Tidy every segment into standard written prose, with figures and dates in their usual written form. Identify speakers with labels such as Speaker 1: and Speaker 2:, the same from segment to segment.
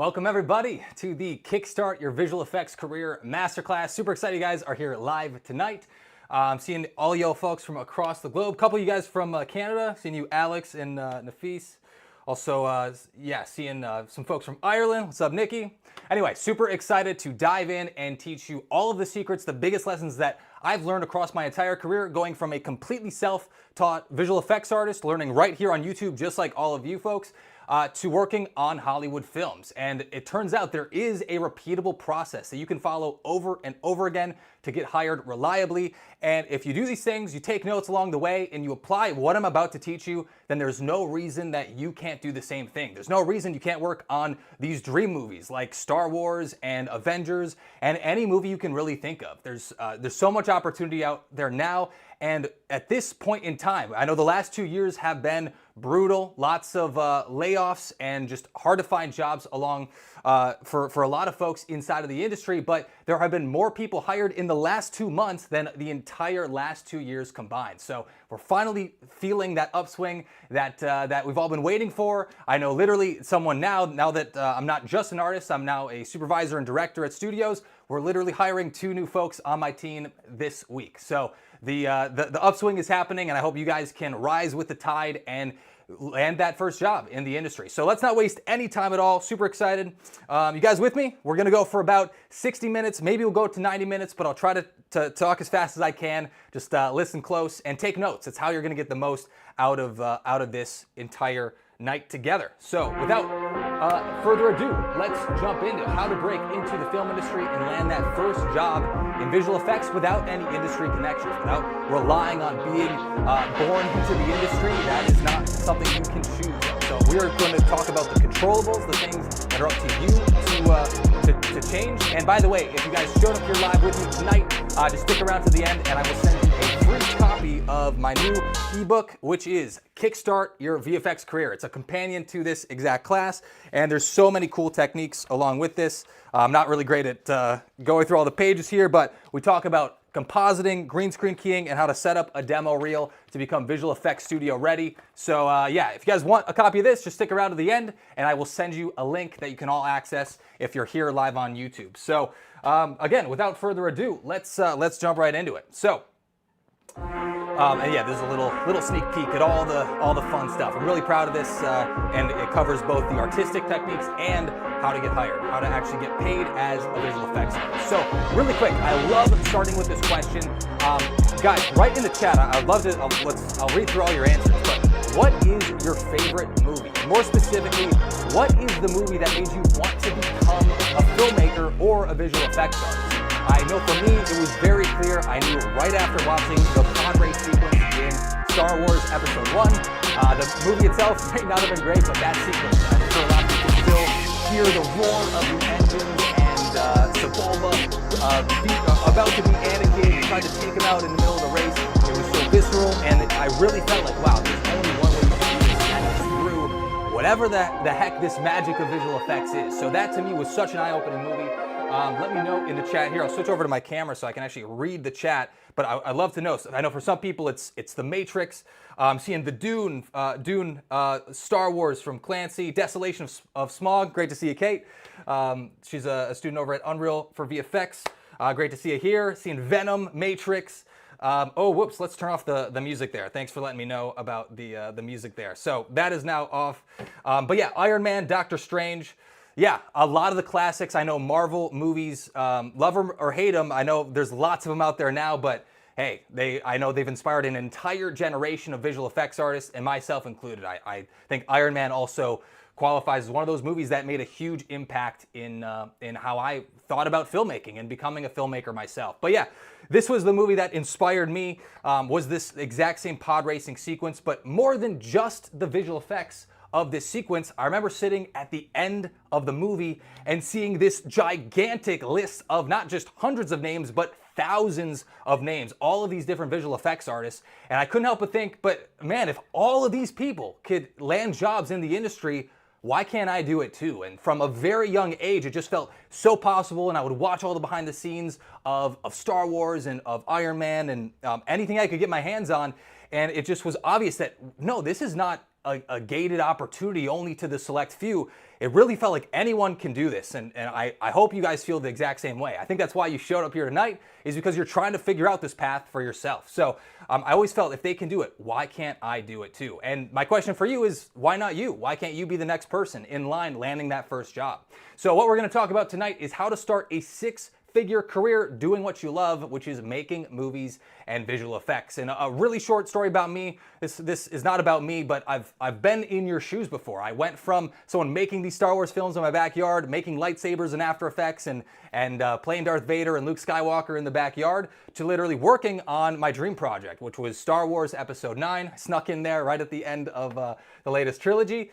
Speaker 1: Welcome everybody to the Kickstart Your Visual Effects Career Masterclass. Super excited you guys are here live tonight. I'm seeing all yo folks from across the globe. A couple of you guys from Canada. Seeing you, Alex and Nafis. Also, seeing some folks from Ireland. What's up, Nikki? Anyway, super excited to dive in and teach you all of the secrets, the biggest lessons that I've learned across my entire career, going from a completely self-taught visual effects artist, learning right here on YouTube, just like all of you folks, to working on Hollywood films. And it turns out there is a repeatable process that you can follow over and over again to get hired reliably. And if you do these things, you take notes along the way, and you apply what I'm about to teach you, then there's no reason that you can't do the same thing. There's no reason you can't work on these dream movies like Star Wars and Avengers and any movie you can really think of. There's so much opportunity out there now. And at this point in time, I know the last 2 years have been brutal, lots of layoffs and just hard to find jobs along for a lot of folks inside of the industry, but there have been more people hired in the last 2 months than the entire last 2 years combined. So we're finally feeling that upswing that we've all been waiting for. I know literally someone now that I'm not just an artist, I'm now a supervisor and director at studios. We're literally hiring 2 new folks on my team this week. So the upswing is happening, and I hope you guys can rise with the tide and land that first job in the industry. So let's not waste any time at all. Super excited. You guys with me? We're gonna go for about 60 minutes. Maybe we'll go to 90 minutes, but I'll try to talk as fast as I can. Just listen close and take notes. It's how you're gonna get the most out of this entire night together. So without further ado, let's jump into how to break into the film industry and land that first job in visual effects without any industry connections, without relying on being born into the industry. That is not something you can choose. So we're going to talk about the controllables, the things that are up to you to change. And by the way, if you guys showed up here live with me tonight, just stick around to the end and I will send you a free copy of my new ebook, which is Kickstart Your VFX Career. It's a companion to this exact class, and there's so many cool techniques along with this. I'm not really great at going through all the pages here, but we talk about compositing, green screen keying, and how to set up a demo reel to become visual effects studio ready. So if you guys want a copy of this, just stick around to the end, and I will send you a link that you can all access if you're here live on YouTube. So again, without further ado, let's jump right into it. So. And yeah, there's a little sneak peek at all the fun stuff. I'm really proud of this, and it covers both the artistic techniques and how to get hired, how to actually get paid as a visual effects artist. So really quick, I love starting with this question. Guys, write in the chat. I'd love to. I'll read through all your answers. But what is your favorite movie? More specifically, what is the movie that made you want to become a filmmaker or a visual effects artist? I know for me, it was very clear. I knew right after watching the pod race sequence in Star Wars Episode 1. The movie itself may not have been great, but that sequence, I'm sure a lot of people can still hear the roar of the engines and Sebulba about to be Anakin, trying to take him out in the middle of the race. It was so visceral, and I really felt like, wow, there's only one way to do this, and it's through whatever the heck this magic of visual effects is. So that to me was such an eye-opening movie. Let me know in the chat here. I'll switch over to my camera so I can actually read the chat. But I'd love to know. So I know for some people it's The Matrix. I'm seeing the Dune, Star Wars from Clancy, Desolation of Smog. Great to see you, Kate. She's a student over at Unreal for VFX. Great to see you here. Seeing Venom, Matrix. Let's turn off the music there. Thanks for letting me know about the music there. So that is now off. But yeah, Iron Man, Doctor Strange. Yeah, a lot of the classics. I know Marvel movies, love them or hate them. I know there's lots of them out there now, but hey, I know they've inspired an entire generation of visual effects artists, and myself included. I think Iron Man also qualifies as one of those movies that made a huge impact in how I thought about filmmaking and becoming a filmmaker myself. But yeah, this was the movie that inspired me, was this exact same pod racing sequence, but more than just the visual effects of this sequence. I remember sitting at the end of the movie and seeing this gigantic list of not just hundreds of names, but thousands of names, all of these different visual effects artists. And I couldn't help but think, but man, if all of these people could land jobs in the industry, why can't I do it too? And from a very young age, it just felt so possible. And I would watch all the behind the scenes of Star Wars and of Iron Man and anything I could get my hands on. And it just was obvious that, no, this is not a gated opportunity only to the select few. It really felt like anyone can do this, and I hope you guys feel the exact same way. I think that's why you showed up here tonight, is because you're trying to figure out this path for yourself. So I always felt if they can do it, why can't I do it too? And my question for you is, why not you? Why can't you be the next person in line landing that first job? So what we're going to talk about tonight is how to start a six-figure career doing what you love, which is making movies and visual effects. And a really short story about me. This is not about me, but I've been in your shoes before. I went from someone making these Star Wars films in my backyard, making lightsabers in After Effects, and playing Darth Vader and Luke Skywalker in the backyard, to literally working on my dream project, which was Star Wars Episode 9. I snuck in there right at the end of the latest trilogy.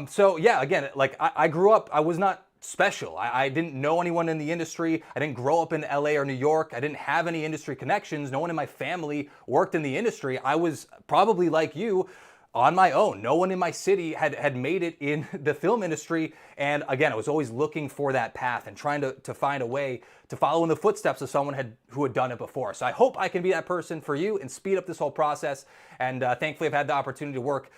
Speaker 1: So yeah, again, like I grew up, I was not special. I didn't know anyone in the industry. I didn't grow up in LA or New York. I didn't have any industry connections. No one in my family worked in the industry. I was probably like you, on my own. No one in my city had made it in the film industry. And again, I was always looking for that path and trying to find a way to follow in the footsteps of someone who had done it before. So I hope I can be that person for you and speed up this whole process. And thankfully, I've had the opportunity to work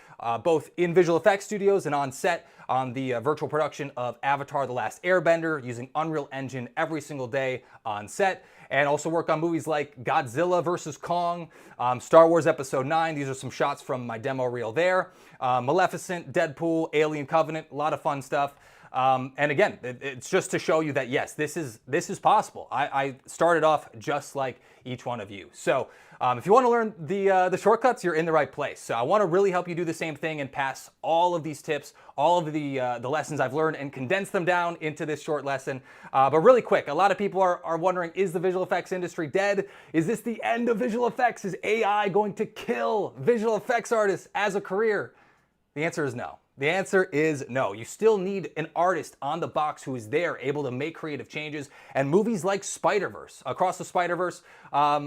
Speaker 1: both in visual effects studios and on set on the virtual production of Avatar: The Last Airbender using Unreal Engine every single day on set. And also work on movies like Godzilla vs. Kong, Star Wars Episode 9. These are some shots from my demo reel there. Maleficent, Deadpool, Alien Covenant, a lot of fun stuff. And again, it's just to show you that yes, this is possible. I started off just like each one of you. So if you want to learn the shortcuts, you're in the right place. So I want to really help you do the same thing and pass all of these tips, all of the lessons I've learned, and condense them down into this short lesson. But really quick, a lot of people are wondering, is the visual effects industry dead? Is this the end of visual effects? Is AI going to kill visual effects artists as a career? The answer is no. The answer is no. You still need an artist on the box who is there, able to make creative changes. And movies like Spider-Verse, Across the Spider-Verse,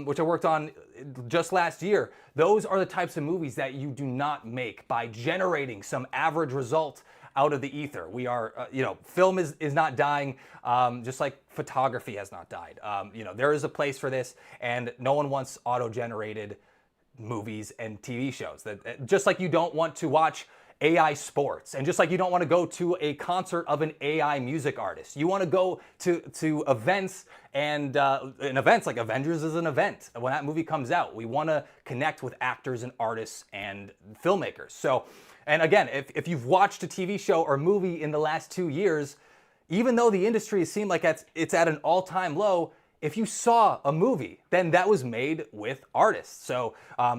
Speaker 1: which I worked on just last year, those are the types of movies that you do not make by generating some average result out of the ether. We are, film is not dying, just like photography has not died. There is a place for this, and no one wants auto-generated movies and TV shows. Just like you don't want to watch AI sports, and just like you don't want to go to a concert of an AI music artist, you want to go to events, and events like Avengers is an event. When that movie comes out, we want to connect with actors and artists and filmmakers. So, and again, if you've watched a TV show or movie in the last 2 years, even though the industry has seemed like it's at an all-time low, if you saw a movie, then that was made with artists. So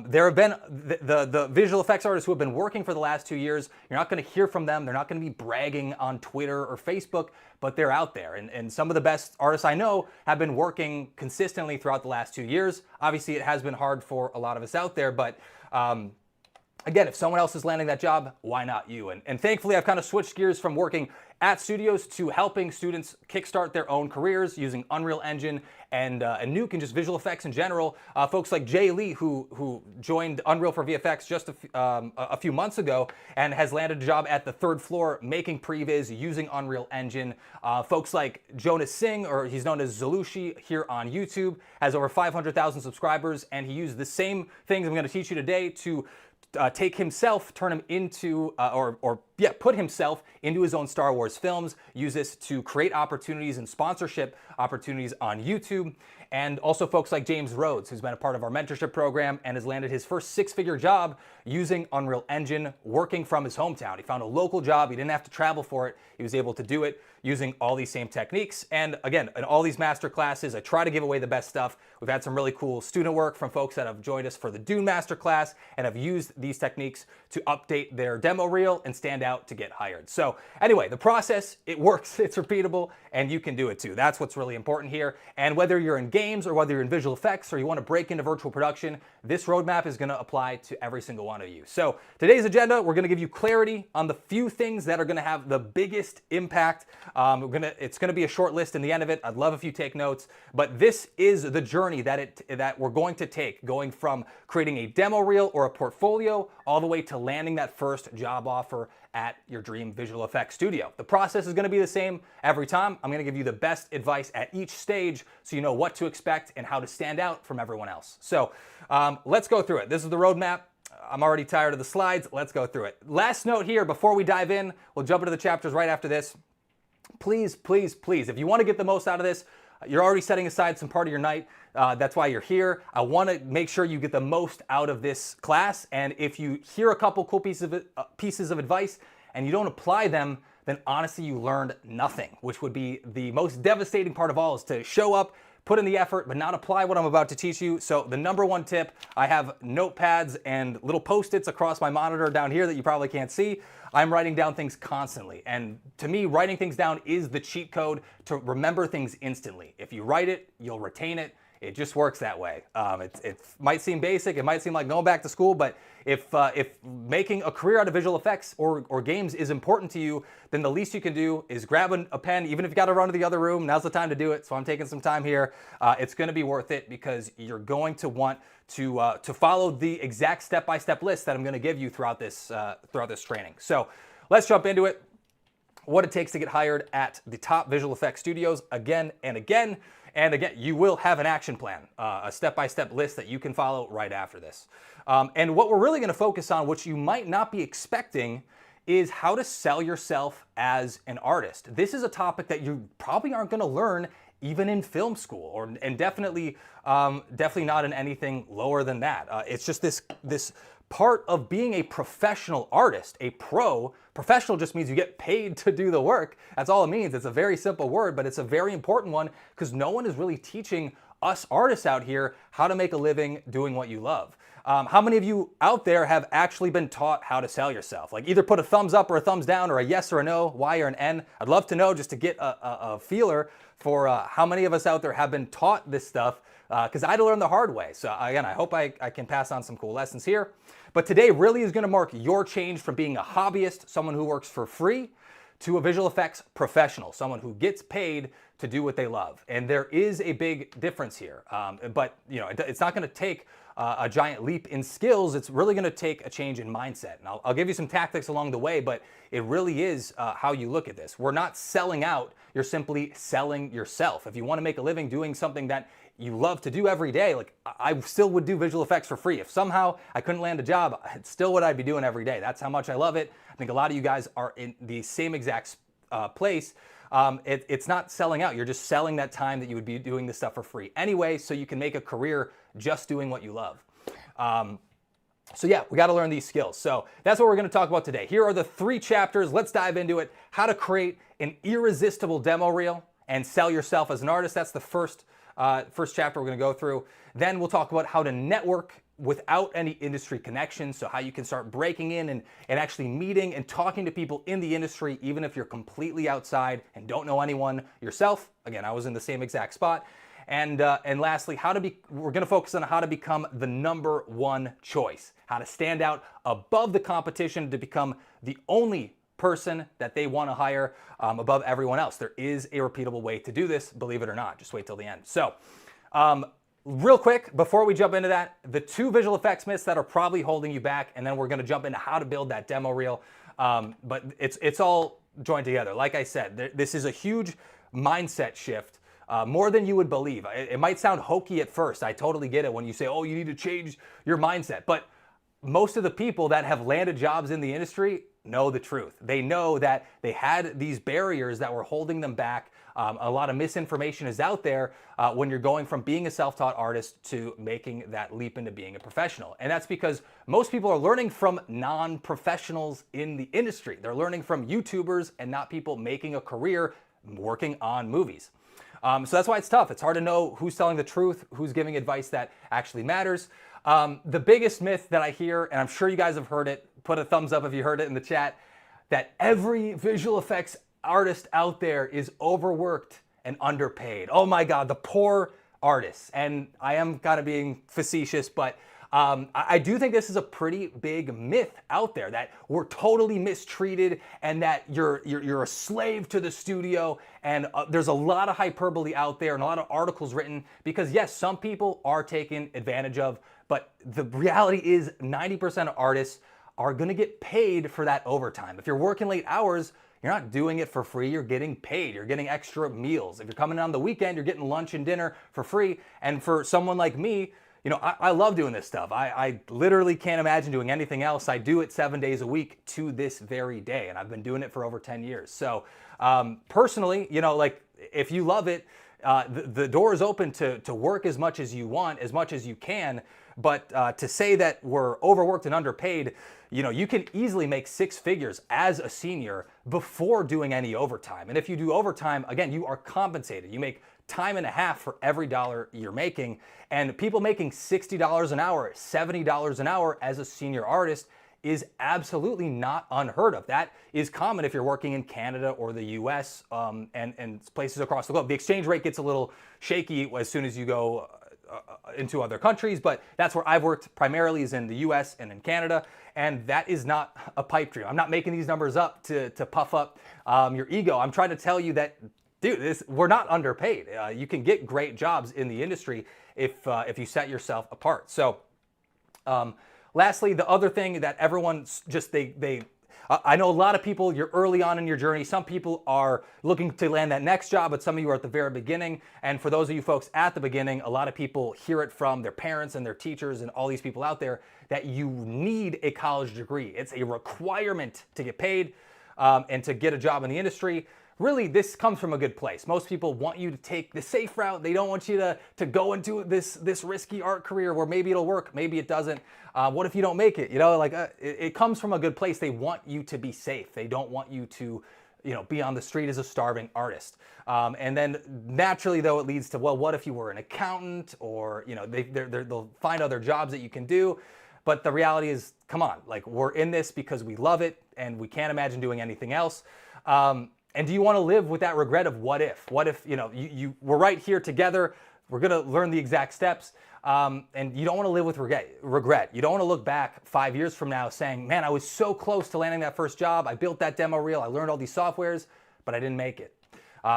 Speaker 1: there have been the visual effects artists who have been working for the last 2 years. You're not going to hear from them. They're not going to be bragging on Twitter or Facebook, but they're out there. And some of the best artists I know have been working consistently throughout the last 2 years. Obviously, it has been hard for a lot of us out there, but again, if someone else is landing that job, why not you? And thankfully, I've kind of switched gears from working at studios to helping students kickstart their own careers using Unreal Engine and Nuke and just visual effects in general. Folks like Jay Lee, who joined Unreal for VFX just a few months ago and has landed a job at the third floor making previs using Unreal Engine. Folks like Jonas Singh, or he's known as Zalushi here on YouTube, has over 500,000 subscribers, and he used the same things I'm going to teach you today to take himself, turn him into, put himself into his own Star Wars films, use this to create opportunities and sponsorship opportunities on YouTube. And also folks like James Rhodes, who's been a part of our mentorship program and has landed his first six-figure job using Unreal Engine, working from his hometown. He found a local job. He didn't have to travel for it. He was able to do it using all these same techniques. And again, in all these master classes, I try to give away the best stuff. We've had some really cool student work from folks that have joined us for the Dune Masterclass and have used these techniques to update their demo reel and stand out to get hired. So anyway, the process, it works, it's repeatable, and you can do it too. That's what's really important here. And whether you're in games or whether you're in visual effects or you want to break into virtual production, this roadmap is going to apply to every single one of you. So today's agenda, we're going to give you clarity on the few things that are going to have the biggest impact. It's going to be a short list in the end of it. I'd love if you take notes, but this is the journey that we're going to take, going from creating a demo reel or a portfolio all the way to landing that first job offer at your dream visual effects studio. The process is going to be the same every time. I'm going to give you the best advice at each stage so you know what to expect and how to stand out from everyone else. So let's go through it. This is the roadmap. I'm already tired of the slides. Let's go through it. Last note here before we dive in, we'll jump into the chapters right after this. Please, please, please, if you want to get the most out of this, you're already setting aside some part of your night. That's why you're here. I want to make sure you get the most out of this class. And if you hear a couple cool pieces of advice and you don't apply them, then honestly, you learned nothing, which would be the most devastating part of all, is to show up, put in the effort, but not apply what I'm about to teach you. So the number one tip, I have notepads and little Post-its across my monitor down here that you probably can't see. I'm writing down things constantly. And to me, writing things down is the cheat code to remember things instantly. If you write it, you'll retain it. It just works that way. It might seem basic, it might seem like going back to school, but if making a career out of visual effects or games is important to you, then the least you can do is grab a pen, even if you got to run to the other room. Now's the time to do it. So I'm taking some time here. It's going to be worth it because you're going to want to follow the exact step-by-step list that I'm going to give you throughout this training. So let's jump into it. What it takes to get hired at the top visual effects studios again and again. And again, you will have an action plan, a step-by-step list that you can follow right after this. And what we're really going to focus on, which you might not be expecting, is how to sell yourself as an artist. This is a topic that you probably aren't going to learn even in film school, and definitely not in anything lower than that. It's just this part of being a professional artist, a pro. Professional just means you get paid to do the work. That's all it means. It's a very simple word, but it's a very important one because no one is really teaching us artists out here how to make a living doing what you love. How many of you out there have actually been taught how to sell yourself? Like either put a thumbs up or a thumbs down or a yes or a no, Y or an N. I'd love to know just to get a feeler for how many of us out there have been taught this stuff because I had to learn the hard way. So again, I hope I can pass on some cool lessons here. But today really is going to mark your change from being a hobbyist, someone who works for free, to a visual effects professional, someone who gets paid to do what they love. And there is a big difference here. But you know, it's not going to take a giant leap in skills. It's really going to take a change in mindset. And I'll give you some tactics along the way, but it really is how you look at this. We're not selling out. You're simply selling yourself. If you want to make a living doing something that you love to do every day, like I still would do visual effects for free. If somehow I couldn't land a job, it's still what I'd be doing every day. That's how much I love it. I think a lot of you guys are in the same exact place. It's not selling out. You're just selling that time that you would be doing this stuff for free anyway, so you can make a career just doing what you love. So yeah, we got to learn these skills. So that's what we're going to talk about today. Here are the 3 chapters. Let's dive into it. How to create an irresistible demo reel and sell yourself as an artist. That's the first chapter we're going to go through. Then we'll talk about how to network without any industry connections. So how you can start breaking in and actually meeting and talking to people in the industry, even if you're completely outside and don't know anyone yourself. Again, I was in the same exact spot. And lastly, we're going to focus on how to become the number one choice, how to stand out above the competition to become the only person that they want to hire above everyone else. There is a repeatable way to do this, believe it or not. Just wait till the end. So real quick, before we jump into that, the 2 visual effects myths that are probably holding you back, and then we're going to jump into how to build that demo reel. But it's all joined together. Like I said, this is a huge mindset shift. More than you would believe. It might sound hokey at first. I totally get it when you say, oh, you need to change your mindset. But most of the people that have landed jobs in the industry know the truth. They know that they had these barriers that were holding them back. A lot of misinformation is out there when you're going from being a self-taught artist to making that leap into being a professional. And that's because most people are learning from non-professionals in the industry. They're learning from YouTubers and not people making a career working on movies. So that's why it's tough. It's hard to know who's telling the truth, who's giving advice that actually matters. The biggest myth that I hear, and I'm sure you guys have heard it, put a thumbs up if you heard it in the chat, that every visual effects artist out there is overworked and underpaid. Oh my God, the poor artists. And I am kind of being facetious, but I do think this is a pretty big myth out there, that we're totally mistreated and that you're a slave to the studio. And there's a lot of hyperbole out there and a lot of articles written because yes, some people are taken advantage of, but the reality is 90% of artists are going to get paid for that overtime. If you're working late hours, you're not doing it for free, you're getting paid, you're getting extra meals. If you're coming on the weekend, you're getting lunch and dinner for free. And for someone like me, I love doing this stuff. I literally can't imagine doing anything else. I do it 7 days a week to this very day, and I've been doing it for over 10 years. So personally, like if you love it, the door is open to work as much as you want, as much as you can. But to say that we're overworked and underpaid, you can easily make six figures as a senior before doing any overtime. And if you do overtime, again, you are compensated. You make time and a half for every dollar you're making. And people making $60 an hour, $70 an hour as a senior artist is absolutely not unheard of. That is common if you're working in Canada or the US and places across the globe. The exchange rate gets a little shaky as soon as you go into other countries, but that's where I've worked primarily, is in the US and in Canada, and that is not a pipe dream. I'm not making these numbers up to puff up your ego. I'm trying to tell you that, dude, we're not underpaid. You can get great jobs in the industry if you set yourself apart. So lastly, the other thing that everyone's just, I know a lot of people, you're early on in your journey. Some people are looking to land that next job, but some of you are at the very beginning. And for those of you folks at the beginning, a lot of people hear it from their parents and their teachers and all these people out there that you need a college degree. It's a requirement to get paid and to get a job in the industry. Really, this comes from a good place. Most people want you to take the safe route. They don't want you to go into this risky art career where maybe it'll work, maybe it doesn't. What if you don't make it? It comes from a good place. They want you to be safe. They don't want you to, be on the street as a starving artist. And then naturally, though, it leads to, well, what if you were an accountant, or they'll find other jobs that you can do. But the reality is, come on, like, we're in this because we love it and we can't imagine doing anything else. And do you want to live with that regret of what if? What if, we're right here together, we're going to learn the exact steps, and you don't want to live with regret. You don't want to look back 5 years from now saying, man, I was so close to landing that first job. I built that demo reel. I learned all these softwares, but I didn't make it.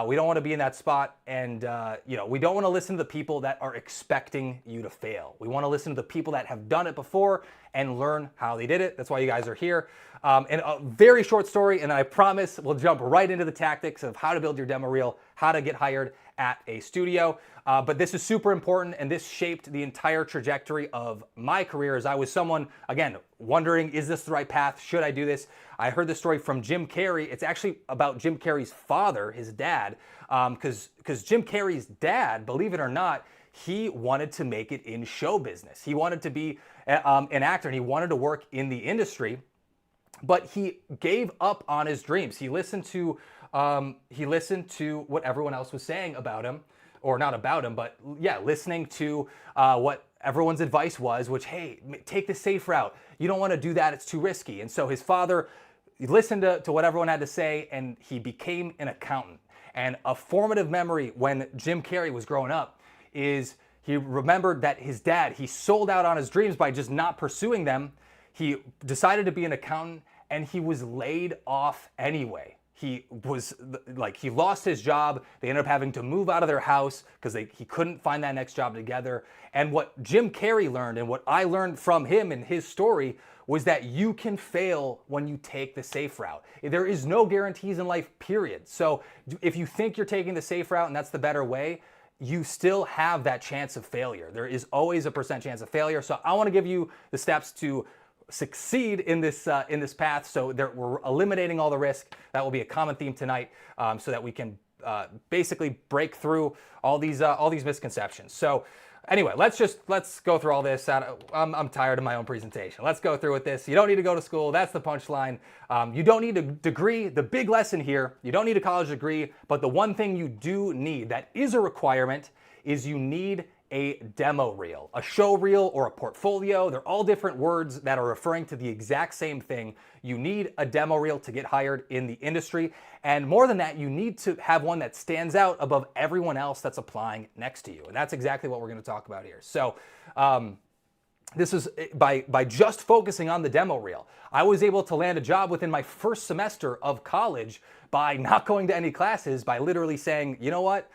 Speaker 1: We don't want to be in that spot, and we don't want to listen to the people that are expecting you to fail. We want to listen to the people that have done it before and learn how they did it. That's why you guys are here. And a very short story, and I promise we'll jump right into the tactics of how to build your demo reel, how to get hired at a studio. But this is super important, and this shaped the entire trajectory of my career, as I was someone, again, wondering, is this the right path? Should I do this? I heard this story from Jim Carrey. It's actually about Jim Carrey's father, his dad, because Jim Carrey's dad, believe it or not, he wanted to make it in show business. He wanted to be an actor, and he wanted to work in the industry, but he gave up on his dreams. He listened to what everyone else was saying about him, or not about him, but yeah, listening to what everyone's advice was, which, hey, take the safe route. You don't want to do that. It's too risky. And so his father listened to what everyone had to say, and he became an accountant. And a formative memory when Jim Carrey was growing up is he remembered that his dad, he sold out on his dreams by just not pursuing them. He decided to be an accountant, and he was laid off anyway. He lost his job. They ended up having to move out of their house because he couldn't find that next job together. And what Jim Carrey learned, and what I learned from him and his story, was that you can fail when you take the safe route. There is no guarantees in life, period. So if you think you're taking the safe route and that's the better way, you still have that chance of failure. There is always a % chance of failure. So I want to give you the steps to succeed in this path. So we're eliminating all the risk. That will be a common theme tonight, so that we can basically break through all these misconceptions. So anyway, let's go through all this. I'm tired of my own presentation. Let's go through with this. You don't need to go to school. That's the punchline. You don't need a degree. The big lesson here, you don't need a college degree, but the one thing you do need that is a requirement is you need a demo reel, a show reel, or a portfolio. They're all different words that are referring to the exact same thing. You need a demo reel to get hired in the industry. And more than that, you need to have one that stands out above everyone else that's applying next to you. And that's exactly what we're going to talk about here. So this is by just focusing on the demo reel. I was able to land a job within my first semester of college by not going to any classes, by literally saying, you know what?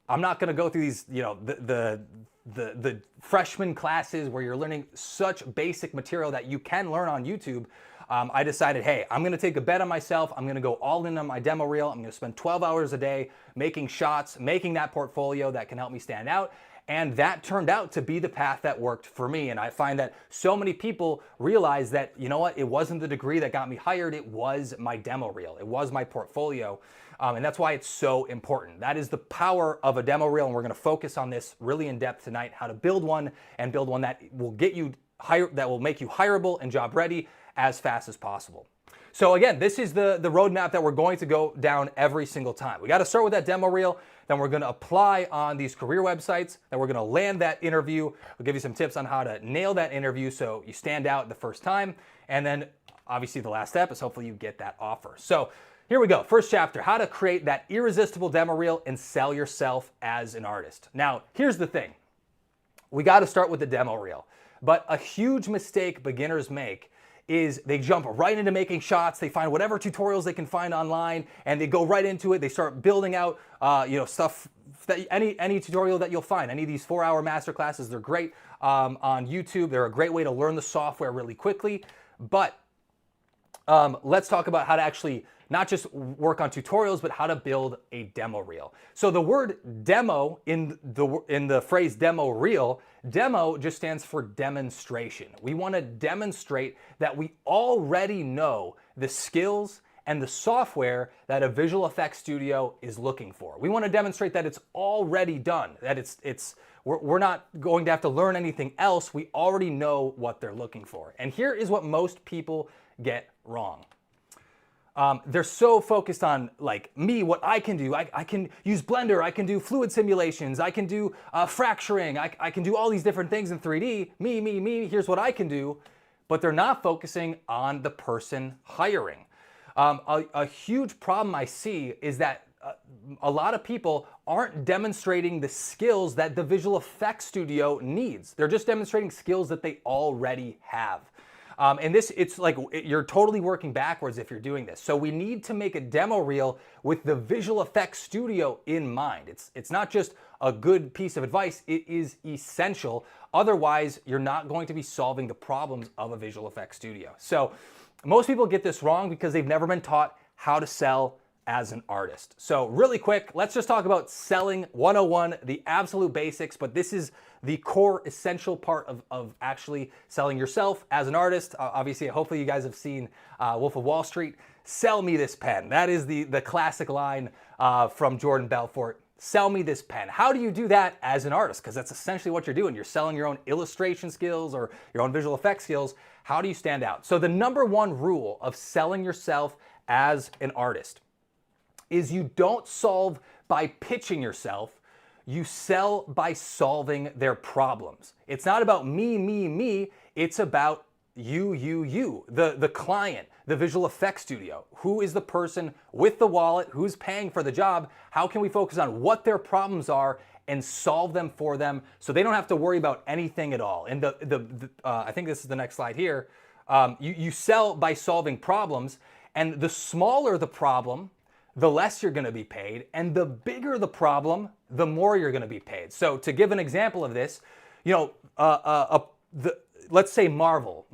Speaker 1: I'm not going to go through these, the freshman classes where you're learning such basic material that you can learn on YouTube. I decided, hey, I'm going to take a bet on myself. I'm going to go all in on my demo reel. I'm going to spend 12 hours a day making shots, making that portfolio that can help me stand out. And that turned out to be the path that worked for me. And I find that so many people realize that, you know what, it wasn't the degree that got me hired, it was my demo reel, it was my portfolio. And that's why it's so important. That is the power of a demo reel, and we're gonna focus on this really in depth tonight, how to build one and build one that will get you that will make you hireable and job ready as fast as possible. So again, this is the roadmap that we're going to go down every single time. We got to start with that demo reel, then we're going to apply on these career websites, then we're going to land that interview. We'll give you some tips on how to nail that interview so you stand out the first time, and then obviously the last step is hopefully you get that offer. So here we go. First chapter, how to create that irresistible demo reel and sell yourself as an artist. Now, here's the thing. We got to start with the demo reel. But a huge mistake beginners make is they jump right into making shots. They find whatever tutorials they can find online and they go right into it. They start building out, stuff that any tutorial that you'll find. Any of these 4-hour masterclasses, they're great on YouTube. They're a great way to learn the software really quickly. But let's talk about how to actually not just work on tutorials, but how to build a demo reel. So the word demo in the phrase demo reel, demo just stands for demonstration. We want to demonstrate that we already know the skills and the software that a visual effects studio is looking for. We want to demonstrate that it's already done, that we're not going to have to learn anything else. We already know what they're looking for. And here is what most people get wrong. They're so focused on like me, what I can do. I can use Blender, I can do fluid simulations, I can do fracturing, I can do all these different things in 3D. Me, here's what I can do. But they're not focusing on the person hiring. A huge problem I see is that a lot of people aren't demonstrating the skills that the visual effects studio needs. They're just demonstrating skills that they already have. And it's like you're totally working backwards if you're doing this. So we need to make a demo reel with the visual effects studio in mind. It's not just a good piece of advice, it is essential. Otherwise, you're not going to be solving the problems of a visual effects studio. So most people get this wrong because they've never been taught how to sell as an artist. So really quick, let's just talk about selling 101, the absolute basics, but this is the core essential part of actually selling yourself as an artist. Obviously, hopefully you guys have seen Wolf of Wall Street. Sell me this pen. That is the classic line from Jordan Belfort. Sell me this pen. How do you do that as an artist? Because that's essentially what you're doing. You're selling your own illustration skills or your own visual effects skills. How do you stand out? So the number one rule of selling yourself as an artist is you don't solve by pitching yourself, you sell by solving their problems. It's not about me, it's about you, the client, the visual effects studio. Who is the person with the wallet, who's paying for the job? How can we focus on what their problems are and solve them for them so they don't have to worry about anything at all? And I think this is the next slide here. You sell by solving problems, and the smaller the problem, the less you're going to be paid, and the bigger the problem, the more you're going to be paid. So to give an example of this, let's say Marvel,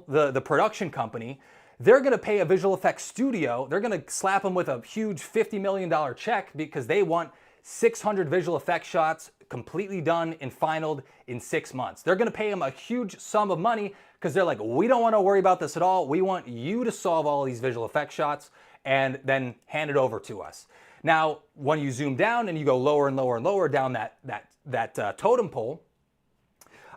Speaker 1: the production company, they're going to pay a visual effects studio, they're going to slap them with a huge $50 million check because they want 600 visual effects shots completely done and finalized in 6 months. They're going to pay them a huge sum of money because they're like, we don't want to worry about this at all. We want you to solve all of these visual effects shots and then hand it over to us. Now, when you zoom down and you go lower and lower and lower down that totem pole,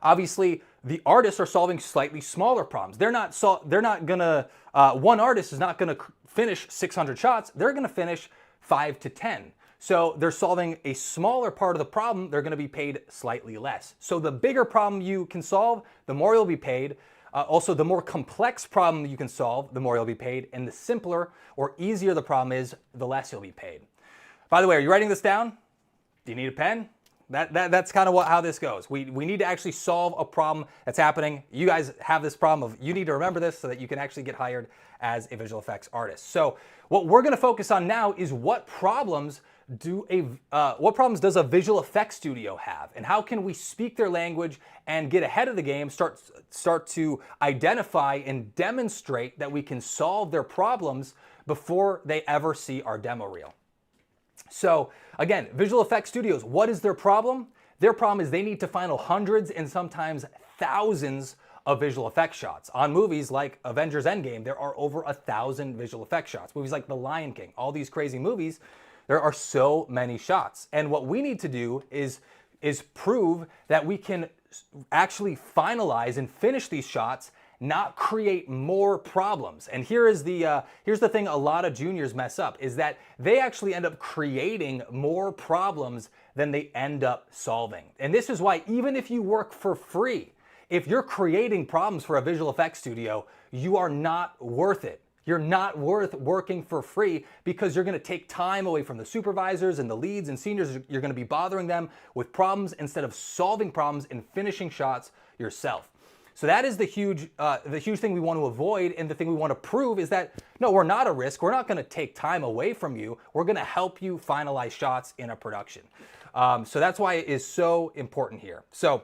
Speaker 1: obviously the artists are solving slightly smaller problems. They're not gonna, one artist is not gonna finish 600 shots. They're gonna finish 5 to 10. So they're solving a smaller part of the problem. They're gonna be paid slightly less. So the bigger problem you can solve, the more you'll be paid. Also, the more complex problem you can solve, the more you'll be paid, and the simpler or easier the problem is, the less you'll be paid. By the way, are you writing this down? Do you need a pen? That's kind of how this goes. We need to actually solve a problem that's happening. You guys have this problem of you need to remember this so that you can actually get hired as a visual effects artist. So what we're going to focus on now is what problems does a visual effects studio have, and how can we speak their language and get ahead of the game, start to identify and demonstrate that we can solve their problems before they ever see our demo reel. So again, visual effects studios, what is their problem? Their problem is they need to final hundreds and sometimes thousands of visual effects shots. On movies like Avengers Endgame, there are over 1,000 visual effects shots. Movies like The Lion King, all these crazy movies, there are so many shots. And what we need to do is prove that we can actually finalize and finish these shots, not create more problems. And here's the thing a lot of juniors mess up, is that they actually end up creating more problems than they end up solving. And this is why, even if you work for free, if you're creating problems for a visual effects studio, you are not worth it. You're not worth working for free, because you're gonna take time away from the supervisors and the leads and seniors. You're gonna be bothering them with problems instead of solving problems and finishing shots yourself. So that is the huge thing we want to avoid, and the thing we want to prove is that, no, we're not a risk. We're not gonna take time away from you. We're gonna help you finalize shots in a production. So that's why it is so important here. So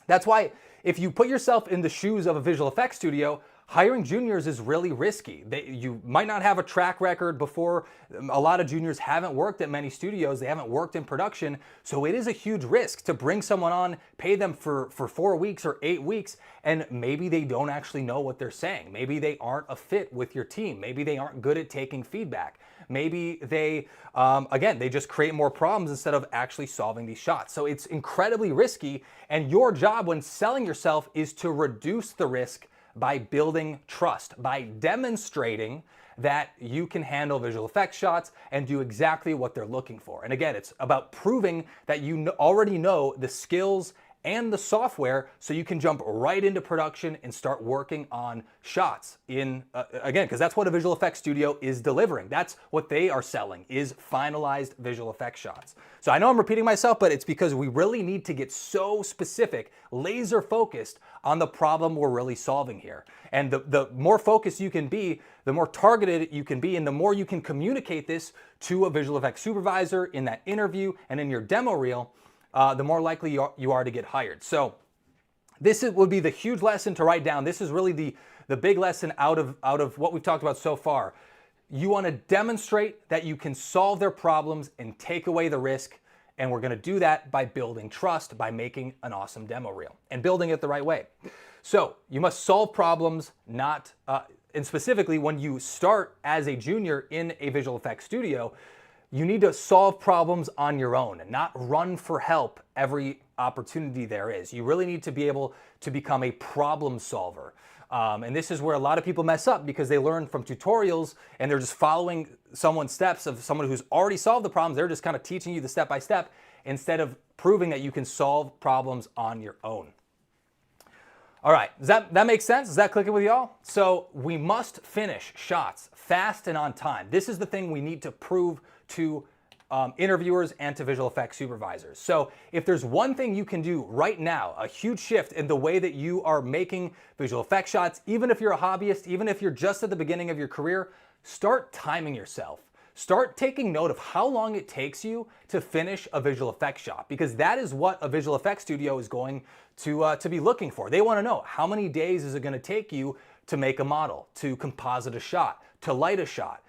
Speaker 1: that's why if you put yourself in the shoes of a visual effects studio, hiring juniors is really risky. You might not have a track record before. A lot of juniors haven't worked at many studios. They haven't worked in production. So it is a huge risk to bring someone on, pay them for 4 weeks or 8 weeks, and maybe they don't actually know what they're saying. Maybe they aren't a fit with your team. Maybe they aren't good at taking feedback. Maybe they, again, they just create more problems instead of actually solving these shots. So it's incredibly risky, and your job when selling yourself is to reduce the risk by building trust, by demonstrating that you can handle visual effects shots and do exactly what they're looking for. And again, it's about proving that you already know the skills and the software, so you can jump right into production and start working on shots in, again, because that's what a visual effects studio is delivering. That's what they are selling, is finalized visual effects shots. So I know I'm repeating myself, but it's because we really need to get so specific, laser focused on the problem we're really solving here. And the more focused you can be, the more targeted you can be, and the more you can communicate this to a visual effects supervisor in that interview and in your demo reel, the more likely you are to get hired. So this would be the huge lesson to write down. This is really the big lesson out of what we've talked about so far. You want to demonstrate that you can solve their problems and take away the risk. And we're going to do that by building trust, by making an awesome demo reel and building it the right way. So you must solve problems, not, and specifically when you start as a junior in a visual effects studio, you need to solve problems on your own and not run for help every opportunity there is. You really need to be able to become a problem solver. And this is where a lot of people mess up, because they learn from tutorials and they're just following someone's steps of someone who's already solved the problems. They're just kind of teaching you the step by step instead of proving that you can solve problems on your own. All right, does that make sense? Is that clicking with y'all? So we must finish shots fast and on time. This is the thing we need to prove to interviewers and to visual effects supervisors. So if there's one thing you can do right now, a huge shift in the way that you are making visual effects shots, even if you're a hobbyist, even if you're just at the beginning of your career, start timing yourself. Start taking note of how long it takes you to finish a visual effects shot, because that is what a visual effects studio is going to be looking for. They want to know, how many days is it going to take you to make a model, to composite a shot, to light a shot,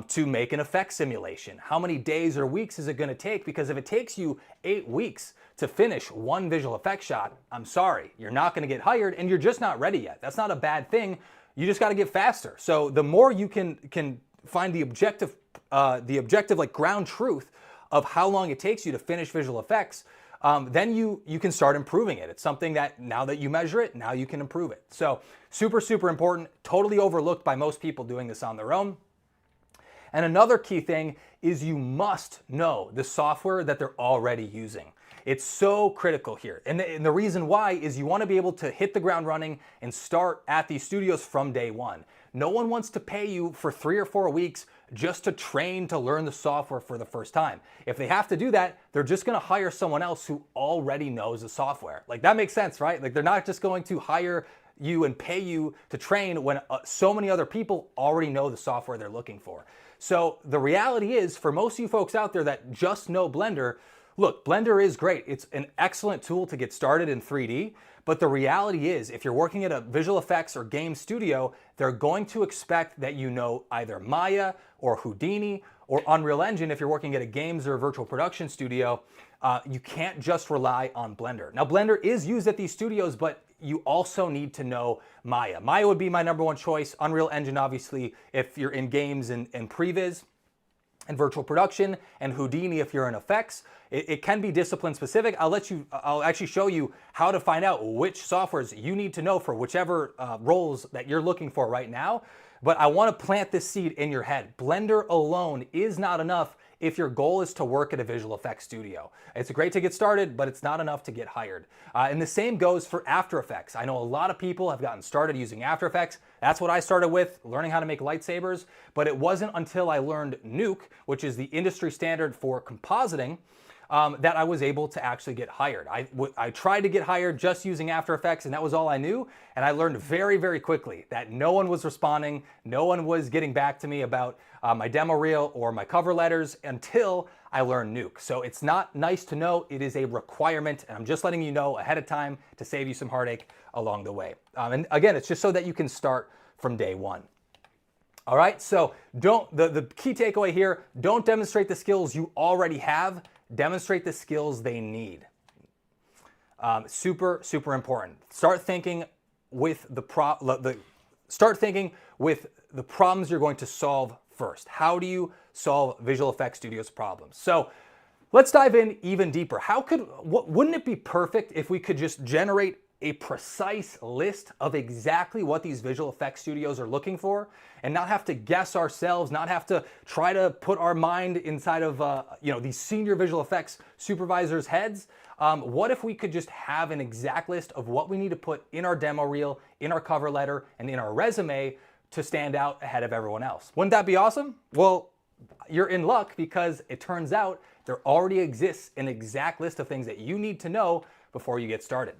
Speaker 1: to make an effect simulation? How many days or weeks is it going to take? Because if it takes you 8 weeks to finish one visual effects shot, I'm sorry, you're not going to get hired, and you're just not ready yet. That's not a bad thing. You just got to get faster. So the more you can find the objective like ground truth of how long it takes you to finish visual effects, then you can start improving it. It's something that now that you measure it, now you can improve it. So super, super important, totally overlooked by most people doing this on their own. And another key thing is you must know the software that they're already using. It's so critical here. And the reason why is you want to be able to hit the ground running and start at these studios from day one. No one wants to pay you for 3 or 4 weeks just to train to learn the software for the first time. If they have to do that, they're just going to hire someone else who already knows the software. Like, that makes sense, right? Like, they're not just going to hire you and pay you to train when so many other people already know the software they're looking for. So the reality is, for most of you folks out there that just know Blender, look, Blender is great. It's an excellent tool to get started in 3D, But the reality is, if you're working at a visual effects or game studio, they're going to expect that you know either Maya or Houdini or Unreal Engine. If you're working at a games or virtual production studio, you can't just rely on Blender. Now, Blender is used at these studios, but you also need to know Maya. Maya would be my #1 choice. Unreal Engine, obviously, if you're in games and previs and virtual production, and Houdini if you're in effects. It can be discipline specific. I'll actually show you how to find out which softwares you need to know for whichever roles that you're looking for right now. But I want to plant this seed in your head. Blender alone is not enough if your goal is to work at a visual effects studio. It's great to get started, but it's not enough to get hired. And the same goes for After Effects. I know a lot of people have gotten started using After Effects. That's what I started with, learning how to make lightsabers. But it wasn't until I learned Nuke, which is the industry standard for compositing, that I was able to actually get hired. I tried to get hired just using After Effects, and that was all I knew. And I learned very, very quickly that no one was responding, no one was getting back to me about my demo reel or my cover letters until I learned Nuke. So it's not nice to know, it is a requirement, and I'm just letting you know ahead of time to save you some heartache along the way. And again, it's just so that you can start from day one. All right, so the key takeaway here, don't demonstrate the skills you already have, demonstrate the skills they need. Super, super important. Start thinking with the problems you're going to solve first. How do you solve Visual Effects Studio's problems? So let's dive in even deeper. Wouldn't it be perfect if we could just generate a precise list of exactly what these visual effects studios are looking for and not have to guess ourselves, not have to try to put our mind inside of these senior visual effects supervisors' heads? What if we could just have an exact list of what we need to put in our demo reel, in our cover letter, and in our resume to stand out ahead of everyone else? Wouldn't that be awesome? Well, you're in luck, because it turns out there already exists an exact list of things that you need to know before you get started.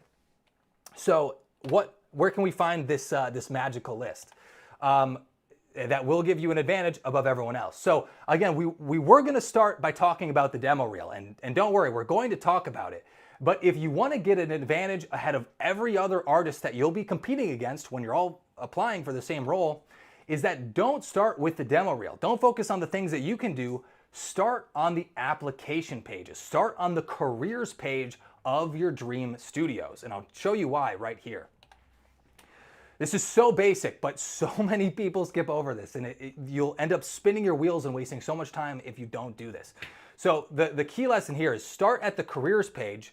Speaker 1: So where can we find this magical list that will give you an advantage above everyone else? So again, we were going to start by talking about the demo reel, and don't worry, we're going to talk about it. But if you want to get an advantage ahead of every other artist that you'll be competing against when you're all applying for the same role, is that don't start with the demo reel. Don't focus on the things that you can do. Start on the application pages. Start on the careers page of your dream studios. And I'll show you why right here. This is so basic, but so many people skip over this, and you'll end up spinning your wheels and wasting so much time if you don't do this. So the key lesson here is start at the careers page.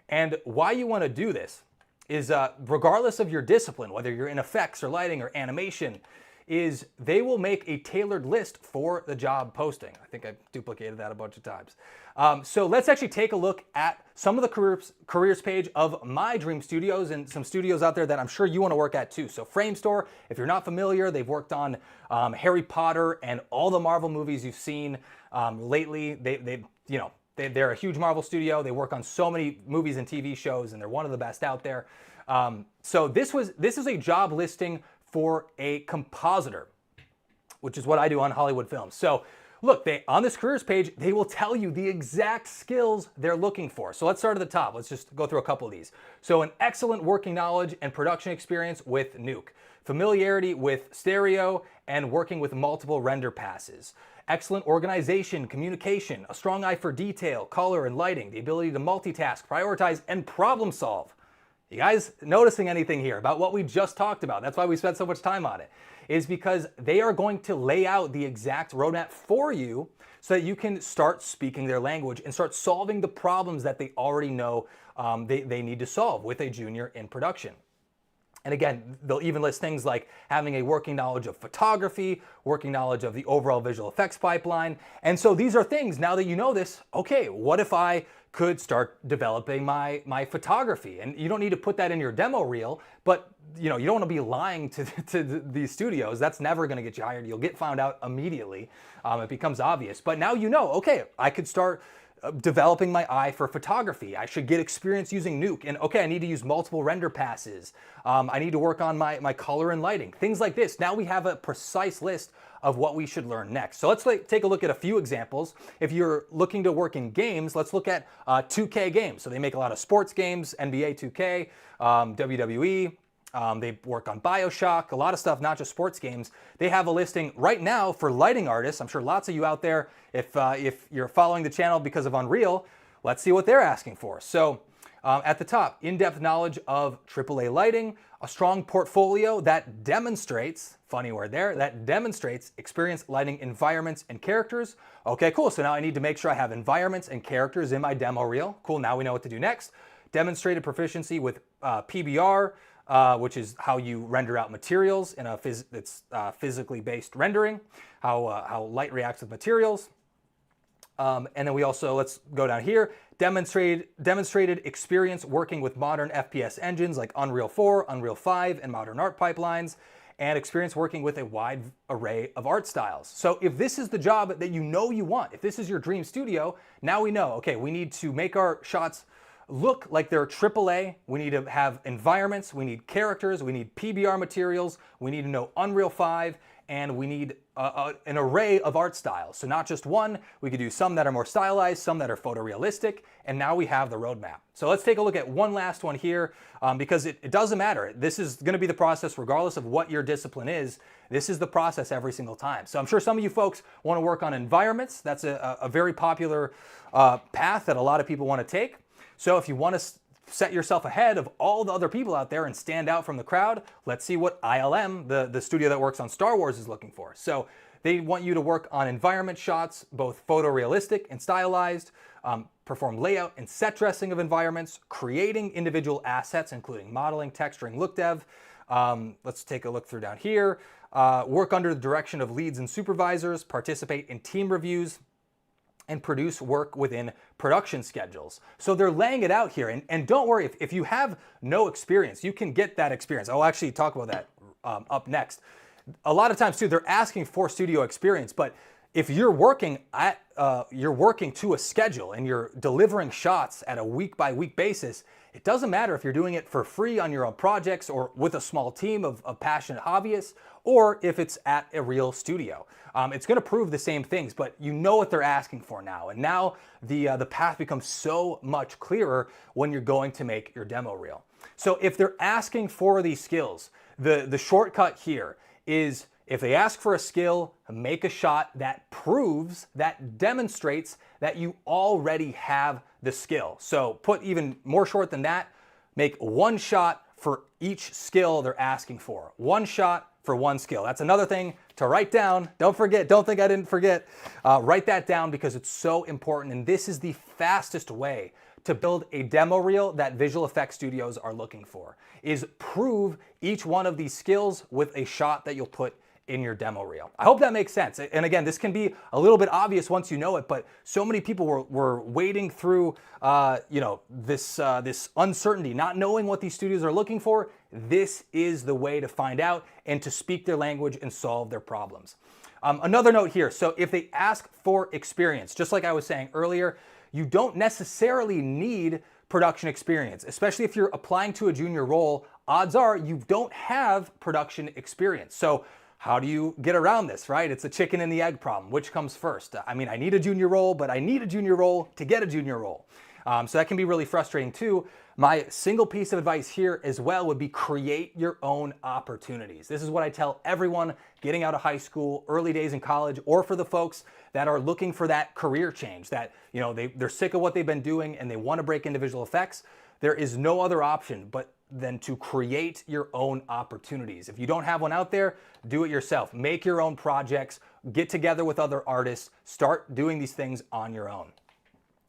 Speaker 1: And why you want to do this is regardless of your discipline, whether you're in effects or lighting or animation, is they will make a tailored list for the job posting. I think I've duplicated that a bunch of times. So let's actually take a look at some of the careers page of my dream studios and some studios out there that I'm sure you want to work at too. So Framestore, if you're not familiar, they've worked on Harry Potter and all the Marvel movies you've seen lately. They're a huge Marvel studio. They work on so many movies and TV shows, and they're one of the best out there. So this is a job listing for a compositor, which is what I do on Hollywood Films. So look, on this careers page, they will tell you the exact skills they're looking for. So let's start at the top. Let's just go through a couple of these. So an excellent working knowledge and production experience with Nuke, familiarity with stereo and working with multiple render passes, excellent organization, communication, a strong eye for detail, color and lighting, the ability to multitask, prioritize, and problem solve. You guys noticing anything here about what we just talked about? That's why we spent so much time on it, is because they are going to lay out the exact roadmap for you so that you can start speaking their language and start solving the problems that they already know they need to solve with a junior in production. And again, they'll even list things like having a working knowledge of photography, working knowledge of the overall visual effects pipeline. And so these are things, now that you know this, okay, what if I could start developing my photography? And you don't need to put that in your demo reel, but you don't want to be lying to these studios. That's never going to get you hired. You'll get found out immediately. It becomes obvious. But now you know, okay, I could start developing my eye for photography. I should get experience using Nuke. And okay, I need to use multiple render passes. I need to work on my color and lighting, things like this. Now we have a precise list of what we should learn next. So let's take a look at a few examples. If you're looking to work in games, let's look at 2K games. So they make a lot of sports games, NBA 2K, WWE. They work on BioShock, a lot of stuff, not just sports games. They have a listing right now for lighting artists. I'm sure lots of you out there, if you're following the channel because of Unreal, let's see what they're asking for. So at the top, in-depth knowledge of AAA lighting, a strong portfolio that demonstrates, funny word there, that demonstrates experience lighting environments and characters. Okay, cool. So now I need to make sure I have environments and characters in my demo reel. Cool, now we know what to do next. Demonstrated proficiency with PBR, which is how you render out materials in a physically based rendering, how light reacts with materials. And then we also, let's go down here, demonstrated experience working with modern FPS engines like Unreal 4, Unreal 5, and modern art pipelines, and experience working with a wide array of art styles. So if this is the job that you know you want, if this is your dream studio, now we know, okay, we need to make our shots look like they're AAA. We need to have environments, we need characters, we need PBR materials, we need to know Unreal 5, and we need an array of art styles. So not just one, we could do some that are more stylized, some that are photorealistic, and now we have the roadmap. So let's take a look at one last one here, because it doesn't matter. This is gonna be the process regardless of what your discipline is. This is the process every single time. So I'm sure some of you folks wanna work on environments. That's a very popular path that a lot of people wanna take. So if you want to set yourself ahead of all the other people out there and stand out from the crowd, let's see what ILM, the studio that works on Star Wars, is looking for. So they want you to work on environment shots, both photorealistic and stylized, perform layout and set dressing of environments, creating individual assets, including modeling, texturing, look dev. Let's take a look through down here. Work under the direction of leads and supervisors, participate in team reviews, and produce work within production schedules. So they're laying it out here. And don't worry, if you have no experience, you can get that experience. I'll actually talk about that up next. A lot of times too, they're asking for studio experience, but if you're working to a schedule and you're delivering shots at a week-by-week basis, it doesn't matter if you're doing it for free on your own projects or with a small team of passionate hobbyists, or if it's at a real studio. It's gonna prove the same things, but you know what they're asking for now. And now the path becomes so much clearer when you're going to make your demo reel. So if they're asking for these skills, the shortcut here is, if they ask for a skill, make a shot that proves, that demonstrates that you already have the skill. So put even more short than that, make one shot for each skill they're asking for. One shot for one skill. That's another thing to write down. Don't forget, don't think I didn't forget. Write that down because it's so important, and this is the fastest way to build a demo reel that visual effects studios are looking for, is prove each one of these skills with a shot that you'll put in your demo reel. I hope that makes sense. And again, this can be a little bit obvious once you know it, but so many people were wading through this uncertainty, not knowing what these studios are looking for. This is the way to find out and to speak their language and solve their problems. Another note here, so if they ask for experience, just like I was saying earlier, you don't necessarily need production experience, especially if you're applying to a junior role. Odds are you don't have production experience. So how do you get around this, right? It's a chicken and the egg problem. Which comes first? I mean, I need a junior role, but I need a junior role to get a junior role. So that can be really frustrating too. My single piece of advice here as well would be create your own opportunities. This is what I tell everyone getting out of high school, early days in college, or for the folks that are looking for that career change, that they're sick of what they've been doing and they want to break into visual effects. There is no other option but than to create your own opportunities. If you don't have one out there, do it yourself. Make your own projects, get together with other artists, start doing these things on your own.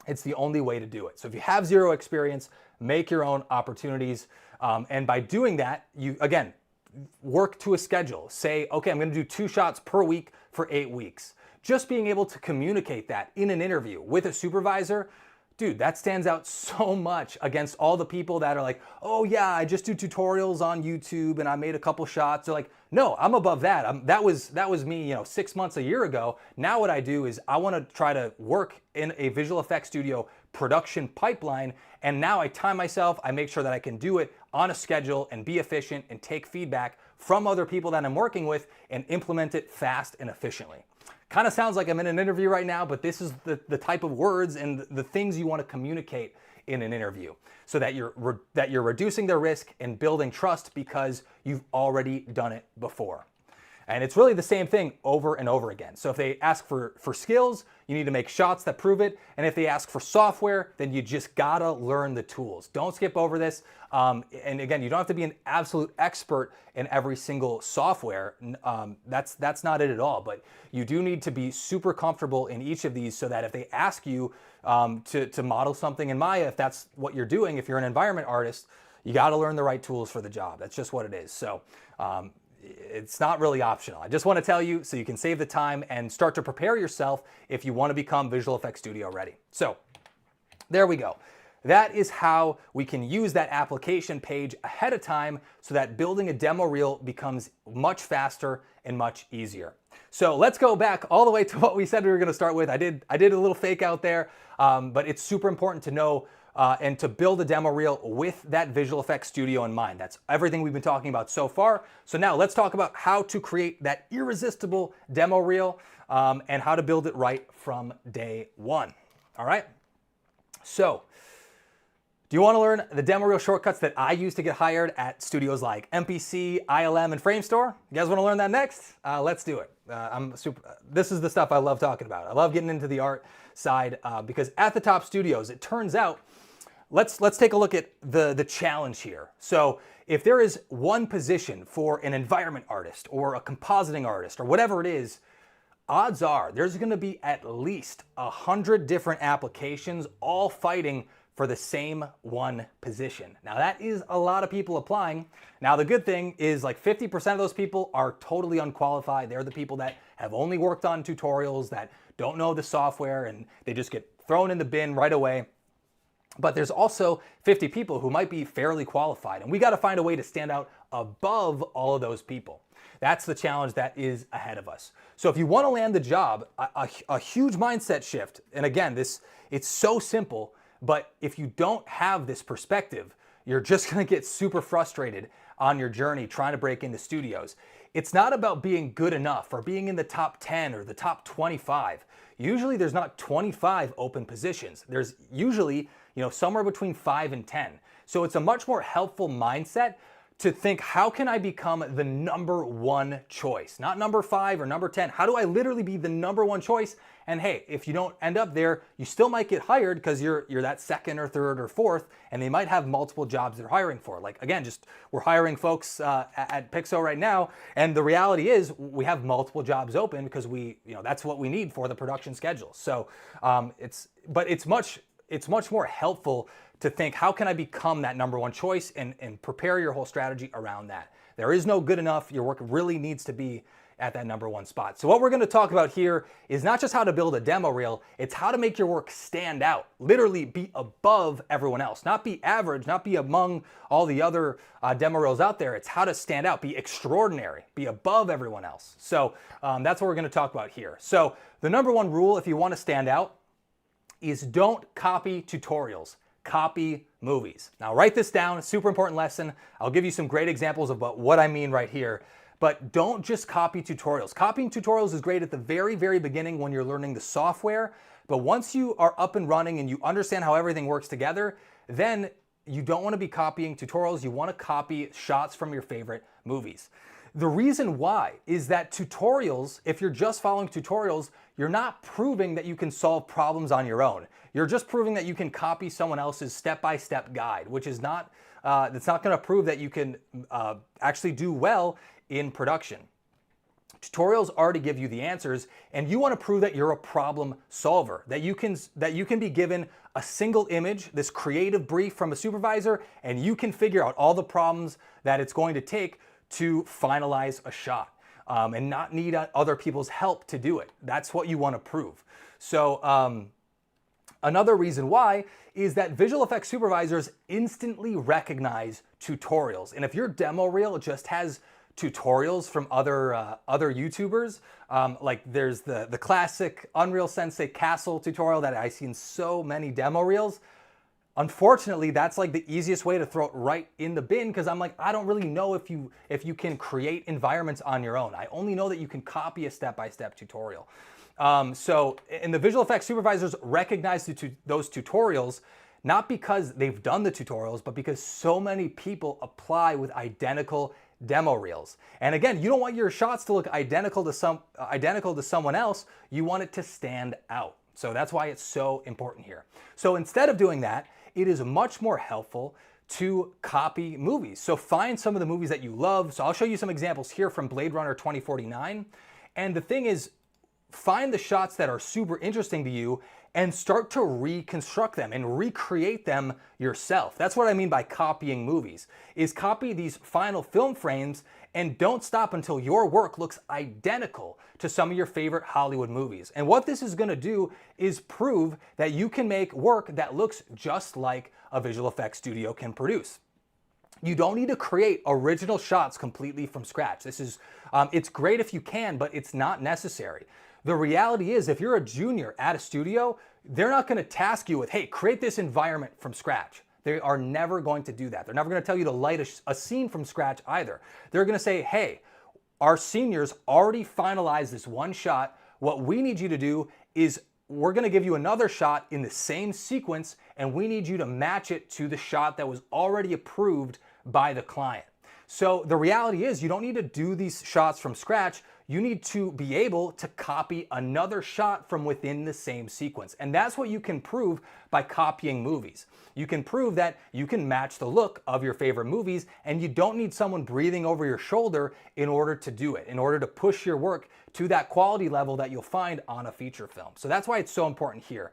Speaker 1: It's the only way to do it. So if you have zero experience, make your own opportunities. And by doing that, you, again, work to a schedule. Say, okay, I'm gonna do 2 shots per week for 8 weeks. Just being able to communicate that in an interview with a supervisor dude, that stands out so much against all the people that are like, oh yeah, I just do tutorials on YouTube and I made a couple shots. They're like, no, I'm above that. That was me, 6 months, a year ago. Now what I do is I want to try to work in a visual effects studio production pipeline. And now I time myself. I make sure that I can do it on a schedule and be efficient and take feedback from other people that I'm working with and implement it fast and efficiently. Kind of sounds like I'm in an interview right now, but this is the type of words and the things you want to communicate in an interview so that you're reducing the risk and building trust because you've already done it before. And it's really the same thing over and over again. So if they ask for skills, you need to make shots that prove it. And if they ask for software, then you just gotta learn the tools. Don't skip over this. And again, you don't have to be an absolute expert in every single software. That's not it at all. But you do need to be super comfortable in each of these so that if they ask you to model something in Maya, if that's what you're doing, if you're an environment artist, you gotta learn the right tools for the job. That's just what it is. So it's not really optional. I just want to tell you so you can save the time and start to prepare yourself if you want to become Visual Effects Studio ready. So there we go. That is how we can use that application page ahead of time so that building a demo reel becomes much faster and much easier. So let's go back all the way to what we said we were going to start with. I did a little fake out there, but it's super important to know and to build a demo reel with that Visual Effects Studio in mind. That's everything we've been talking about so far. So now let's talk about how to create that irresistible demo reel and how to build it right from day one. All right? So do you want to learn the demo reel shortcuts that I use to get hired at studios like MPC, ILM, and Framestore? You guys want to learn that next? Let's do it. This is the stuff I love talking about. I love getting into the art side because at the top studios, it turns out, let's take a look at the challenge here. So if there is one position for an environment artist or a compositing artist or whatever it is, odds are there's going to be at least 100 different applications all fighting for the same one position. Now that is a lot of people applying. Now the good thing is like 50% of those people are totally unqualified. They're the people that have only worked on tutorials, that don't know the software, and they just get thrown in the bin right away. But there's also 50 people who might be fairly qualified, and we got to find a way to stand out above all of those people. That's the challenge that is ahead of us. So if you want to land the job, a huge mindset shift, and again, it's so simple, but if you don't have this perspective, you're just going to get super frustrated on your journey trying to break into studios. It's not about being good enough or being in the top 10 or the top 25. Usually there's not 25 open positions. There's usually, somewhere between 5 and 10. So it's a much more helpful mindset to think, how can I become the number one choice? Not number 5 or number 10. How do I literally be the number one choice? And hey, if you don't end up there, you still might get hired because you're that second or third or fourth, and they might have multiple jobs they're hiring for. Like again, we're hiring folks at Pixo right now, and the reality is we have multiple jobs open because that's what we need for the production schedule. So it's much more helpful to think, how can I become that number one choice, and prepare your whole strategy around that. There is no good enough. Your work really needs to be at that number one spot. So what we're going to talk about here is not just how to build a demo reel, it's how to make your work stand out, literally be above everyone else, not be average, not be among all the other demo reels out there. It's how to stand out, be extraordinary, be above everyone else. So that's what we're going to talk about here. So the number one rule, if you want to stand out, is don't copy tutorials, copy movies. Now write this down, a super important lesson. I'll give you some great examples of what I mean right here. But don't just copy tutorials. Copying tutorials is great at the very, very beginning when you're learning the software. But once you are up and running and you understand how everything works together, then you don't want to be copying tutorials. You want to copy shots from your favorite movies. The reason why is that tutorials, if you're just following tutorials, you're not proving that you can solve problems on your own. You're just proving that you can copy someone else's step-by-step guide, which is not, that's not going to prove that you can actually do well in production. Tutorials already give you the answers, and you want to prove that you're a problem solver, that you can be given a single image, this creative brief from a supervisor, and you can figure out all the problems that it's going to take to finalize a shot, and not need other people's help to do it. That's what you want to prove. So Another reason why is that visual effects supervisors instantly recognize tutorials. And if your demo reel just has tutorials from other YouTubers, like there's the classic Unreal Sensei Castle tutorial that I see in so many demo reels. Unfortunately, that's like the easiest way to throw it right in the bin, because I'm like, I don't really know if you can create environments on your own. I only know that you can copy a step-by-step tutorial. And the visual effects supervisors recognize those tutorials, not because they've done the tutorials, but because so many people apply with identical demo reels. And again, you don't want your shots to look identical to someone else. You want it to stand out. So that's why it's so important here. So instead of doing that, it is much more helpful to copy movies. So find some of the movies that you love. So I'll show you some examples here from Blade Runner 2049. And the thing is, find the shots that are super interesting to you and start to reconstruct them and recreate them yourself. That's what I mean by copying movies, is copy these final film frames and don't stop until your work looks identical to some of your favorite Hollywood movies. And what this is gonna do is prove that you can make work that looks just like a visual effects studio can produce. You don't need to create original shots completely from scratch. This is, it's great if you can, but it's not necessary. The reality is, if you're a junior at a studio, they're not gonna task you with, hey, create this environment from scratch. They are never going to do that. They're never gonna tell you to light a scene from scratch either. They're gonna say, hey, our seniors already finalized this one shot. What we need you to do is we're gonna give you another shot in the same sequence, and we need you to match it to the shot that was already approved by the client. So the reality is, you don't need to do these shots from scratch. You need to be able to copy another shot from within the same sequence. And that's what you can prove by copying movies. You can prove that you can match the look of your favorite movies, and you don't need someone breathing over your shoulder in order to do it, in order to push your work to that quality level that you'll find on a feature film. So that's why it's so important here.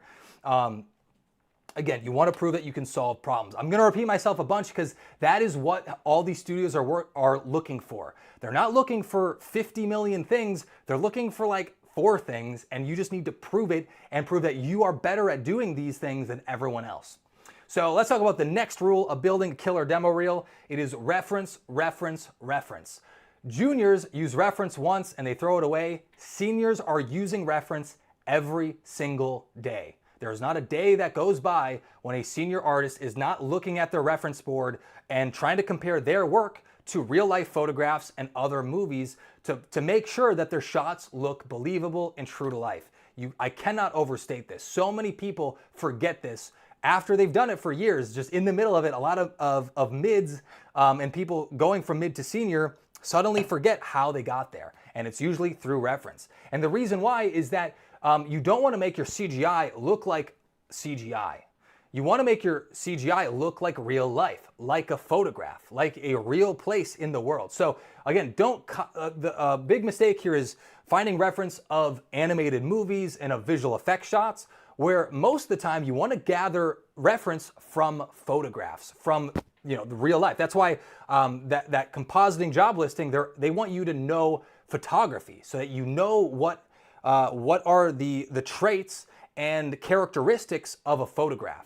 Speaker 1: Again, you want to prove that you can solve problems. I'm going to repeat myself a bunch because that is what all these studios are looking for. They're not looking for 50 million things. They're looking for like 4 things, and you just need to prove it and prove that you are better at doing these things than everyone else. So let's talk about the next rule of building a killer demo reel. It is reference, reference, reference. Juniors use reference once and they throw it away. Seniors are using reference every single day. There's not a day that goes by when a senior artist is not looking at their reference board and trying to compare their work to real life photographs and other movies to make sure that their shots look believable and true to life. I cannot overstate this. So many people forget this after they've done it for years, just in the middle of it. A lot of mids and people going from mid to senior suddenly forget how they got there. And it's usually through reference. And the reason why is that you don't want to make your CGI look like CGI. You want to make your CGI look like real life, like a photograph, like a real place in the world. So again, the big mistake here is finding reference of animated movies and of visual effects shots, where most of the time you want to gather reference from photographs, from the real life. That's why that compositing job listing, they want you to know photography so that you know what are the traits and characteristics of a photograph.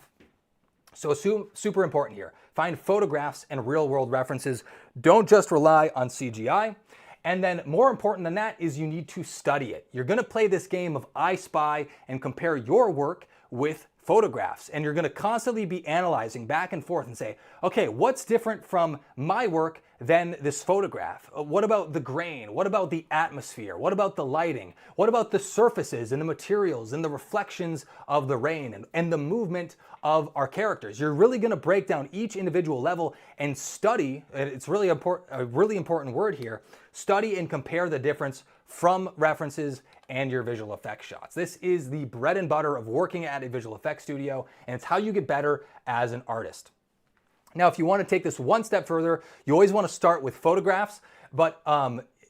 Speaker 1: So super important here. Find photographs and real world references. Don't just rely on CGI. And then more important than that is you need to study it. You're gonna play this game of I Spy and compare your work with photographs. And you're gonna constantly be analyzing back and forth and say, okay, what's different from my work than this photograph? What about the grain? What about the atmosphere? What about the lighting? What about the surfaces and the materials and the reflections of the rain and the movement of our characters? You're really gonna break down each individual level and study, and it's really a really important word here, study and compare the difference from references and your visual effects shots. This is the bread and butter of working at a visual effects studio, and it's how you get better as an artist. Now, if you want to take this one step further, you always want to start with photographs, but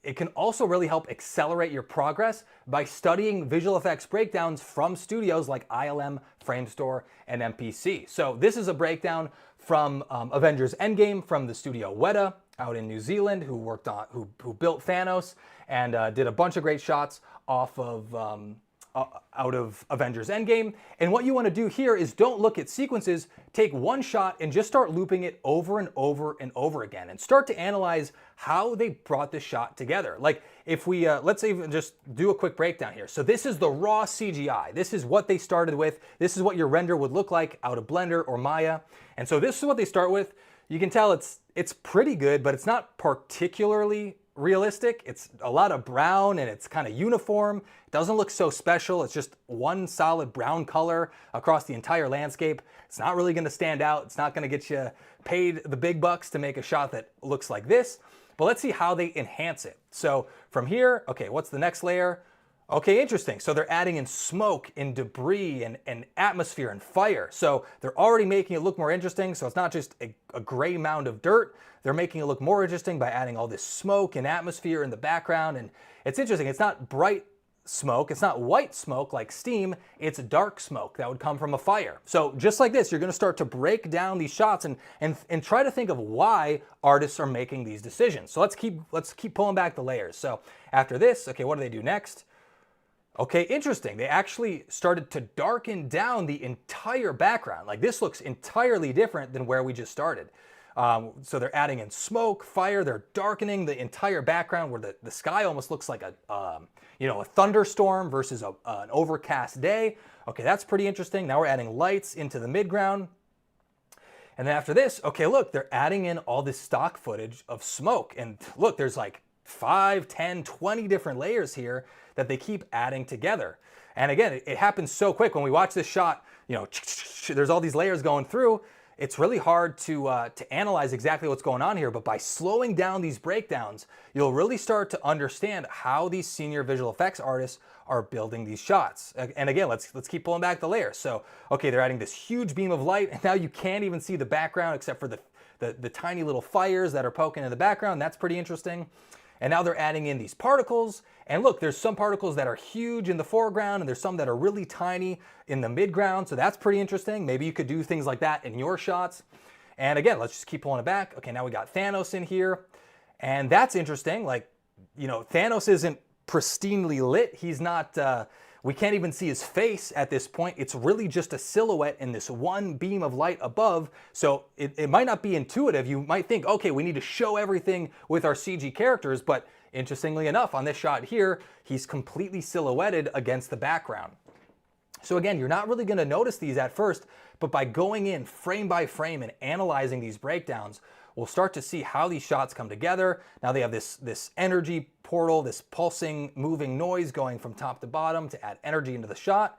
Speaker 1: it can also really help accelerate your progress by studying visual effects breakdowns from studios like ILM, Framestore, and MPC. So this is a breakdown from Avengers Endgame from the studio Weta out in New Zealand, who built Thanos and did a bunch of great shots off of out of Avengers Endgame. And what you want to do here is don't look at sequences, take one shot and just start looping it over and over and over again and start to analyze how they brought this shot together. Like if we, let's even just do a quick breakdown here. So this is the raw CGI. This is what they started with. This is what your render would look like out of Blender or Maya. And so this is what they start with. You can tell it's pretty good, but it's not particularly realistic. It's a lot of brown and it's kind of uniform. It doesn't look so special. It's just one solid brown color across the entire landscape. It's not really going to stand out. It's not going to get you paid the big bucks to make a shot that looks like this. But let's see how they enhance it. So from here, okay, what's the next layer? Okay, interesting. So they're adding in smoke and debris and atmosphere and fire. So they're already making it look more interesting. So it's not just a gray mound of dirt. They're making it look more interesting by adding all this smoke and atmosphere in the background. And it's interesting. It's not bright smoke. It's not white smoke like steam. It's dark smoke that would come from a fire. So just like this, you're going to start to break down these shots and try to think of why artists are making these decisions. So let's keep pulling back the layers. So after this, okay, what do they do next? Okay, interesting. They actually started to darken down the entire background. Like this looks entirely different than where we just started. So they're adding in smoke, fire, they're darkening the entire background where the sky almost looks like a thunderstorm versus an overcast day. Okay, that's pretty interesting. Now we're adding lights into the midground. And then after this, okay, look, they're adding in all this stock footage of smoke. And look, there's like 5, 10, 20 different layers here that they keep adding together. And again, it happens so quick. When we watch this shot, there's all these layers going through. It's really hard to analyze exactly what's going on here, but by slowing down these breakdowns, you'll really start to understand how these senior visual effects artists are building these shots. And again, let's keep pulling back the layers. So, okay, they're adding this huge beam of light, and now you can't even see the background except for the tiny little fires that are poking in the background. That's pretty interesting. And now they're adding in these particles. And look, there's some particles that are huge in the foreground and there's some that are really tiny in the midground. So that's pretty interesting. Maybe you could do things like that in your shots. And again, let's just keep pulling it back. Okay, now we got Thanos in here. And that's interesting. Like, Thanos isn't pristinely lit. He's not, we can't even see his face at this point. It's really just a silhouette in this one beam of light above. So it might not be intuitive. You might think, okay, we need to show everything with our CG characters, but interestingly enough, on this shot here, he's completely silhouetted against the background. So again, you're not really gonna notice these at first, but by going in frame by frame and analyzing these breakdowns, we'll start to see how these shots come together. Now they have this energy portal, this pulsing, moving noise going from top to bottom to add energy into the shot.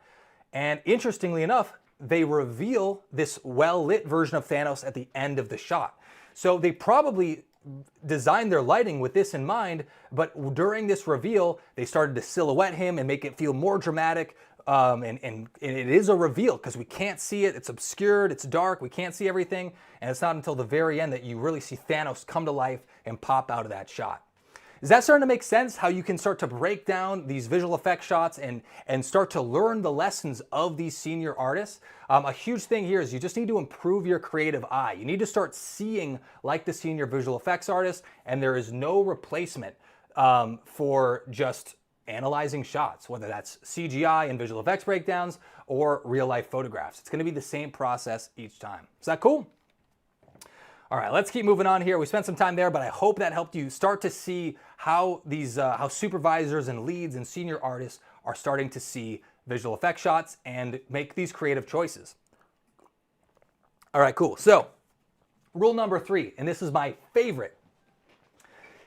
Speaker 1: And interestingly enough, they reveal this well-lit version of Thanos at the end of the shot. So they probably designed their lighting with this in mind, but during this reveal, they started to silhouette him and make it feel more dramatic. And it is a reveal because we can't see it. It's obscured, it's dark, we can't see everything. And it's not until the very end that you really see Thanos come to life and pop out of that shot. Is that starting to make sense? How you can start to break down these visual effects shots and start to learn the lessons of these senior artists? A huge thing here is you just need to improve your creative eye. You need to start seeing like the senior visual effects artists, and there is no replacement for just analyzing shots, whether that's CGI and visual effects breakdowns or real life photographs. It's going to be the same process each time. Is that cool? All right, let's keep moving on here. We spent some time there, but I hope that helped you start to see how these how supervisors and leads and senior artists are starting to see visual effects shots and make these creative choices. All right, cool. So rule number 3, and this is my favorite.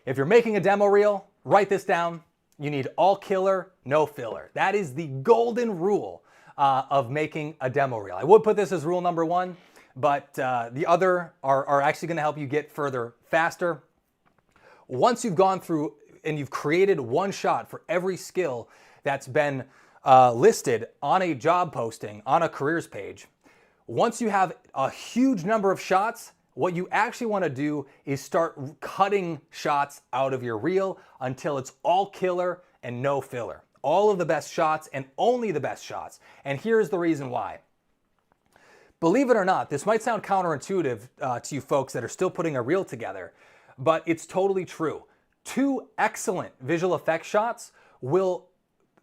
Speaker 1: If you're making a demo reel, write this down. You need all killer, no filler. That is the golden rule of making a demo reel. I would put this as rule number 1, but the other are actually gonna help you get further faster. Once you've gone through and you've created one shot for every skill that's been listed on a job posting, on a careers page, once you have a huge number of shots, what you actually want to do is start cutting shots out of your reel until it's all killer and no filler. All of the best shots and only the best shots. And here's the reason why. Believe it or not, this might sound counterintuitive to you folks that are still putting a reel together, but it's totally true. 2 excellent visual effects shots will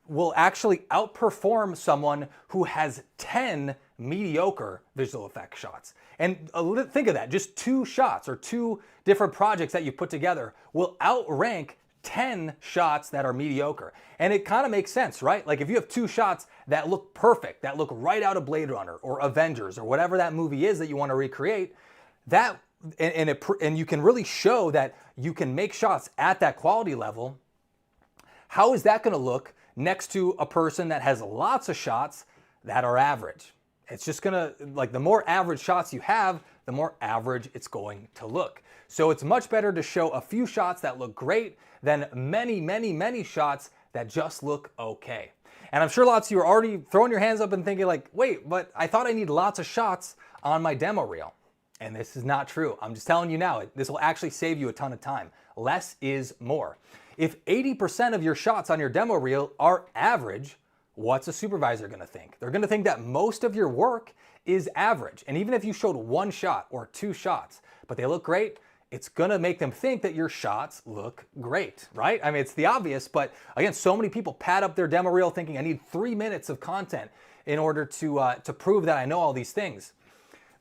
Speaker 1: will actually outperform someone who has 10 mediocre visual effects shots. And think of that, just 2 shots or 2 different projects that you put together will outrank 10 shots that are mediocre. And it kind of makes sense, right? Like if you have 2 shots that look perfect, that look right out of Blade Runner or Avengers or whatever that movie is that you want to recreate, that and you can really show that you can make shots at that quality level. How is that going to look next to a person that has lots of shots that are average? It's just gonna, like, the more average shots you have, the more average it's going to look. So it's much better to show a few shots that look great than many, many, many shots that just look okay. And I'm sure lots of you are already throwing your hands up and thinking like, wait, but I thought I need lots of shots on my demo reel. And this is not true. I'm just telling you now, this will actually save you a ton of time. Less is more. If 80% of your shots on your demo reel are average, what's a supervisor gonna think? They're gonna think that most of your work is average. And even if you showed 1 shot or 2 shots, but they look great, it's gonna make them think that your shots look great, right? I mean, it's the obvious, but again, so many people pad up their demo reel thinking I need 3 minutes of content in order to prove that I know all these things.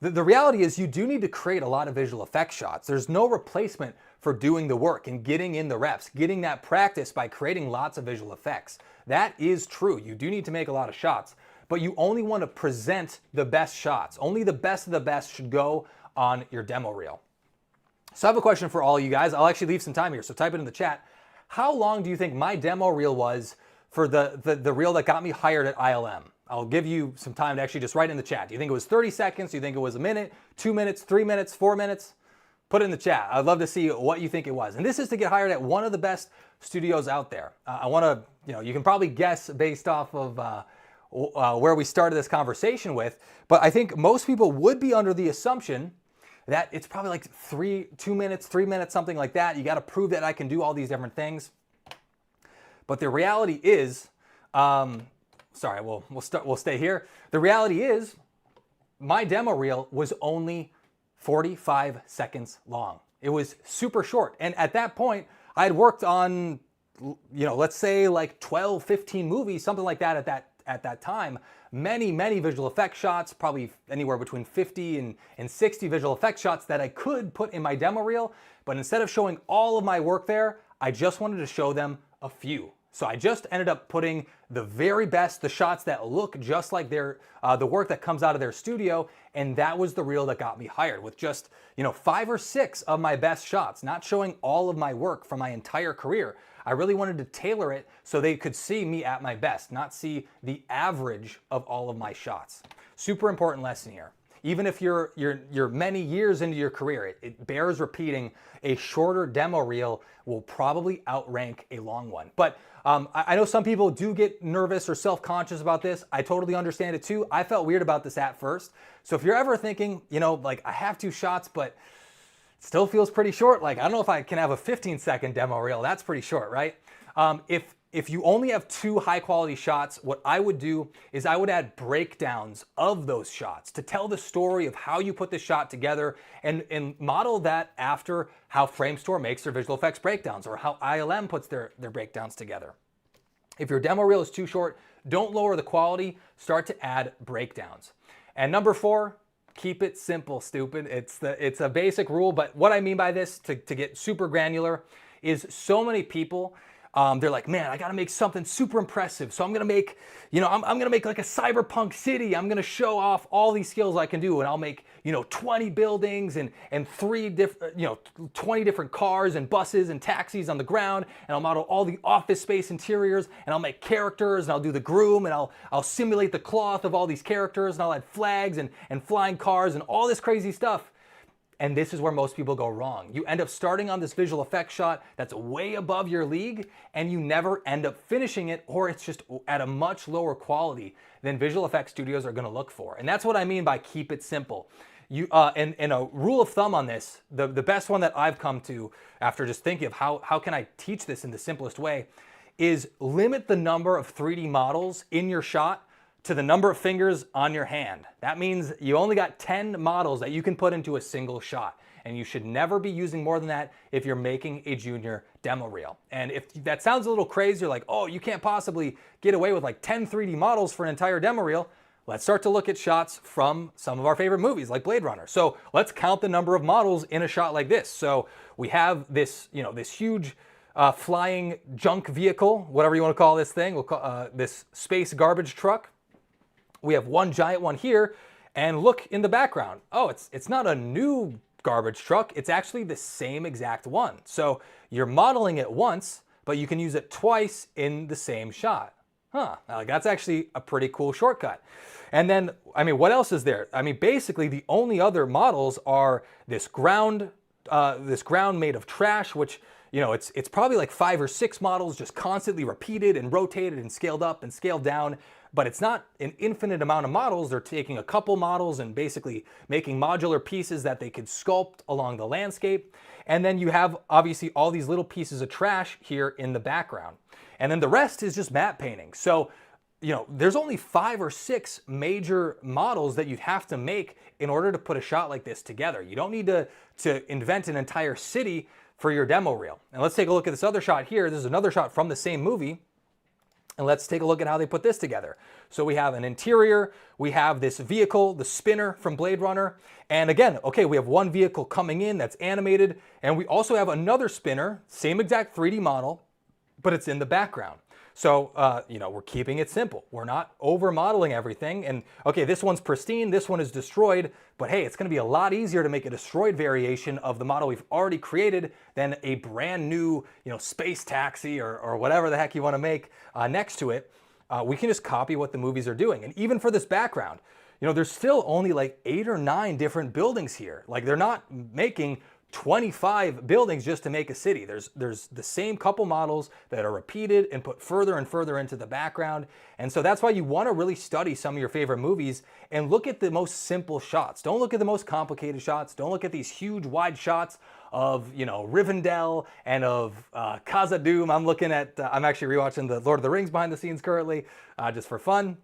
Speaker 1: The reality is you do need to create a lot of visual effects shots. There's no replacement for doing the work and getting in the reps, getting that practice by creating lots of visual effects. That is true. You do need to make a lot of shots, but you only want to present the best shots. Only the best of the best should go on your demo reel. So I have a question for all you guys. I'll actually leave some time here, so type it in the chat. How long do you think my demo reel was for the reel that got me hired at ILM? I'll give you some time to actually just write in the chat. Do you think it was 30 seconds? Do you think it was a minute, 2 minutes, 3 minutes, 4 minutes? Put it in the chat. I'd love to see what you think it was. And this is to get hired at one of the best studios out there. I want to, you can probably guess based off of where we started this conversation with, but I think most people would be under the assumption that it's probably like 2 minutes, 3 minutes, something like that. You got to prove that I can do all these different things. But the reality is, sorry, we'll stay here. The reality is, my demo reel was only 45 seconds long. It was super short. And at that point, I had worked on, let's say like 12, 15 movies, something like that at that time. Many, many visual effects shots, probably anywhere between 50 and 60 visual effects shots that I could put in my demo reel. But instead of showing all of my work there, I just wanted to show them a few. So I just ended up putting the very best, the shots that look just like the work that comes out of their studio, and that was the reel that got me hired, with just 5 or 6 of my best shots, not showing all of my work from my entire career. I really wanted to tailor it so they could see me at my best, not see the average of all of my shots. Super important lesson here. Even if you're many years into your career, it bears repeating, a shorter demo reel will probably outrank a long one. But I know some people do get nervous or self-conscious about this. I totally understand it too. I felt weird about this at first. So if you're ever thinking, like I have 2 shots, but it still feels pretty short. Like, I don't know if I can have a 15-second demo reel. That's pretty short, right? If you only have 2 high quality shots, what I would do is I would add breakdowns of those shots to tell the story of how you put the shot together and model that after how Framestore makes their visual effects breakdowns or how ILM puts their breakdowns together. If your demo reel is too short, don't lower the quality, start to add breakdowns. And number 4, keep it simple, stupid. It's a basic rule, but what I mean by this, to get super granular, is so many people, they're like, man, I gotta make something super impressive. So I'm gonna make, I'm gonna make like a cyberpunk city. I'm gonna show off all these skills I can do, and I'll make, 20 buildings and 20 different cars and buses and taxis on the ground, and I'll model all the office space interiors, and I'll make characters, and I'll do the groom, and I'll simulate the cloth of all these characters, and I'll add flags and flying cars and all this crazy stuff. And this is where most people go wrong. You end up starting on this visual effects shot that's way above your league, and you never end up finishing it, or it's just at a much lower quality than visual effects studios are gonna look for. And that's what I mean by keep it simple. And a rule of thumb on this, the best one that I've come to after just thinking of how can I teach this in the simplest way, is limit the number of 3D models in your shot to the number of fingers on your hand. That means you only got 10 models that you can put into a single shot. and you should never be using more than that if you're making a junior demo reel. And if that sounds a little crazy, you're like, oh, you can't possibly get away with like 10 3D models for an entire demo reel. Let's start to look at shots from some of our favorite movies like Blade Runner. So let's count the number of models in a shot like this. So we have this, this huge flying junk vehicle, whatever you want to call this thing. We'll call this space garbage truck. We have one giant one here, and look in the background. Oh, it's not a new garbage truck. It's actually the same exact one. So you're modeling it once, but you can use it twice in the same shot. Like that's actually a pretty cool shortcut. And then, I mean, what else is there? I mean, basically the only other models are this ground made of trash, which, it's probably like 5 or 6 models just constantly repeated and rotated and scaled up and scaled down. But it's not an infinite amount of models. They're taking a couple models and basically making modular pieces that they could sculpt along the landscape. And then you have obviously all these little pieces of trash here in the background. And then the rest is just matte painting. So, there's only 5 or 6 major models that you'd have to make in order to put a shot like this together. You don't need to invent an entire city for your demo reel. And let's take a look at this other shot here. This is another shot from the same movie. And let's take a look at how they put this together. So we have an interior, we have this vehicle, the spinner from Blade Runner. And again, okay, we have one vehicle coming in that's animated, and we also have another spinner, same exact 3D model, but it's in the background. So, we're keeping it simple. We're not over modeling everything. And okay, this one's pristine, this one is destroyed, but hey, it's gonna be a lot easier to make a destroyed variation of the model we've already created than a brand new, space taxi or whatever the heck you wanna make next to it. We can just copy what the movies are doing. And even for this background, there's still only like 8 or 9 different buildings here. Like they're not making 25 buildings just to make a city. There's the same couple models that are repeated and put further and further into the background. And so that's why you want to really study some of your favorite movies and look at the most simple shots. Don't look at the most complicated shots. Don't look at these huge wide shots of, Rivendell and of Khazad-dûm. I'm actually rewatching the Lord of the Rings behind the scenes currently, just for fun.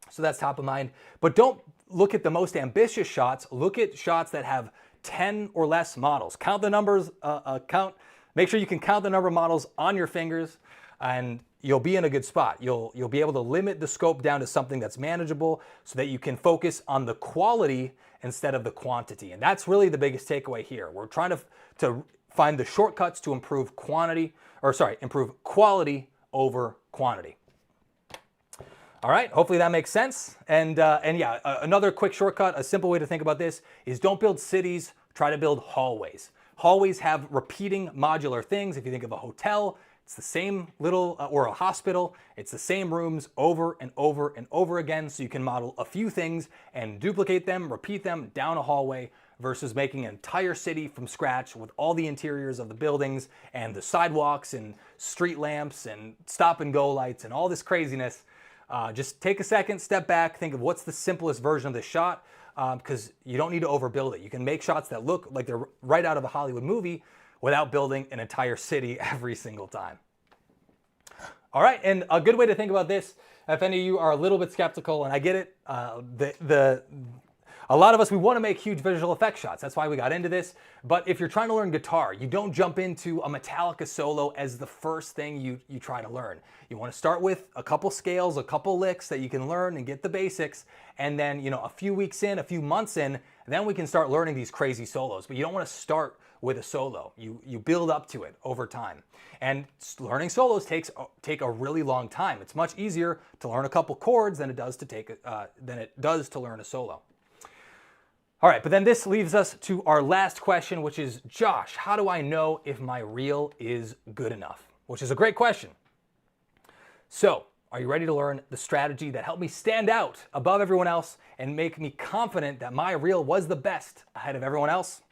Speaker 1: So that's top of mind. But don't look at the most ambitious shots. Look at shots that have 10 or less models. Count the numbers, make sure you can count the number of models on your fingers, and you'll be in a good spot. You'll be able to limit the scope down to something that's manageable so that you can focus on the quality instead of the quantity. And that's really the biggest takeaway here. We're trying to find the shortcuts to improve improve quality over quantity. All right, hopefully that makes sense. And yeah, another quick shortcut, a simple way to think about this is don't build cities, try to build hallways. Hallways have repeating modular things. If you think of a hotel, it's the same little, or a hospital, it's the same rooms over and over and over again. So you can model a few things and duplicate them, repeat them down a hallway versus making an entire city from scratch with all the interiors of the buildings and the sidewalks and street lamps and stop and go lights and all this craziness. Just take a second, step back, think of what's the simplest version of this shot, because you don't need to overbuild it. You can make shots that look like they're right out of a Hollywood movie without building an entire city every single time. All right, and a good way to think about this, if any of you are a little bit skeptical, and I get it, a lot of us, we want to make huge visual effects shots. That's why we got into this. But if you're trying to learn guitar, you don't jump into a Metallica solo as the first thing you try to learn. You want to start with a couple scales, a couple licks that you can learn and get the basics. And then, a few weeks in, a few months in, then we can start learning these crazy solos. But you don't want to start with a solo. You build up to it over time. And learning solos take a really long time. It's much easier to learn a couple chords than it does to learn a solo. All right, but then this leaves us to our last question, which is, Josh, how do I know if my reel is good enough? Which is a great question. So, are you ready to learn the strategy that helped me stand out above everyone else and make me confident that my reel was the best ahead of everyone else?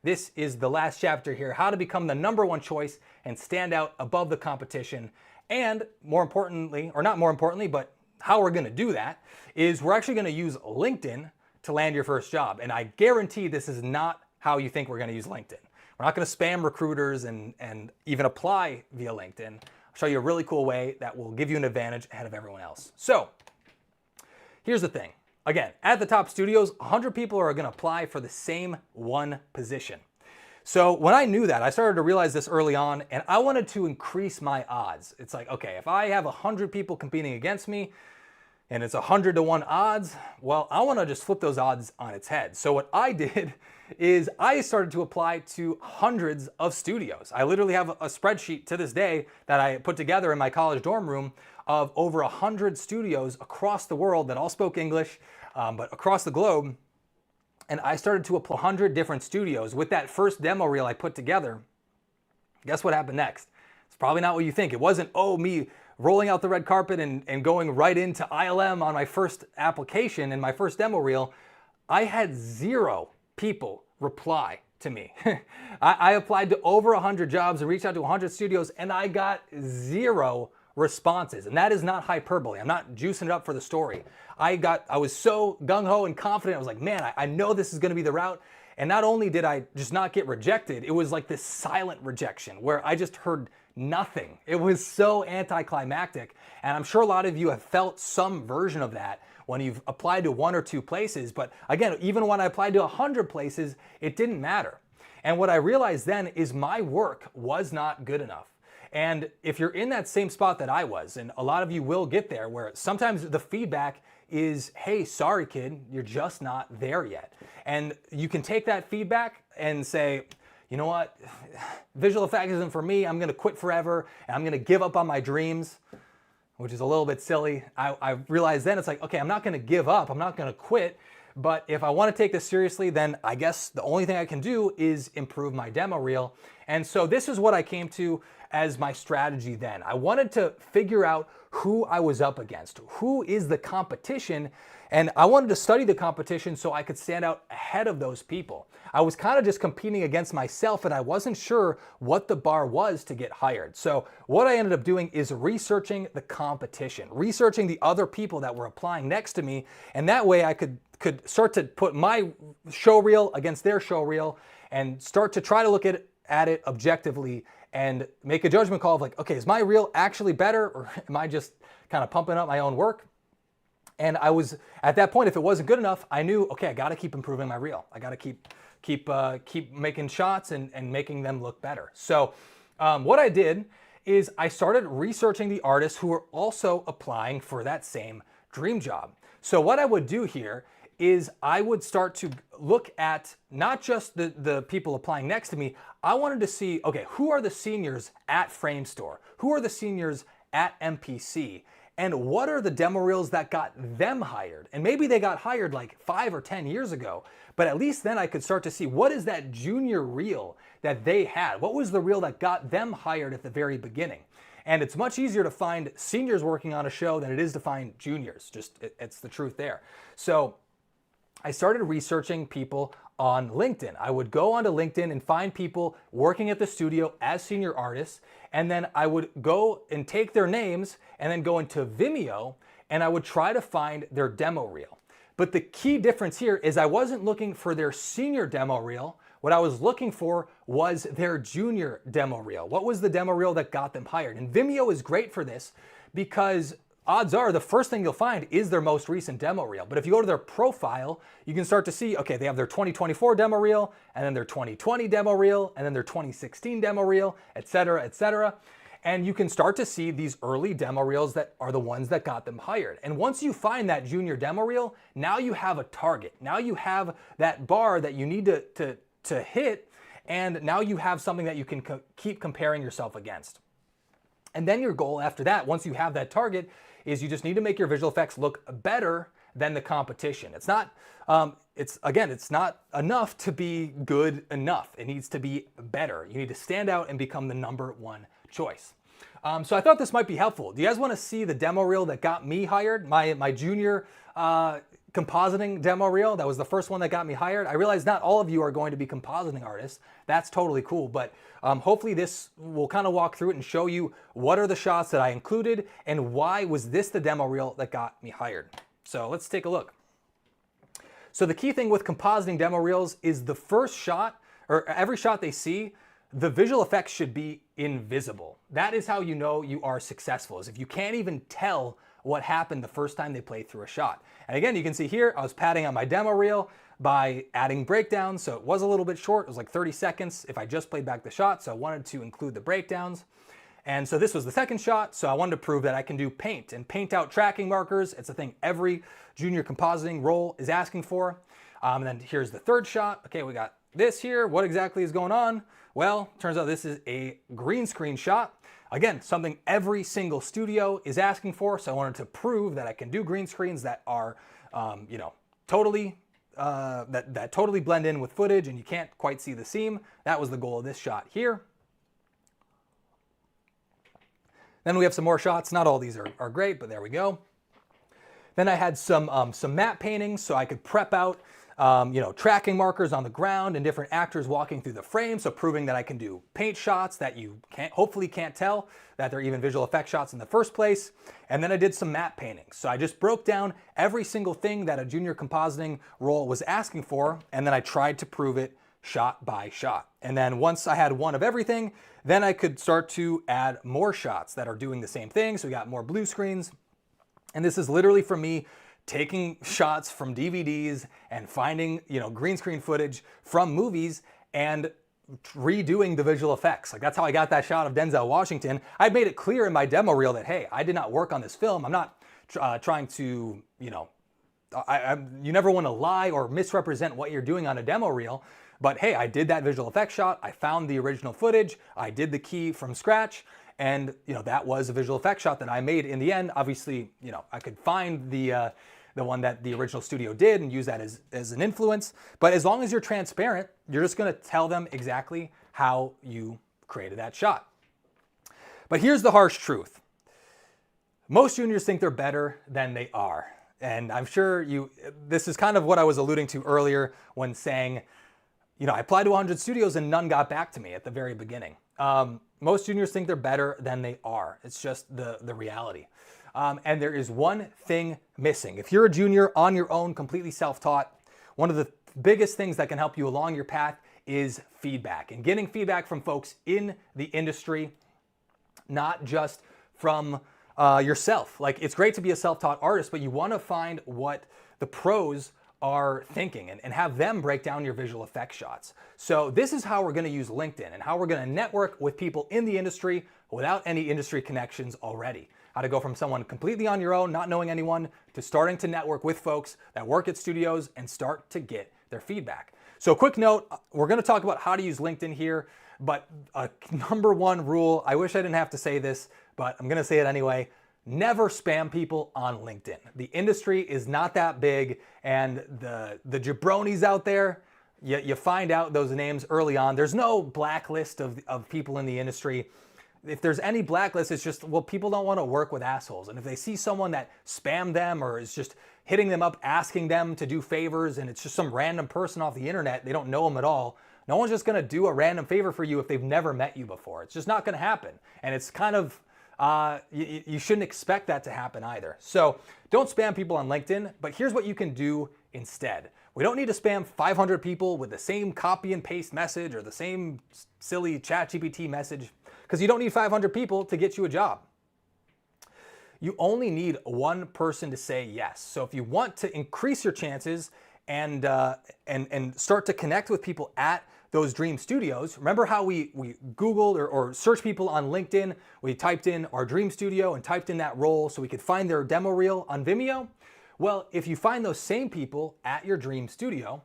Speaker 1: This is the last chapter here, how to become the #1 choice and stand out above the competition. And more importantly, or not more importantly, but how we're gonna do that is we're actually gonna use LinkedIn to land your first job. And I guarantee this is not how you think we're gonna use LinkedIn. We're not gonna spam recruiters and even apply via LinkedIn. I'll show you a really cool way that will give you an advantage ahead of everyone else. So, here's the thing. again, at the top studios, 100 people are going to apply for the same one position. So when I knew that, I started to realize this early on, and I wanted to increase my odds. It's like, okay, if I have 100 people competing against me, and it's 100 to 1 odds, well, I want to just flip those odds on its head. So what I did is I started to apply to hundreds of studios. I literally have a spreadsheet to this day that I put together in my college dorm room of over 100 studios across the world that all spoke English, but across the globe. And I started to apply 100 different studios. With that first demo reel I put together, guess what happened next? It's probably not what you think. It wasn't, oh, me rolling out the red carpet and going right into ILM on my first application and my first demo reel. I had 0 people reply to me. I applied to over 100 jobs and reached out to 100 studios, and I got 0 responses. And that is not hyperbole. I'm not juicing it up for the story. I was so gung-ho and confident. I was like, man, I know this is going to be the route. And not only did I just not get rejected, it was like this silent rejection where I just heard nothing. It was so anticlimactic. And I'm sure a lot of you have felt some version of that when you've applied to 1 or 2 places. But again, even when I applied to 100 places, it didn't matter. And what I realized then is my work was not good enough. And if you're in that same spot that I was, and a lot of you will get there, where sometimes the feedback is, hey, sorry kid, you're just not there yet. And you can take that feedback and say, you know what, visual effects isn't for me, I'm gonna quit forever, and I'm gonna give up on my dreams, which is a little bit silly. I realized then it's like, okay, I'm not gonna give up, I'm not gonna quit, but if I wanna take this seriously, then I guess the only thing I can do is improve my demo reel. And so this is what I came to as my strategy then. I wanted to figure out who I was up against, who is the competition, and I wanted to study the competition so I could stand out ahead of those people. I was kind of just competing against myself, and I wasn't sure what the bar was to get hired. So what I ended up doing is researching the competition, researching the other people that were applying next to me, and that way I could start to put my show reel against their show reel and start to try to look at it objectively and make a judgment call of like, okay, is my reel actually better, or am I just kind of pumping up my own work? And I was at that point, if it wasn't good enough, I knew, okay, I got to keep improving my reel. I got to keep making shots and making them look better. So what I did is I started researching the artists who were also applying for that same dream job. So what I would do here is I would start to look at not just the people applying next to me. I wanted to see, okay, who are the seniors at Framestore? Who are the seniors at MPC? And what are the demo reels that got them hired? And maybe they got hired like 5 or 10 years ago, but at least then I could start to see what is that junior reel that they had? What was the reel that got them hired at the very beginning? And it's much easier to find seniors working on a show than it is to find juniors. It's the truth there. So I started researching people on LinkedIn. I would go onto LinkedIn and find people working at the studio as senior artists, and then I would go and take their names and then go into Vimeo and I would try to find their demo reel. But the key difference here is I wasn't looking for their senior demo reel. What I was looking for was their junior demo reel. What was the demo reel that got them hired? And Vimeo is great for this because odds are the first thing you'll find is their most recent demo reel. But if you go to their profile, you can start to see, okay, they have their 2024 demo reel, and then their 2020 demo reel, and then their 2016 demo reel, et cetera, et cetera. And you can start to see these early demo reels that are the ones that got them hired. And once you find that junior demo reel, now you have a target. Now you have that bar that you need to hit, and now you have something that you can keep comparing yourself against. And then your goal after that, once you have that target, is you just need to make your visual effects look better than the competition. It's not enough to be good enough. It needs to be better. You need to stand out and become the #1 choice. So I thought this might be helpful. Do you guys want to see the demo reel that got me hired? My junior compositing demo reel. That was the first one that got me hired. I realize not all of you are going to be compositing artists. That's totally cool, but hopefully this will kind of walk through it and show you what are the shots that I included and why was this the demo reel that got me hired. So let's take a look. So the key thing with compositing demo reels is the first shot, or every shot they see, the visual effects should be invisible. That is how you know you are successful, is if you can't even tell what happened the first time they play through a shot. And again, you can see here, I was padding on my demo reel by adding breakdowns, so it was a little bit short. It was like 30 seconds if I just played back the shot, so I wanted to include the breakdowns. And so this was the second shot, so I wanted to prove that I can do paint and paint out tracking markers. It's a thing every junior compositing role is asking for. And then here's the third shot. Okay, we got this here. What exactly is going on? Well, turns out this is a green screen shot. Again, something every single studio is asking for, so I wanted to prove that I can do green screens that are, totally that totally blend in with footage and you can't quite see the seam. That was the goal of this shot here. Then we have some more shots. Not all these are great, but there we go. Then I had some matte paintings so I could prep out tracking markers on the ground and different actors walking through the frame, so proving that I can do paint shots that you hopefully can't tell that they're even visual effect shots in the first place. And then I did some matte paintings. So I just broke down every single thing that a junior compositing role was asking for, and then I tried to prove it shot by shot. And then once I had one of everything, then I could start to add more shots that are doing the same thing. So we got more blue screens. And this is literally from me taking shots from DVDs and finding, green screen footage from movies and redoing the visual effects. Like, that's how I got that shot of Denzel Washington. I made it clear in my demo reel that, hey, I did not work on this film. I'm not trying to, you never want to lie or misrepresent what you're doing on a demo reel. But hey, I did that visual effects shot. I found the original footage. I did the key from scratch. And, that was a visual effects shot that I made in the end. Obviously, I could find the one that the original studio did and use that as an influence. But as long as you're transparent, you're just going to tell them exactly how you created that shot. But here's the harsh truth. Most juniors think they're better than they are. And I'm sure this is kind of what I was alluding to earlier when saying, I applied to 100 studios and none got back to me at the very beginning. Most juniors think they're better than they are. It's just the reality. And there is one thing missing. If you're a junior on your own, completely self-taught, one of the biggest things that can help you along your path is feedback. And getting feedback from folks in the industry, not just from yourself. Like, it's great to be a self-taught artist, but you want to find what the pros are thinking and have them break down your visual effects shots. So this is how we're going to use LinkedIn and how we're going to network with people in the industry without any industry connections already. How to go from someone completely on your own, not knowing anyone, to starting to network with folks that work at studios and start to get their feedback. So quick note, we're going to talk about how to use LinkedIn here, but a number one rule, I wish I didn't have to say this, but I'm going to say it anyway. Never spam people on LinkedIn. The industry is not that big, and the jabronis out there, you find out those names early on. There's no blacklist of people in the industry. If there's any blacklist, it's just, well, people don't want to work with assholes. And if they see someone that spammed them or is just hitting them up, asking them to do favors, and it's just some random person off the internet, they don't know them at all, no one's just going to do a random favor for you if they've never met you before. It's just not going to happen. And it's kind of, you shouldn't expect that to happen either. So don't spam people on LinkedIn, but here's what you can do instead. We don't need to spam 500 people with the same copy and paste message or the same silly ChatGPT message, because you don't need 500 people to get you a job. You only need one person to say yes. So if you want to increase your chances and start to connect with people at those dream studios, remember how we Googled or searched people on LinkedIn? We typed in our dream studio and typed in that role so we could find their demo reel on Vimeo. Well, if you find those same people at your dream studio,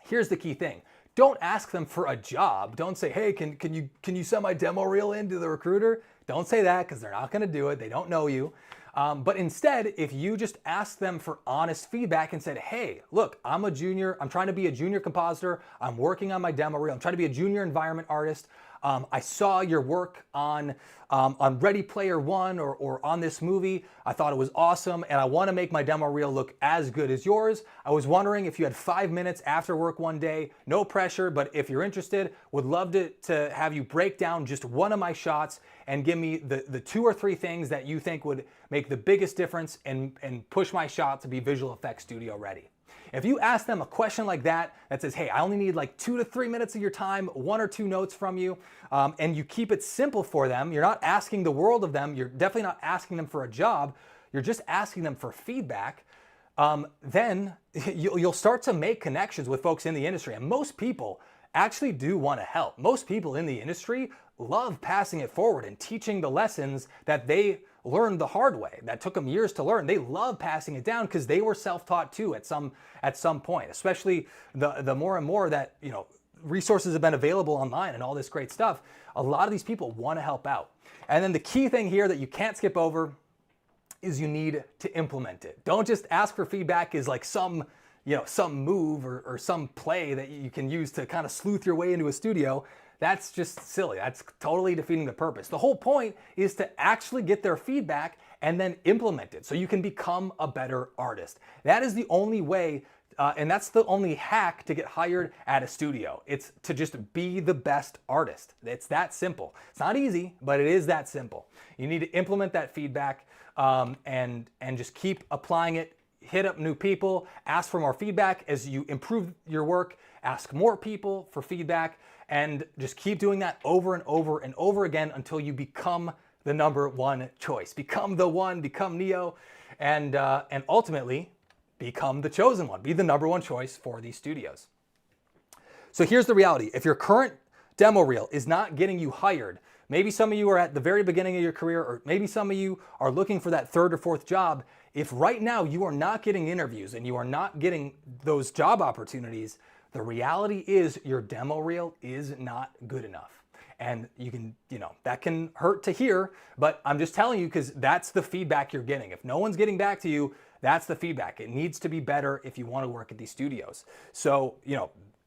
Speaker 1: here's the key thing. Don't ask them for a job. Don't say, hey, can you send my demo reel in to the recruiter? Don't say that, because they're not going to do it. They don't know you. But instead, if you just ask them for honest feedback and said, hey, look, I'm a junior. I'm trying to be a junior compositor. I'm working on my demo reel. I'm trying to be a junior environment artist. I saw your work on Ready Player One or on this movie. I thought it was awesome, and I want to make my demo reel look as good as yours. I was wondering if you had 5 minutes after work one day, no pressure, but if you're interested, would love to have you break down just one of my shots and give me the 2 or 3 things that you think would make the biggest difference and push my shot to be visual effects studio ready. If you ask them a question like that says, hey, I only need like 2 to 3 minutes of your time, 1 or 2 notes from you, and you keep it simple for them, you're not asking the world of them, you're definitely not asking them for a job, you're just asking them for feedback, then you'll start to make connections with folks in the industry. And most people actually do want to help. Most people in the industry love passing it forward and teaching the lessons that they learned the hard way, that took them years to learn. They love passing it down because they were self-taught too at some point, especially the more and more that, resources have been available online and all this great stuff. A lot of these people want to help out. And then the key thing here that you can't skip over is you need to implement it. Don't just ask for feedback as like some move or some play that you can use to kind of sleuth your way into a studio. That's just silly. That's totally defeating the purpose. The whole point is to actually get their feedback and then implement it so you can become a better artist. That is the only way, and that's the only hack to get hired at a studio. It's to just be the best artist. It's that simple. It's not easy, but it is that simple. You need to implement that feedback and just keep applying it. Hit up new people, ask for more feedback as you improve your work, ask more people for feedback, and just keep doing that over and over and over again until you become the number one choice. Become the one, become Neo, and ultimately become the chosen one. Be the number one choice for these studios. So here's the reality. If your current demo reel is not getting you hired, maybe some of you are at the very beginning of your career, or maybe some of you are looking for that 3rd or 4th job. If right now you are not getting interviews and you are not getting those job opportunities, the reality is your demo reel is not good enough. And that can hurt to hear, but I'm just telling you because that's the feedback you're getting. If no one's getting back to you, that's the feedback. It needs to be better if you want to work at these studios. So,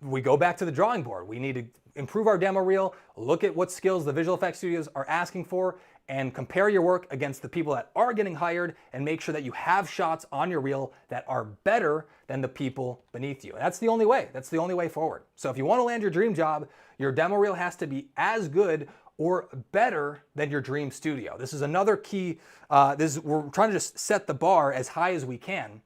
Speaker 1: we go back to the drawing board. We need to improve our demo reel, look at what skills the visual effects studios are asking for, and compare your work against the people that are getting hired and make sure that you have shots on your reel that are better than the people beneath you. And that's the only way. That's the only way forward. So if you want to land your dream job, your demo reel has to be as good or better than your dream studio. This is another key. We're trying to just set the bar as high as we can.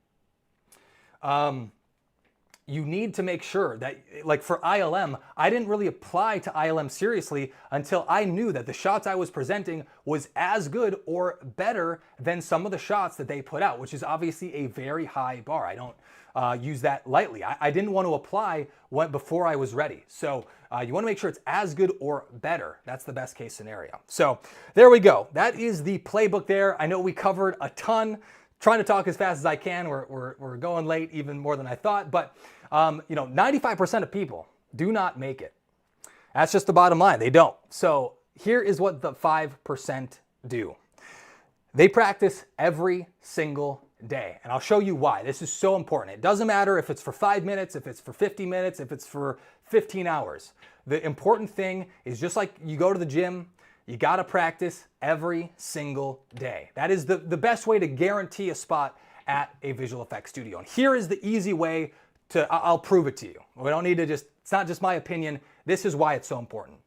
Speaker 1: You need to make sure that, like for ILM, I didn't really apply to ILM seriously until I knew that the shots I was presenting was as good or better than some of the shots that they put out, which is obviously a very high bar. I don't use that lightly. I didn't want to apply before I was ready. So you want to make sure it's as good or better. That's the best case scenario. So there we go. That is the playbook there. I know we covered a ton. Trying to talk as fast as I can. We're going late, even more than I thought. But 95% of people do not make it. That's just the bottom line. They don't. So here is what the 5% do. They practice every single day. And I'll show you why. This is so important. It doesn't matter if it's for 5 minutes, if it's for 50 minutes, if it's for 15 hours. The important thing is just like you go to the gym, you got to practice every single day. That is the best way to guarantee a spot at a visual effects studio. And here is the easy way I'll prove it to you. We don't need to it's not just my opinion. This is why it's so important.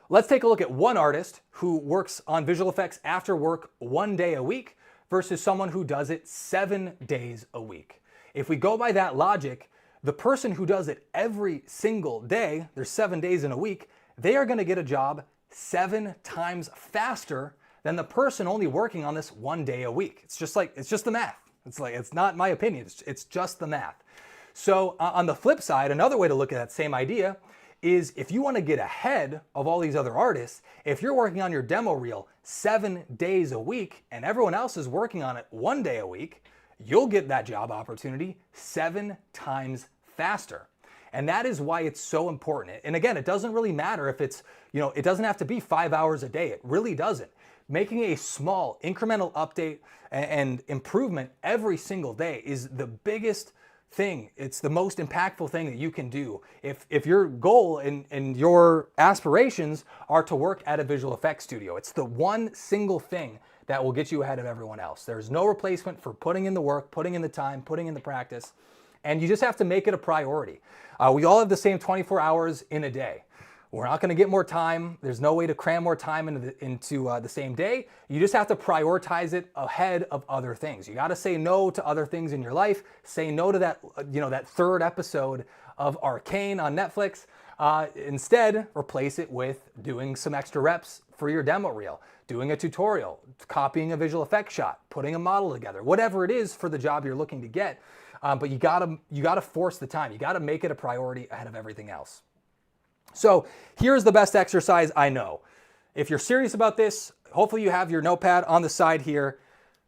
Speaker 1: Let's take a look at one artist who works on visual effects after work 1 day a week versus someone who does it 7 days a week. If we go by that logic, the person who does it every single day, there's 7 days in a week, they are going to get a job 7 times faster than the person only working on this 1 day a week. It's just the math. It's not my opinion. It's just the math. So on the flip side, another way to look at that same idea is if you want to get ahead of all these other artists, if you're working on your demo reel 7 days a week and everyone else is working on it 1 day a week, you'll get that job opportunity 7 times faster. And that is why it's so important. And again, it doesn't really matter if it's, it doesn't have to be 5 hours a day. It really doesn't. Making a small incremental update and improvement every single day is the biggest thing. It's the most impactful thing that you can do. If your goal and your aspirations are to work at a visual effects studio, it's the one single thing that will get you ahead of everyone else. There's no replacement for putting in the work, putting in the time, putting in the practice, and you just have to make it a priority. We all have the same 24 hours in a day. We're not going to get more time. There's no way to cram more time into the same day. You just have to prioritize it ahead of other things. You got to say no to other things in your life. Say no to that, that third episode of Arcane on Netflix. Instead, replace it with doing some extra reps for your demo reel, doing a tutorial, copying a visual effects shot, putting a model together, whatever it is for the job you're looking to get. But you gotta force the time. You gotta make it a priority ahead of everything else. So here's the best exercise I know. If you're serious about this, hopefully you have your notepad on the side here.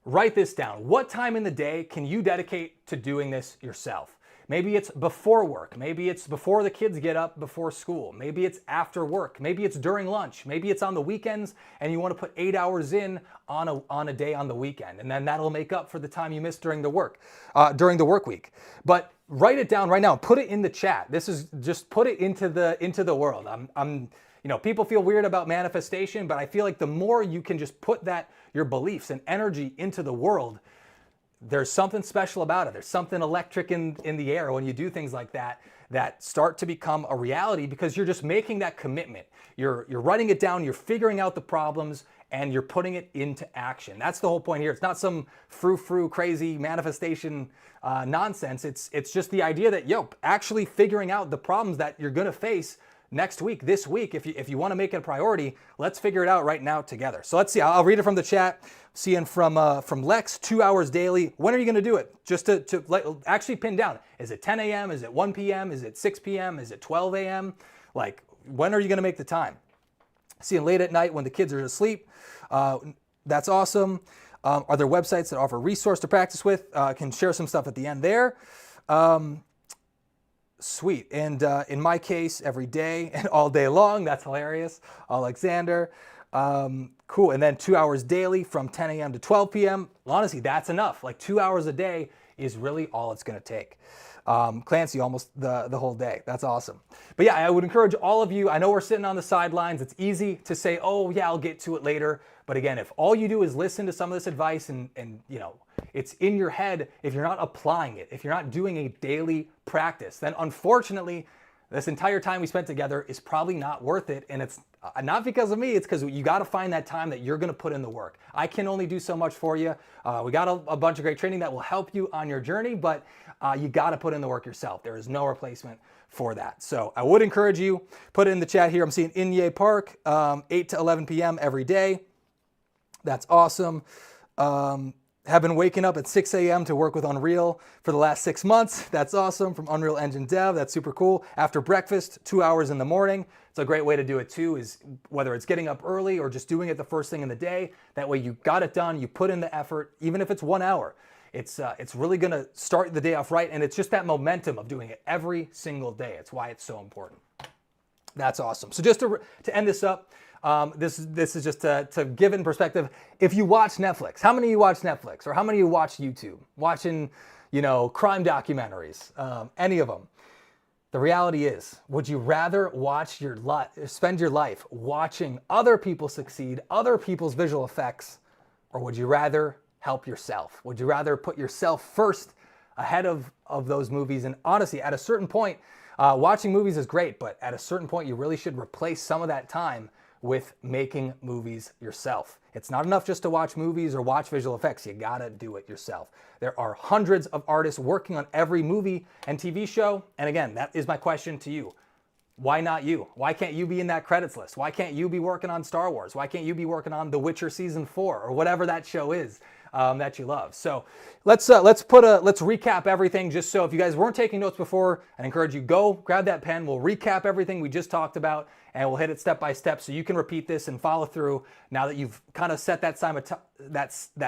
Speaker 1: Write this down. What time in the day can you dedicate to doing this yourself? Maybe it's before work. Maybe it's before the kids get up before school. Maybe it's after work. Maybe it's during lunch. Maybe it's on the weekends and you want to put 8 hours in on a day on the weekend. And then that'll make up for the time you missed during the work week. But write it down right now. Put it in the chat. This is just put it into the world. People feel weird about manifestation, but I feel like the more you can just put your beliefs and energy into the world, there's something special about it. There's something electric in the air when you do things like that start to become a reality because you're just making that commitment. You're writing it down, you're figuring out the problems, and you're putting it into action. That's the whole point here. It's not some frou-frou crazy manifestation nonsense. It's just the idea that, actually figuring out the problems that you're gonna face next week, this week, if you want to make it a priority, let's figure it out right now together. So let's see. I'll read it from the chat. Seeing from Lex, 2 hours daily. When are you going to do it? Just to actually pin down. Is it 10 a.m.? Is it 1 p.m.? Is it 6 p.m.? Is it 12 a.m.? Like, when are you going to make the time? Seeing late at night when the kids are asleep. That's awesome. Are there websites that offer resource to practice with? Can share some stuff at the end there. Sweet. And in my case, every day and all day long. That's hilarious. Alexander. Cool. And then 2 hours daily from 10 a.m. to 12 p.m. Honestly, that's enough. Like 2 hours a day is really all it's going to take. Clancy, almost the whole day. That's awesome. But yeah, I would encourage all of you. I know we're sitting on the sidelines. It's easy to say, oh yeah, I'll get to it later. But again, if all you do is listen to some of this advice and it's in your head, if you're not applying it, if you're not doing a daily practice, then unfortunately, this entire time we spent together is probably not worth it. And it's not because of me, it's because you got to find that time that you're going to put in the work. I can only do so much for you. We got a bunch of great training that will help you on your journey, but you got to put in the work yourself. There is no replacement for that. So I would encourage you, put it in the chat here. I'm seeing Inye Park, 8 to 11 p.m. every day. That's awesome. Have been waking up at 6 a.m. to work with Unreal for the last 6 months. That's awesome. From Unreal Engine Dev. That's super cool. After breakfast, 2 hours in the morning. It's a great way to do it too, is whether it's getting up early or just doing it the first thing in the day. That way you got it done, you put in the effort, even if it's 1 hour. It's really gonna start the day off right, and it's just that momentum of doing it every single day. It's why it's so important. That's awesome. So just to end this up, this is just to give it in perspective. If you watch Netflix, how many of you watch Netflix? Or how many of you watch YouTube? Watching, crime documentaries, any of them. The reality is, would you rather spend your life watching other people succeed, other people's visual effects, or would you rather help yourself? Would you rather put yourself first ahead of those movies? And honestly, at a certain point, watching movies is great, but at a certain point, you really should replace some of that time with making movies yourself. It's not enough just to watch movies or watch visual effects. You gotta do it yourself. There are hundreds of artists working on every movie and TV show. And again, that is my question to you. Why not you? Why can't you be in that credits list? Why can't you be working on Star Wars? Why can't you be working on The Witcher Season 4 or whatever that show is that you love? So let's recap everything, just so if you guys weren't taking notes before, I encourage you, go grab that pen. We'll recap everything we just talked about and we'll hit it step by step so you can repeat this and follow through now that you've kind of set that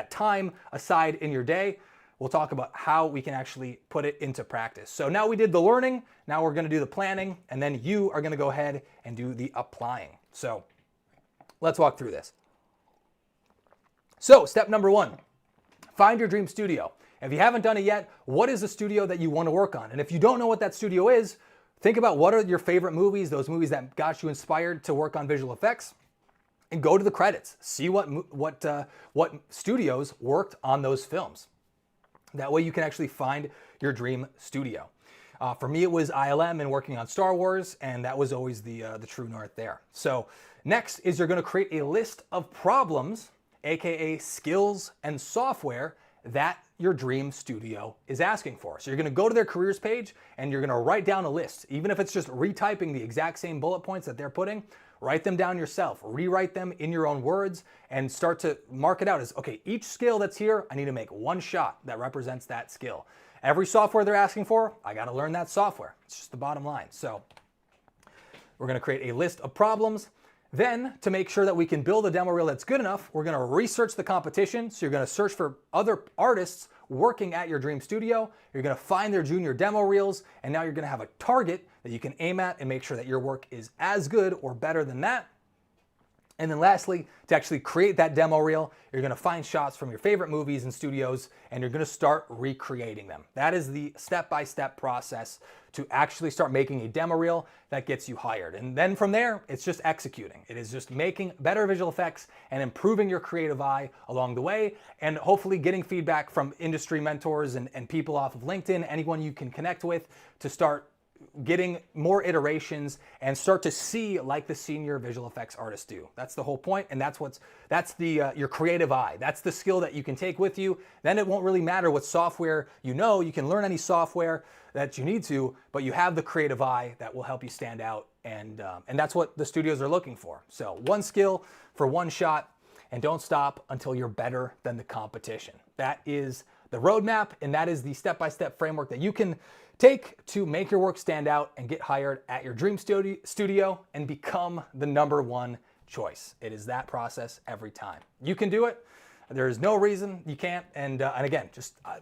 Speaker 1: time aside in your day. We'll talk about how we can actually put it into practice. So now we did the learning, now we're gonna do the planning, and then you are gonna go ahead and do the applying. So let's walk through this. So step number 1, find your dream studio. If you haven't done it yet, what is the studio that you wanna work on? And if you don't know what that studio is, think about what are your favorite movies, those movies that got you inspired to work on visual effects, and go to the credits. See what studios worked on those films. That way you can actually find your dream studio. For me, it was ILM and working on Star Wars, and that was always the true north there. So next is you're going to create a list of problems, aka skills and software that your dream studio is asking for. So you're going to go to their careers page and you're going to write down a list, even if it's just retyping the exact same bullet points that they're putting. Write them down yourself, rewrite them in your own words, and start to mark it out as, okay, each skill that's here, I need to make one shot that represents that skill. Every software they're asking for, I got to learn that software. It's just the bottom line. So we're going to create a list of problems. Then, to make sure that we can build a demo reel that's good enough, we're going to research the competition. So you're going to search for other artists working at your dream studio. You're going to find their junior demo reels, and now you're going to have a target that you can aim at and make sure that your work is as good or better than that. And then lastly, to actually create that demo reel, you're going to find shots from your favorite movies and studios, and you're going to start recreating them. That is the step-by-step process to actually start making a demo reel that gets you hired. And then from there, it's just executing. It is just making better visual effects and improving your creative eye along the way, and hopefully getting feedback from industry mentors and people off of LinkedIn, anyone you can connect with, to start getting more iterations and start to see like the senior visual effects artists do. That's the whole point, and that's your creative eye. That's the skill that you can take with you. Then it won't really matter what software you know. You can learn any software that you need to, but you have the creative eye that will help you stand out, and that's what the studios are looking for. So one skill for one shot, and don't stop until you're better than the competition. That is the roadmap, and that is the step-by-step framework that you can take to make your work stand out and get hired at your dream studio and become the #1 choice. It is that process every time. You can do it. There is no reason you can't. And again,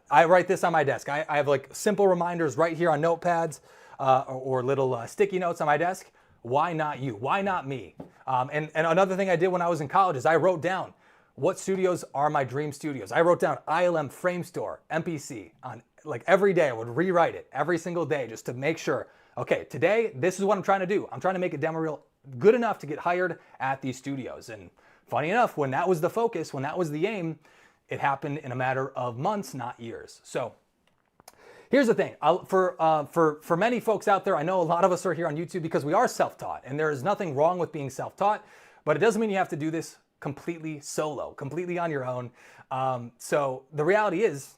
Speaker 1: I write this on my desk. I have like simple reminders right here on notepads or little sticky notes on my desk. Why not you? Why not me? And another thing I did when I was in college is I wrote down what studios are my dream studios. I wrote down ILM, Frame Store, MPC on like every day. I would rewrite it every single day just to make sure, okay, today, this is what I'm trying to do. I'm trying to make a demo reel good enough to get hired at these studios. And funny enough, when that was the focus, when that was the aim, it happened in a matter of months, not years. So here's the thing. For many folks out there, I know a lot of us are here on YouTube because we are self-taught, and there is nothing wrong with being self-taught, but it doesn't mean you have to do this completely solo, completely on your own. So the reality is,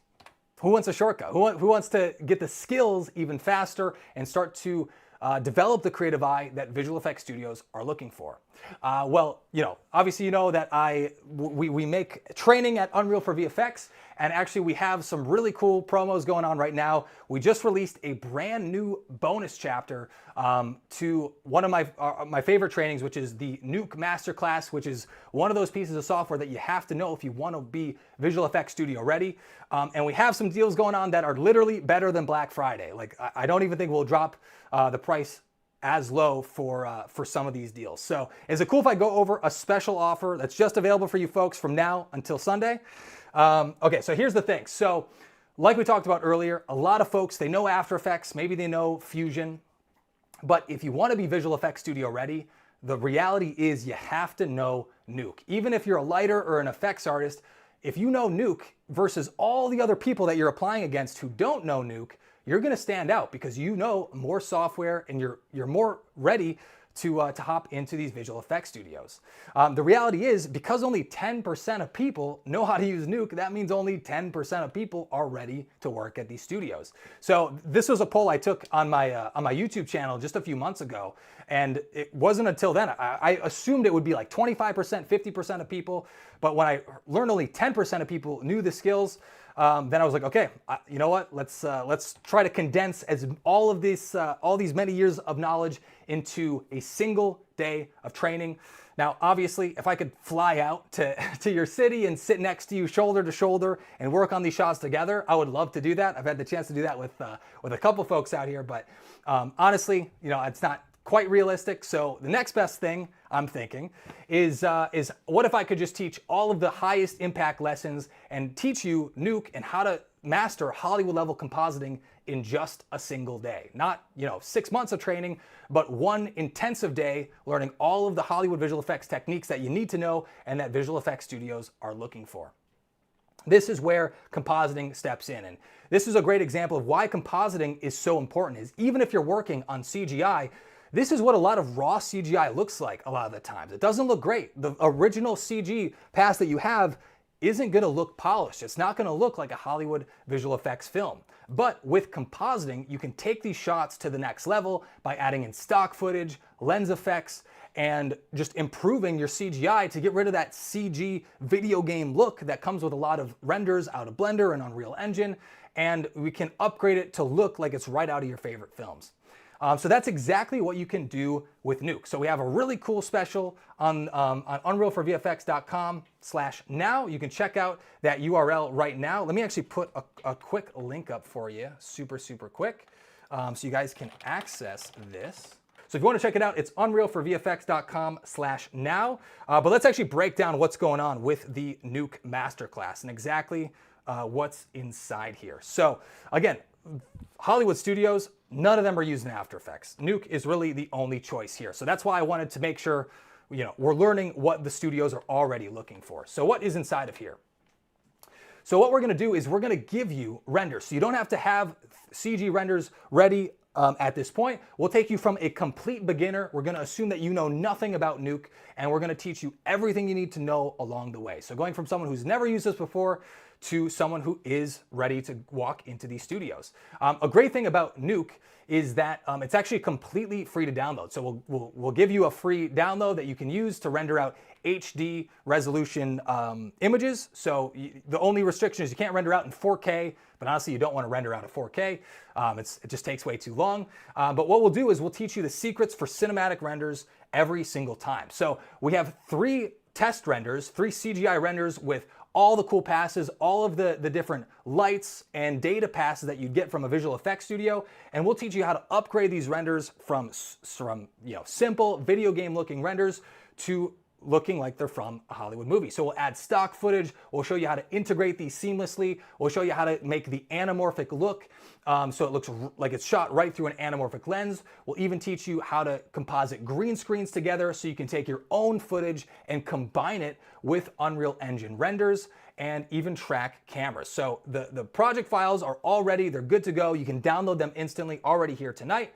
Speaker 1: who wants a shortcut? Who wants to get the skills even faster and start to develop the creative eye that visual effects studios are looking for? Well, obviously you know that we make training at Unreal for VFX, and actually we have some really cool promos going on right now. We just released a brand new bonus chapter to one of my favorite trainings, which is the Nuke Masterclass, which is one of those pieces of software that you have to know if you want to be visual effects studio ready. And we have some deals going on that are literally better than Black Friday. Like I don't even think we'll drop the price as low for some of these deals. So is it cool if I go over a special offer that's just available for you folks from now until Sunday? Okay, so here's the thing. So like we talked about earlier, a lot of folks, they know After Effects, maybe they know Fusion, but if you want to be visual effects studio ready, the reality is you have to know Nuke. Even if you're a lighter or an effects artist, if you know Nuke versus all the other people that you're applying against who don't know Nuke, you're going to stand out because you know more software and you're more ready to hop into these visual effects studios. The reality is, because only 10% of people know how to use Nuke, that means only 10% of people are ready to work at these studios. So this was a poll I took on my YouTube channel just a few months ago, and it wasn't until then. I assumed it would be like 25%, 50% of people, but when I learned only 10% of people knew the skills, then I was like, okay, you know what? Let's try to condense all these many years of knowledge into a single day of training. Now, obviously, if I could fly out to your city and sit next to you shoulder to shoulder and work on these shots together, I would love to do that. I've had the chance to do that with a couple folks out here, but honestly, it's not quite realistic. So the next best thing I'm thinking is what if I could just teach all of the highest impact lessons and teach you Nuke and how to master Hollywood level compositing in just a single day. Not 6 months of training, but one intensive day learning all of the Hollywood visual effects techniques that you need to know and that visual effects studios are looking for. this is where compositing steps in. And this is a great example of why compositing is so important, is even if you're working on CGI, this is what a lot of raw CGI looks like a lot of the times. It doesn't look great. The original CG pass that you have isn't gonna look polished. It's not gonna look like a Hollywood visual effects film. But with compositing, you can take these shots to the next level by adding in stock footage, lens effects, and just improving your CGI to get rid of that CG video game look that comes with a lot of renders out of Blender and Unreal Engine, and we can upgrade it to look like it's right out of your favorite films. So that's exactly what you can do with Nuke. So we have a really cool special on unrealforvfx.com/now. You can check out that URL right now. Let me actually put a quick link up for you, super quick, so you guys can access this. So if you want to check it out, it's unrealforvfx.com/now. But let's actually break down what's going on with the Nuke Masterclass and exactly what's inside here. So again, Hollywood studios, none of them are using After Effects. Nuke is really the only choice here. So that's why I wanted to make sure, we're learning what the studios are already looking for. So what is inside of here? So what we're gonna do is we're gonna give you renders. So you don't have to have CG renders ready at this point. We'll take you from a complete beginner. We're gonna assume that you know nothing about Nuke, and we're gonna teach you everything you need to know along the way. So going from someone who's never used this before to someone who is ready to walk into these studios. A great thing about Nuke is that it's actually completely free to download. So we'll give you a free download that you can use to render out HD resolution images. So the only restriction is you can't render out in 4K, but honestly, you don't want to render out at 4K. It just takes way too long. But what we'll do is we'll teach you the secrets for cinematic renders every single time. So we have 3 test renders, 3 CGI renders with all the cool passes, all of the different lights and data passes that you get from a visual effects studio, and we'll teach you how to upgrade these renders from simple video game looking renders to looking like they're from a Hollywood movie. So we'll add stock footage, we'll show you how to integrate these seamlessly, we'll show you how to make the anamorphic look so it looks like it's shot right through an anamorphic lens. We'll even teach you how to composite green screens together so you can take your own footage and combine it with Unreal Engine renders and even track cameras. So the project files are all ready, they're good to go. You can download them instantly already here tonight.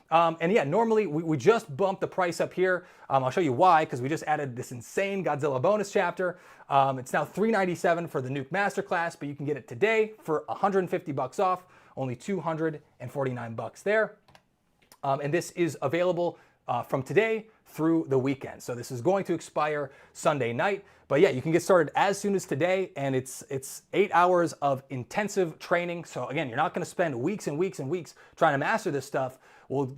Speaker 1: And yeah, normally we just bumped the price up here. I'll show you why, because we just added this insane Godzilla bonus chapter. It's now $397 for the Nuke Masterclass, but you can get it today for $150 off, only $249 there. And this is available from today through the weekend. So this is going to expire Sunday night. But yeah, you can get started as soon as today, and it's 8 hours of intensive training. So again, you're not going to spend weeks and weeks and weeks trying to master this stuff. Well,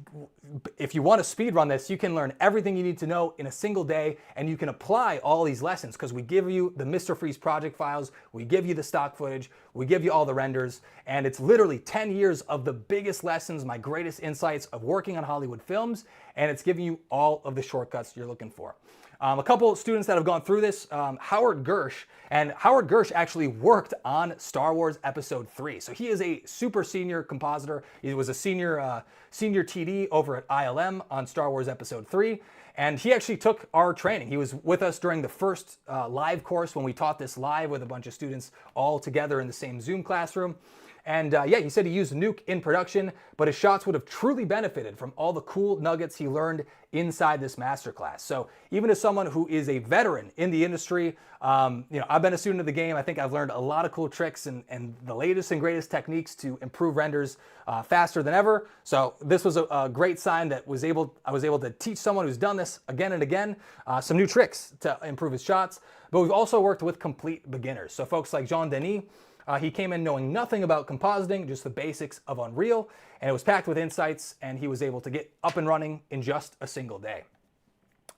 Speaker 1: if you want to speed run this, you can learn everything you need to know in a single day, and you can apply all these lessons because we give you the Mr. Freeze project files, we give you the stock footage, we give you all the renders, and it's literally 10 years of the biggest lessons, my greatest insights of working on Hollywood films, and it's giving you all of the shortcuts you're looking for. A couple of students that have gone through this, Howard Gersh, and Howard Gersh actually worked on Star Wars Episode 3. So he is a super senior compositor. He was a senior TD over at ILM on Star Wars Episode 3. And he actually took our training. He was with us during the first live course when we taught this live with a bunch of students all together in the same Zoom classroom. And yeah, he said he used Nuke in production, but his shots would have truly benefited from all the cool nuggets he learned inside this masterclass. So even as someone who is a veteran in the industry, I've been a student of the game. I think I've learned a lot of cool tricks and the latest and greatest techniques to improve renders faster than ever. So this was a great sign that I was able to teach someone who's done this again and again some new tricks to improve his shots. But we've also worked with complete beginners. So folks like Jean Denis, he came in knowing nothing about compositing, just the basics of Unreal, and it was packed with insights, and he was able to get up and running in just a single day.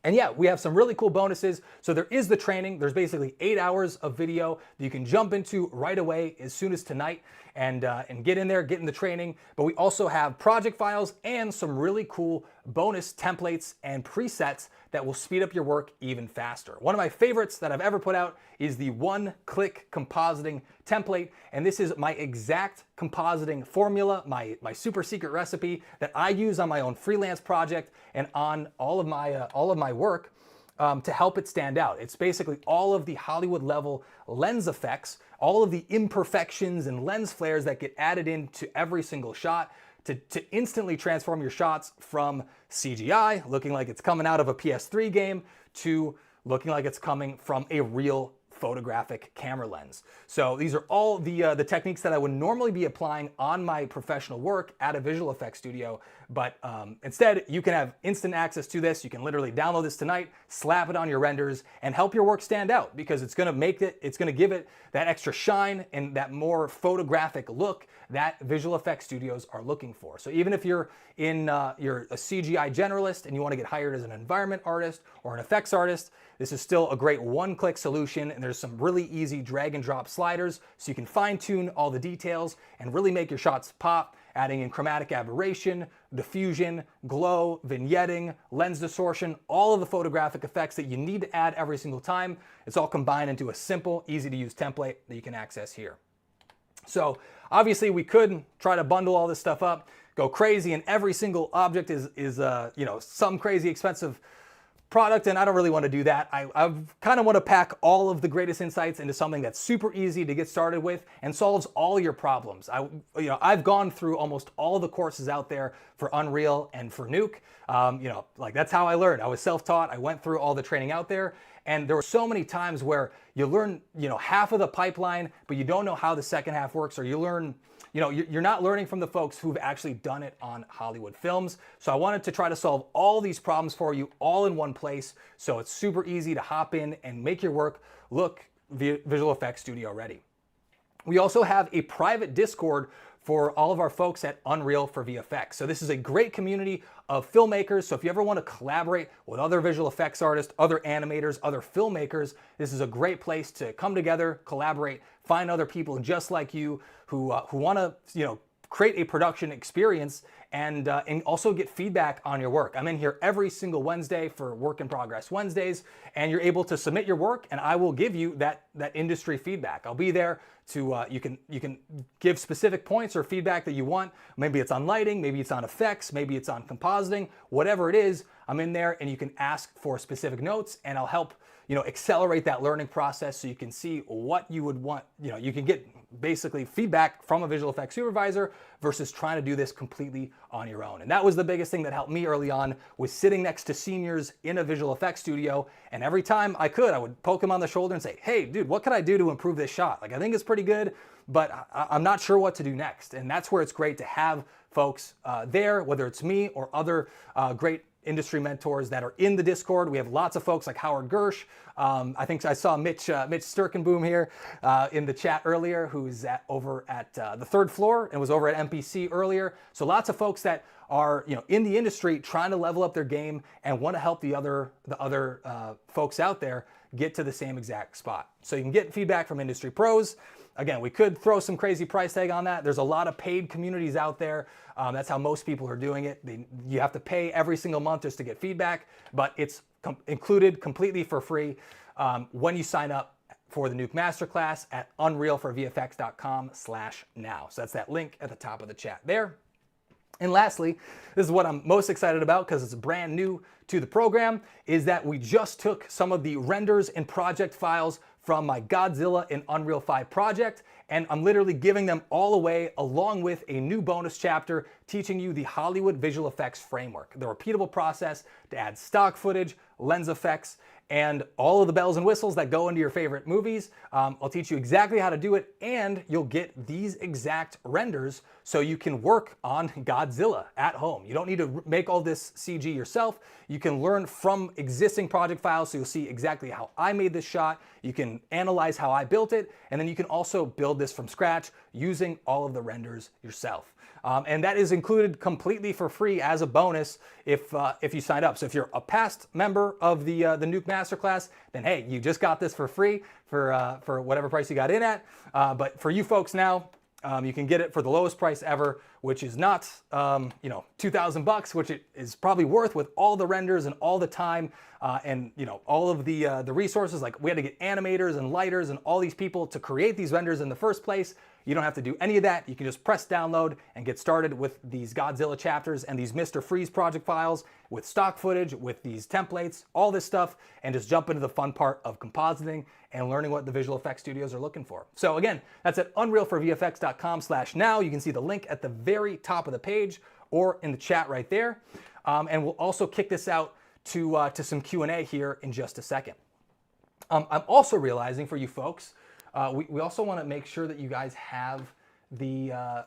Speaker 1: And yeah, we have some really cool bonuses. So there is the training. There's basically 8 hours of video that you can jump into right away as soon as tonight and get in there, get in the training. But we also have project files and some really cool bonus templates and presets that will speed up your work even faster. One of my favorites that I've ever put out is the one-click compositing template. And this is my exact compositing formula, my super secret recipe that I use on my own freelance project and on all of my work. to help it stand out. It's basically all of the Hollywood level lens effects, all of the imperfections and lens flares that get added into every single shot to instantly transform your shots from CGI, looking like it's coming out of a PS3 game, to looking like it's coming from a real photographic camera lens. So these are all the techniques that I would normally be applying on my professional work at a visual effects studio, but instead you can have instant access to this. You can literally download this tonight, slap it on your renders, and help your work stand out, because it's going to give it that extra shine and that more photographic look that visual effects studios are looking for. So even if you're a CGI generalist and you want to get hired as an environment artist or an effects artist, this is still a great one-click solution, and there's some really easy drag and drop sliders so you can fine-tune all the details and really make your shots pop, adding in chromatic aberration, diffusion, glow, vignetting, lens distortion, all of the photographic effects that you need to add every single time. It's all combined into a simple, easy-to-use template that you can access here. So obviously we could try to bundle all this stuff up, go crazy, and every single object is some crazy expensive product, and I don't really want to do that. I kind of want to pack all of the greatest insights into something that's super easy to get started with and solves all your problems. I've gone through almost all the courses out there for Unreal and for Nuke. That's how I learned. I was self-taught. I went through all the training out there, and there were so many times where you learn, half of the pipeline, but you don't know how the second half works, or you learn, you're not learning from the folks who've actually done it on Hollywood films. So I wanted to try to solve all these problems for you all in one place, so it's super easy to hop in and make your work look visual effects studio ready. We also have a private Discord for all of our folks at Unreal for VFX. So this is a great community of filmmakers. So if you ever want to collaborate with other visual effects artists, other animators, other filmmakers, this is a great place to come together, collaborate, find other people just like you who want to, create a production experience and also get feedback on your work. I'm in here every single Wednesday for Work in Progress Wednesdays, and you're able to submit your work, and I will give you that industry feedback. I'll be there to you can give specific points or feedback that you want. Maybe it's on lighting, maybe it's on effects, maybe it's on compositing, whatever it is. I'm in there, and you can ask for specific notes, and I'll help accelerate that learning process so you can see what you would want. You can get basically feedback from a visual effects supervisor versus trying to do this completely on your own. And that was the biggest thing that helped me early on, was sitting next to seniors in a visual effects studio. And every time I would poke them on the shoulder and say, hey, dude, what could I do to improve this shot? I think it's pretty good, but I'm not sure what to do next. And that's where it's great to have folks there, whether it's me or other great industry mentors that are in the Discord. We have lots of folks like Howard Gersh. I think I saw Mitch Sturkenboom here in the chat earlier, who's over at the third floor and was over at MPC earlier. So lots of folks that are in the industry trying to level up their game and want to help the other folks out there get to the same exact spot. So you can get feedback from industry pros. Again, we could throw some crazy price tag on that. There's a lot of paid communities out there. That's how most people are doing it. You have to pay every single month just to get feedback, but it's included completely for free when you sign up for the Nuke Masterclass at unrealforvfx.com/now. So that's that link at the top of the chat there. And lastly, this is what I'm most excited about because it's brand new to the program, is that we just took some of the renders and project files from my Godzilla in Unreal 5 project, and I'm literally giving them all away along with a new bonus chapter teaching you the Hollywood visual effects framework, the repeatable process to add stock footage, lens effects, and all of the bells and whistles that go into your favorite movies. I'll teach you exactly how to do it, and you'll get these exact renders so you can work on Godzilla at home. You don't need to make all this CG yourself. You can learn from existing project files, so you'll see exactly how I made this shot. You can analyze how I built it, and then you can also build this from scratch using all of the renders yourself. And that is included completely for free as a bonus if you sign up. So if you're a past member of the Nuke Masterclass, then hey, you just got this for free for whatever price you got in at. But for you folks now, you can get it for the lowest price ever, which is not $2,000, which it is probably worth with all the renders and all the time and all of the resources. Like, we had to get animators and lighters and all these people to create these renders in the first place. You don't have to do any of that. You can just press download and get started with these Godzilla chapters and these Mr. Freeze project files with stock footage, with these templates, all this stuff, and just jump into the fun part of compositing and learning what the visual effects studios are looking for. So again, that's at unrealforvfx.com/now. You can see the link at the very top of the page or in the chat right there. And we'll also kick this out to some Q&A here in just a second. I'm also realizing for you folks, we also want to make sure that you guys have the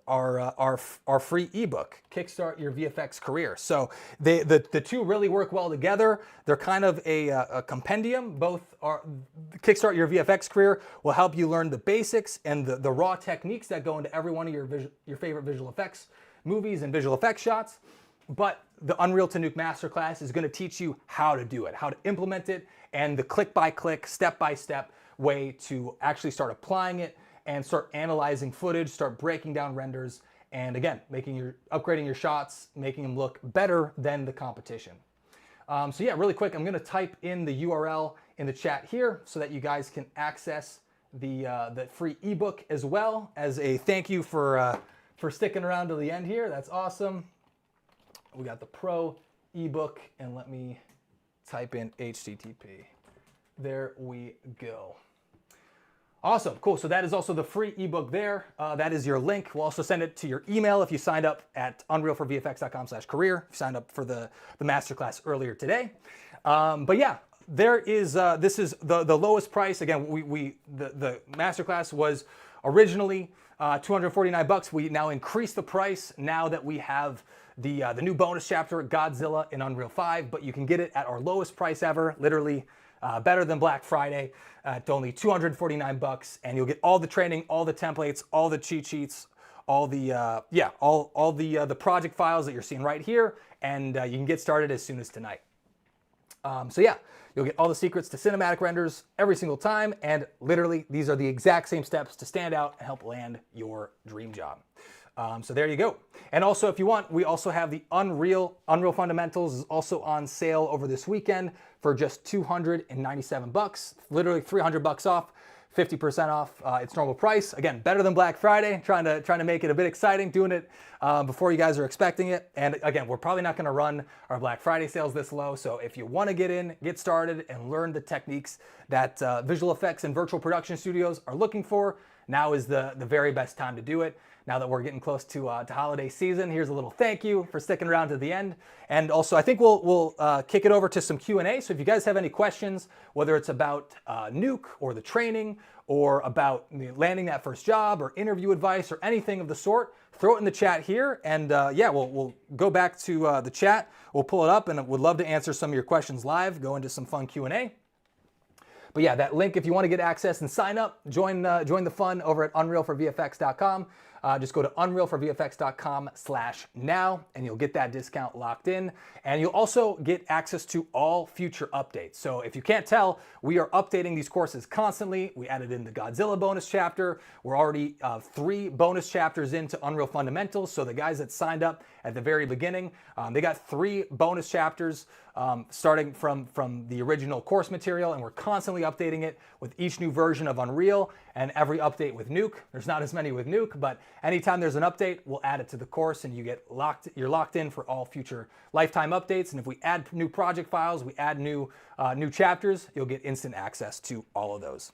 Speaker 1: our free ebook, Kickstart Your VFX Career. So the two really work well together. They're kind of a compendium. Both are Kickstart Your VFX Career will help you learn the basics and the raw techniques that go into every one of your favorite visual effects movies and visual effects shots. But the Unreal to Nuke Masterclass is going to teach you how to do it, how to implement it, and the click-by-click, step-by-step way to actually start applying it and start analyzing footage, start breaking down renders, and again, upgrading your shots, making them look better than the competition. So yeah, really quick, I'm going to type in the URL in the chat here so that you guys can access the free ebook as well as a thank you for sticking around to the end here. That's awesome. We got the Pro ebook, and let me type in HTTP. There we go. Awesome, cool. So that is also the free ebook there. That is your link. We'll also send it to your email if you signed up at unrealforvfx.com/career. If you signed up for the masterclass earlier today. But yeah, there is. This is the lowest price. Again, the masterclass was originally $249. We now increased the price now that we have the new bonus chapter, Godzilla in Unreal 5, but you can get it at our lowest price ever, literally better than Black Friday, at only $249, and you'll get all the training, all the templates, all the cheat sheets, all the all the project files that you're seeing right here, and you can get started as soon as tonight. So yeah, you'll get all the secrets to cinematic renders every single time, and literally these are the exact same steps to stand out and help land your dream job. So there you go. And also, if you want, we also have the Unreal Fundamentals is also on sale over this weekend for just $297, literally $300 off, 50% off its normal price. Again, better than Black Friday. Trying to make it a bit exciting, doing it before you guys are expecting it. And again, we're probably not going to run our Black Friday sales this low. So if you want to get in, get started, and learn the techniques that visual effects and virtual production studios are looking for, now is the very best time to do it. Now that we're getting close to holiday season, here's a little thank you for sticking around to the end. And also, I think we'll kick it over to some Q&A. So if you guys have any questions, whether it's about Nuke or the training or about landing that first job or interview advice or anything of the sort, throw it in the chat here. And yeah, we'll go back to the chat. We'll pull it up, and would love to answer some of your questions live, go into some fun Q&A. But yeah, that link, if you want to get access and sign up, join the fun over at unrealforvfx.com. Just go to unrealforvfx.com/now, and you'll get that discount locked in. And you'll also get access to all future updates. So if you can't tell, we are updating these courses constantly. We added in the Godzilla bonus chapter. We're already 3 bonus chapters into Unreal Fundamentals. So the guys that signed up at the very beginning, they got 3 bonus chapters starting from the original course material, and we're constantly updating it with each new version of Unreal and every update with Nuke. There's not as many with Nuke, but anytime there's an update, we'll add it to the course, and you're locked in for all future lifetime updates. And if we add new project files, we add new chapters, you'll get instant access to all of those.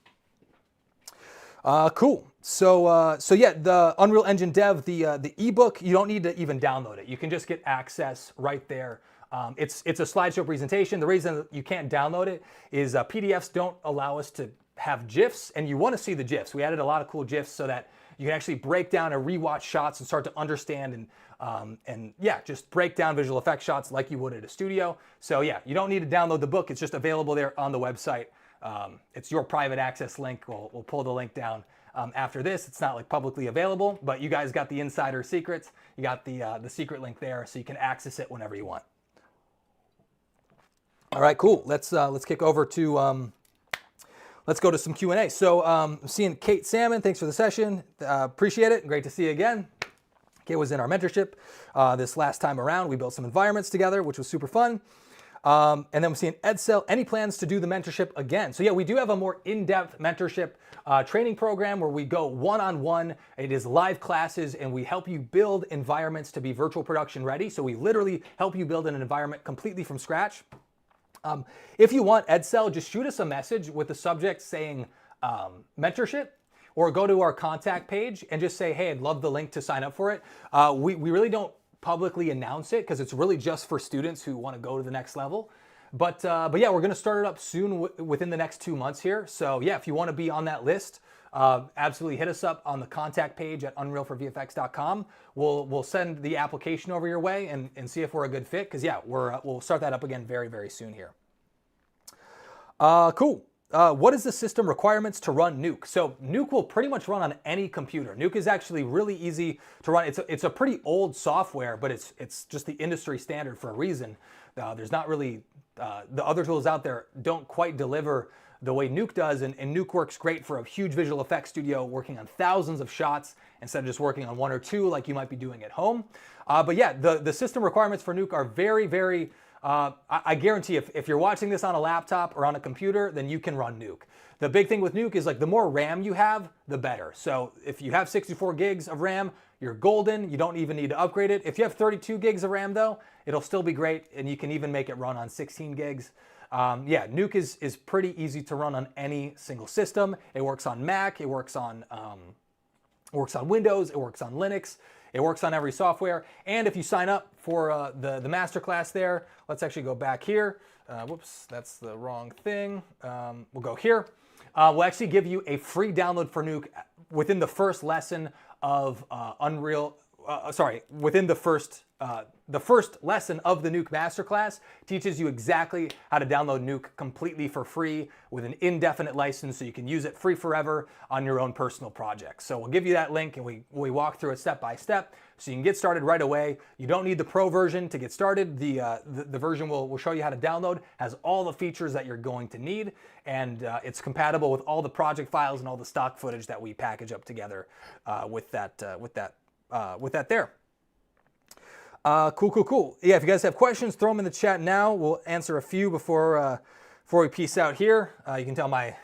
Speaker 1: Cool. So yeah, the Unreal Engine Dev, the ebook, you don't need to even download it. You can just get access right there. It's a slideshow presentation. The reason you can't download it is PDFs don't allow us to have GIFs, and you want to see the GIFs. We added a lot of cool GIFs so that you can actually break down and rewatch shots and start to understand and yeah, just break down visual effects shots like you would at a studio. So yeah, you don't need to download the book. It's just available there on the website. It's your private access link. We'll pull the link down after this. It's not like publicly available, but you guys got the insider secrets. You got the secret link there, so you can access it whenever you want. All right, cool. Let's kick over to let's go to some Q&A. So I'm seeing Kate Salmon. Thanks for the session. Appreciate it. Great to see you again. Kate was in our mentorship this last time around. We built some environments together, which was super fun. And then we're seeing Edsel, any plans to do the mentorship again? So yeah, we do have a more in-depth mentorship training program where we go one-on-one. It is live classes and we help you build environments to be virtual production ready. So we literally help you build an environment completely from scratch. If you want Edsel, just shoot us a message with the subject saying mentorship, or go to our contact page and just say, hey, I'd love the link to sign up for it. We really don't publicly announce it because it's really just for students who want to go to the next level. But yeah, we're going to start it up soon within the next 2 months here. So yeah, if you want to be on that list, absolutely hit us up on the contact page at unrealforvfx.com. We'll send the application over your way and see if we're a good fit. Because yeah, we'll start that up again very, very soon here. Cool. What is the system requirements to run Nuke? So Nuke will pretty much run on any computer. Nuke is actually really easy to run. It's a pretty old software, but it's just the industry standard for a reason. There's not really, the other tools out there don't quite deliver the way Nuke does, and Nuke works great for a huge visual effects studio working on thousands of shots instead of just working on 1 or 2 like you might be doing at home. But yeah, the system requirements for Nuke are very, very, I guarantee if you're watching this on a laptop or on a computer, then you can run Nuke. The big thing with Nuke is like the more RAM you have, the better. So if you have 64 gigs of RAM, you're golden. You don't even need to upgrade it. If you have 32 gigs of RAM though, it'll still be great, and you can even make it run on 16 gigs. Yeah, Nuke is pretty easy to run on any single system. It works on Mac, it works on Windows, it works on Linux, it works on every software. And if you sign up for the Masterclass there, let's actually go back here. Whoops, that's the wrong thing. We'll go here. We'll actually give you a free download for Nuke within the first lesson of within the first lesson of the Nuke Masterclass teaches you exactly how to download Nuke completely for free with an indefinite license so you can use it free forever on your own personal projects. So we'll give you that link and we walk through it step by step so you can get started right away. You don't need the pro version to get started. The version we'll show you how to download has all the features that you're going to need, and it's compatible with all the project files and all the stock footage that we package up together with that there. Cool. Yeah, if you guys have questions, throw them in the chat now. We'll answer a few before we peace out here. You can tell my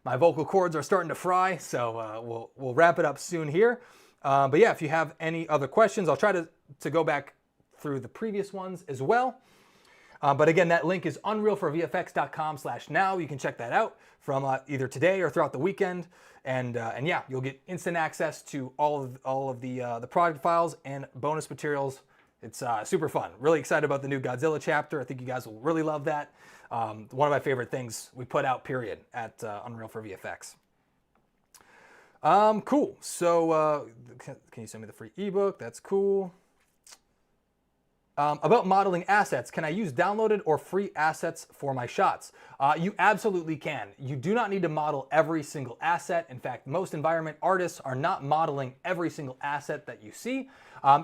Speaker 1: vocal cords are starting to fry, so we'll wrap it up soon here. But yeah, if you have any other questions, I'll try to go back through the previous ones as well. But again, that link is unrealforvfx.com/now. You can check that out from either today or throughout the weekend. And yeah, you'll get instant access to all of the product files and bonus materials. It's super fun. Really excited about the new Godzilla chapter. I think you guys will really love that. One of my favorite things we put out, period, at Unreal for VFX. Cool. So can you send me the free ebook? That's cool. About modeling assets, can I use downloaded or free assets for my shots? You absolutely can. You do not need to model every single asset. In fact, most environment artists are not modeling every single asset that you see.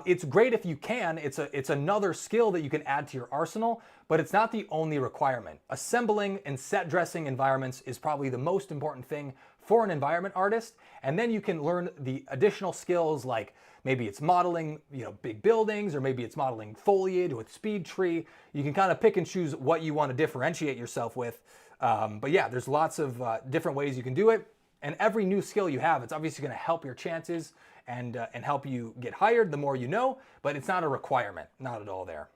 Speaker 1: It's great if you can. It's another skill that you can add to your arsenal, but it's not the only requirement. Assembling and set dressing environments is probably the most important thing for an environment artist, and then you can learn the additional skills like maybe it's modeling, big buildings, or maybe it's modeling foliage with speed tree. You can kind of pick and choose what you want to differentiate yourself with. But yeah, there's lots of different ways you can do it. And every new skill you have, it's obviously going to help your chances and help you get hired the more you know, but it's not a requirement, not at all there.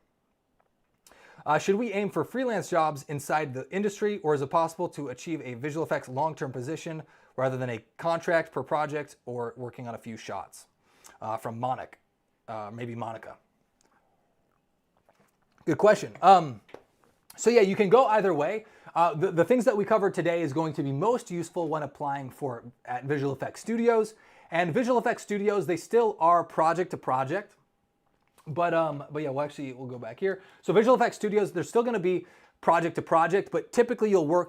Speaker 1: Should we aim for freelance jobs inside the industry, or is it possible to achieve a visual effects long-term position rather than a contract per project or working on a few shots? From maybe Monica. Good question. So yeah, you can go either way. The things that we covered today is going to be most useful when applying at visual effects studios. And visual effects studios, they still are project to project. But yeah, we'll go back here. So visual effects studios, they're still going to be project to project, but typically you'll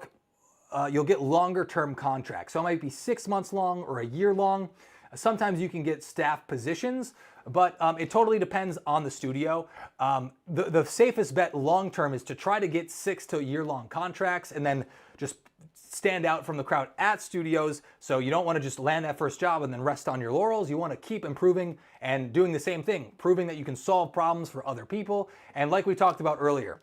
Speaker 1: get longer term contracts. So it might be 6 months long or a year long. Sometimes you can get staff positions, but it totally depends on the studio. The safest bet long term is to try to get 6 to a year long contracts and then just stand out from the crowd at studios. So you don't want to just land that first job and then rest on your laurels. You want to keep improving and doing the same thing, proving that you can solve problems for other people. And like we talked about earlier,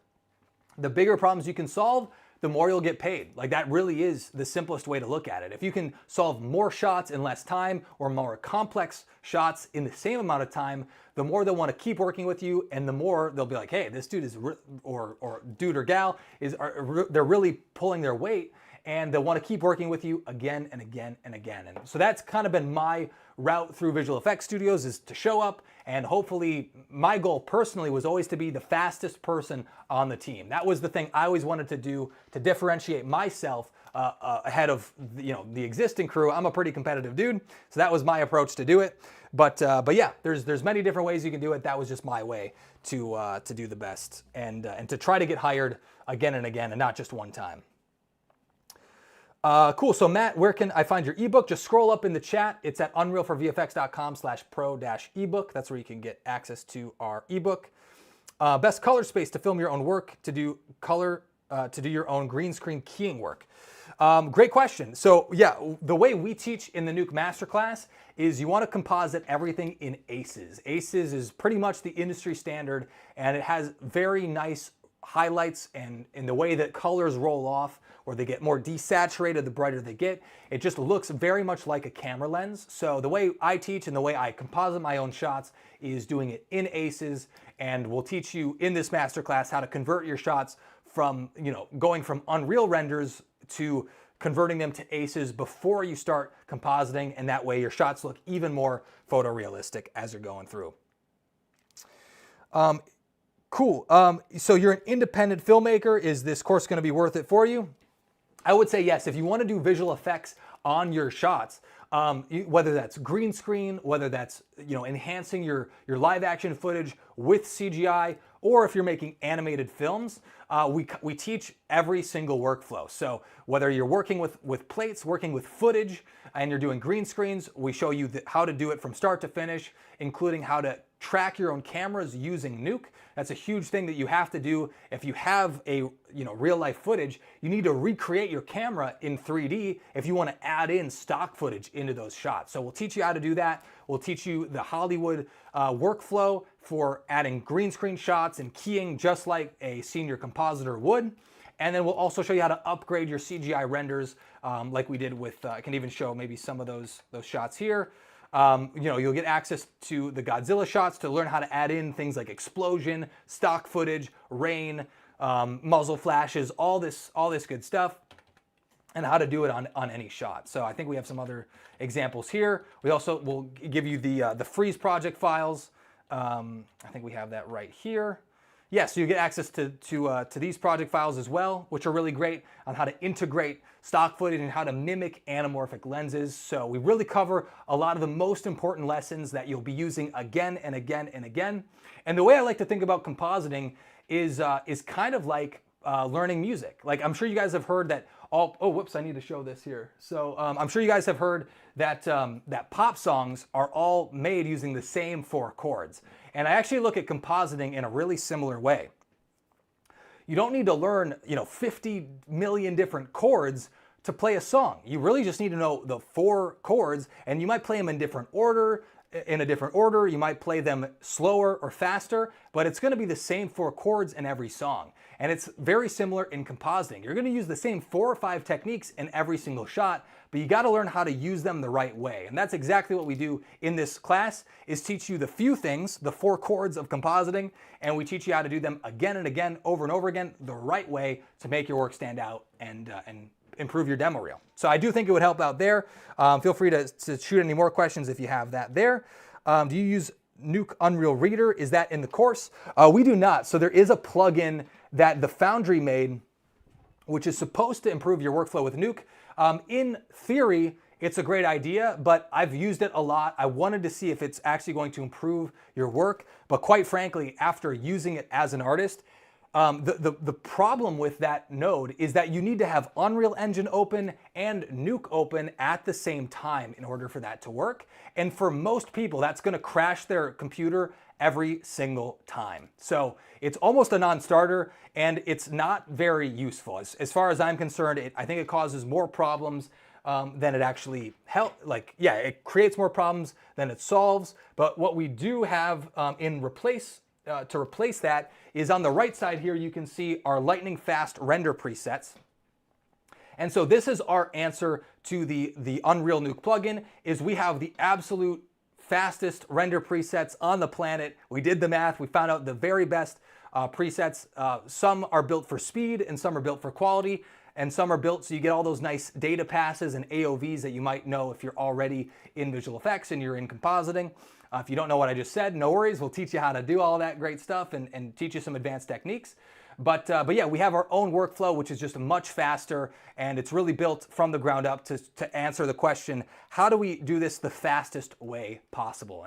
Speaker 1: The bigger problems you can solve, the more you'll get paid. Like, that really is the simplest way to look at it. If you can solve more shots in less time or more complex shots in the same amount of time, the more they'll want to keep working with you, and the more they'll be like, hey, this dude is, or dude or gal they're really pulling their weight, and they'll want to keep working with you again and again and again. And so that's kind of been my route through visual effects studios, is to show up, and hopefully my goal personally was always to be the fastest person on the team. That was the thing I always wanted to do to differentiate myself ahead of the existing crew. I'm a pretty competitive dude, so that was my approach to do it. But yeah, there's many different ways you can do it. That was just my way to do the best, and to try to get hired again and again, and not just one time. Cool. So Matt, where can I find your ebook? Just scroll up in the chat. It's at unrealforvfx.com/pro-ebook. That's where you can get access to our ebook. Best color space to film your own work, to do your own green screen keying work. Great question. So yeah, the way we teach in the Nuke Masterclass is you want to composite everything in ACES. ACES is pretty much the industry standard, and it has very nice highlights, and in the way that colors roll off, or they get more desaturated the brighter they get. It just looks very much like a camera lens. So the way I teach and the way I composite my own shots is doing it in ACES, and we'll teach you in this masterclass how to convert your shots from, going from Unreal renders to converting them to ACES before you start compositing, and that way your shots look even more photorealistic as you're going through. Cool. So you're an independent filmmaker. Is this course going to be worth it for you? I would say yes. If you want to do visual effects on your shots, whether that's green screen, whether that's enhancing your live action footage with CGI, or if you're making animated films, we teach every single workflow. So whether you're working with plates, working with footage, and you're doing green screens, we show you how to do it from start to finish, including how to track your own cameras using Nuke. That's a huge thing that you have to do. If you have a real life footage, you need to recreate your camera in 3D if you want to add in stock footage into those shots. So we'll teach you how to do that. We'll teach you the Hollywood workflow for adding green screen shots and keying just like a senior compositor would. And then we'll also show you how to upgrade your CGI renders, like we did with, I can even show maybe some of those shots here. You'll get access to the Godzilla shots to learn how to add in things like explosion, stock footage, rain, muzzle flashes, all this good stuff, and how to do it on any shot. So I think we have some other examples here. We also will give you the freeze project files. I think we have that right here. Yeah, so you get access to these project files as well, which are really great on how to integrate stock footage and how to mimic anamorphic lenses. So we really cover a lot of the most important lessons that you'll be using again and again and again. And the way I like to think about compositing is kind of like learning music. Like, I'm sure you guys have heard that I need to show this here. So I'm sure you guys have heard that that pop songs are all made using the same 4 chords. And I actually look at compositing in a really similar way. You don't need to learn, 50 million different chords to play a song. You really just need to know the 4 chords, and you might play them in a different order. You might play them slower or faster, but it's going to be the same 4 chords in every song. And it's very similar in compositing. You're going to use the same 4 or 5 techniques in every single shot, but you got to learn how to use them the right way. And that's exactly what we do in this class, is teach you the few things, the 4 chords of compositing, and we teach you how to do them again and again, over and over again, the right way to make your work stand out and improve your demo reel. So I do think it would help out there. Feel free to shoot any more questions if you have that there. Do you use Nuke Unreal Reader? Is that in the course? We do not. So there is a plugin that the Foundry made, which is supposed to improve your workflow with Nuke. In theory, it's a great idea, but I've used it a lot. I wanted to see if it's actually going to improve your work. But quite frankly, after using it as an artist, the problem with that node is that you need to have Unreal Engine open and Nuke open at the same time in order for that to work. And for most people, that's going to crash their computer every single time. So it's almost a non-starter, and it's not very useful. As far as I'm concerned, I think it causes more problems than it actually helps. It creates more problems than it solves. But what we do have in replace to replace that is on the right side here, you can see our lightning fast render presets. And so this is our answer to the Unreal Nuke plugin, is we have the absolute fastest render presets on the planet. We did the math, we found out the very best presets. Some are built for speed and some are built for quality, and some are built so you get all those nice data passes and AOVs that you might know if you're already in visual effects and you're in compositing. If you don't know what I just said, no worries, we'll teach you how to do all that great stuff and teach you some advanced techniques. But yeah, we have our own workflow, which is just much faster, and it's really built from the ground up to answer the question, how do we do this the fastest way possible?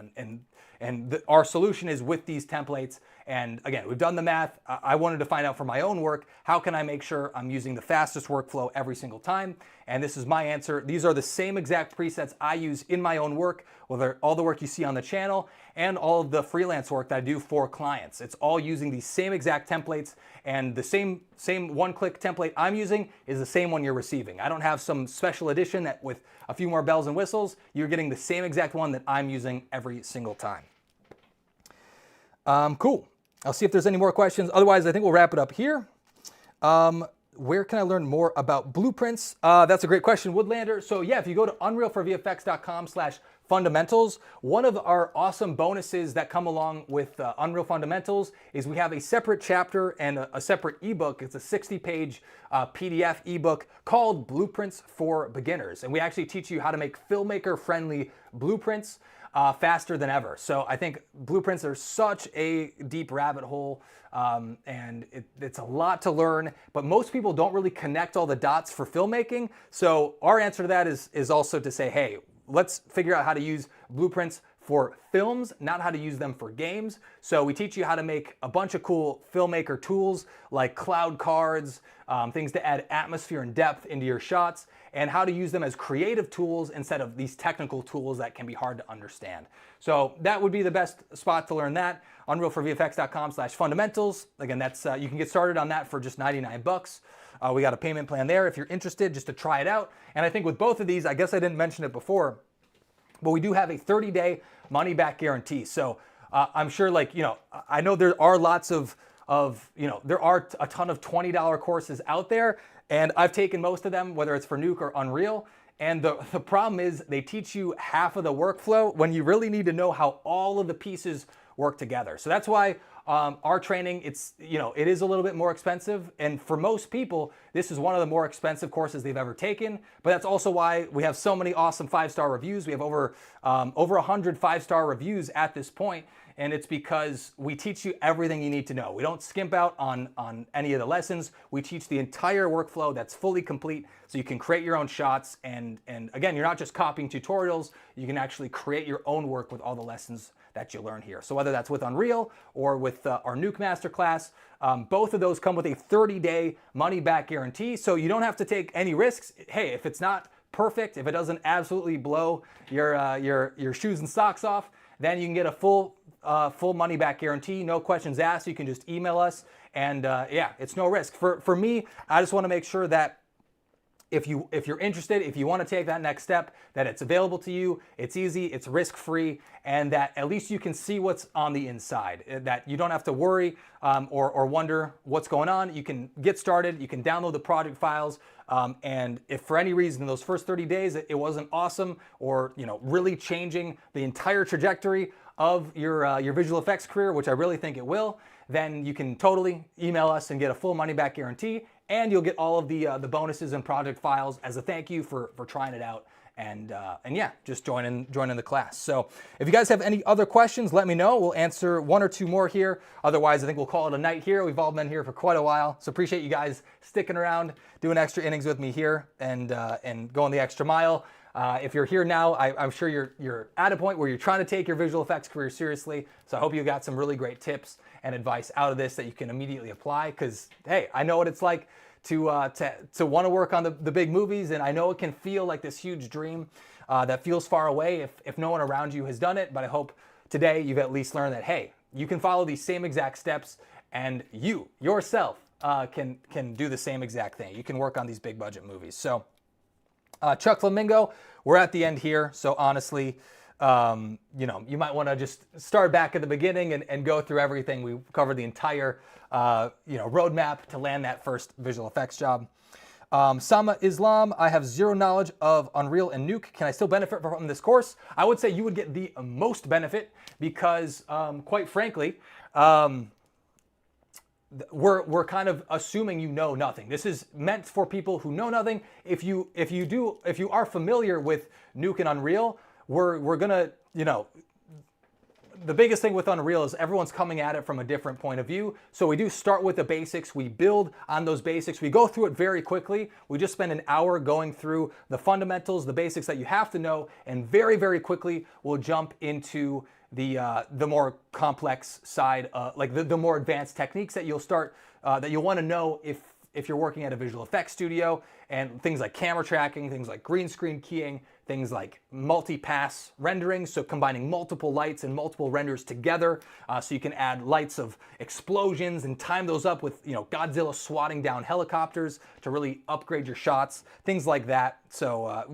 Speaker 1: Our solution is with these templates. And again, we've done the math. I wanted to find out for my own work, how can I make sure I'm using the fastest workflow every single time? And this is my answer. These are the same exact presets I use in my own work, whether all the work you see on the channel and all of the freelance work that I do for clients. It's all using these same exact templates, and the same one-click template I'm using is the same one you're receiving. I don't have some special edition that with a few more bells and whistles. You're getting the same exact one that I'm using every single time. Cool. I'll see if there's any more questions. Otherwise, I think we'll wrap it up here. Where can I learn more about blueprints? That's a great question, Woodlander. So yeah, if you go to unrealforvfx.com/fundamentals, one of our awesome bonuses that come along with Unreal Fundamentals is we have a separate chapter and a separate ebook. It's a 60-page PDF ebook called Blueprints for Beginners. And we actually teach you how to make filmmaker-friendly blueprints faster than ever. So I think blueprints are such a deep rabbit hole, and it's a lot to learn, but most people don't really connect all the dots for filmmaking. So our answer to that is also to say, hey, let's figure out how to use blueprints for films, not how to use them for games. So we teach you how to make a bunch of cool filmmaker tools like cloud cards, things to add atmosphere and depth into your shots, and how to use them as creative tools instead of these technical tools that can be hard to understand. So that would be the best spot to learn that, unrealforvfx.com/fundamentals. Again, that's you can get started on that for just 99 bucks. We got a payment plan there if you're interested, just to try it out. And I think with both of these, I guess I didn't mention it before, but we do have a 30-day money-back guarantee. So I'm sure, like, you know, I know there are lots of there are a ton of $20 courses out there, and I've taken most of them, whether it's for Nuke or Unreal. And the problem is they teach you half of the workflow when you really need to know how all of the pieces work together. So that's why our training, it is a little bit more expensive. And for most people, this is one of the more expensive courses they've ever taken. But that's also why we have so many awesome 5-star reviews. We have over 100 5-star reviews at this point. And it's because we teach you everything you need to know. We don't skimp out on any of the lessons. We teach the entire workflow that's fully complete, so you can create your own shots. And again, you're not just copying tutorials. You can actually create your own work with all the lessons that you learn here. So whether that's with Unreal or with our Nuke Masterclass, both of those come with a 30-day money-back guarantee. So you don't have to take any risks. Hey, if it's not perfect, if it doesn't absolutely blow your shoes and socks off, then you can get a full money-back guarantee, no questions asked. You can just email us, and yeah, it's no risk. For me, I just want to make sure that if you're interested, if you want to take that next step, that it's available to you, it's easy, it's risk-free, and that at least you can see what's on the inside, that you don't have to worry or wonder what's going on. You can get started, you can download the project files, and if for any reason in those first 30 days it wasn't awesome or really changing the entire trajectory of your visual effects career, which I really think it will, then you can totally email us and get a full money-back guarantee, and you'll get all of the bonuses and project files as a thank you for trying it out, and yeah, just joining the class. So if you guys have any other questions, let me know. We'll answer one or two more here. Otherwise, I think we'll call it a night here. We've all been here for quite a while, so appreciate you guys sticking around, doing extra innings with me here, and going the extra mile. If you're here now, I'm sure you're at a point where you're trying to take your visual effects career seriously. So I hope you got some really great tips and advice out of this that you can immediately apply. Because hey, I know what it's like to want to work on the big movies, and I know it can feel like this huge dream that feels far away if no one around you has done it. But I hope today you've at least learned that hey, you can follow these same exact steps, and you yourself can do the same exact thing. You can work on these big budget movies. So. Chuck Flamingo, we're at the end here. So honestly, you know, you might want to just start back at the beginning and go through everything. We covered the entire, you know, roadmap to land that first visual effects job. Sama Islam, I have zero knowledge of Unreal and Nuke. Can I still benefit from this course? I would say you would get the most benefit because, quite frankly, we're kind of assuming you know nothing. This is meant for people who know nothing. If you are familiar with Nuke and Unreal, we're gonna, you know, the biggest thing with Unreal is everyone's coming at it from a different point of view. So we do start with the basics. We build on those basics. We go through it very quickly. We just spend an hour going through the fundamentals, the basics that you have to know, and very, very quickly we'll jump into the more complex side, like the more advanced techniques that you'll start, that you'll want to know if you're working at a visual effects studio, and things like camera tracking, things like green screen keying, things like multi-pass rendering, so combining multiple lights and multiple renders together, so you can add lights of explosions and time those up with, you know, Godzilla swatting down helicopters to really upgrade your shots, things like that. So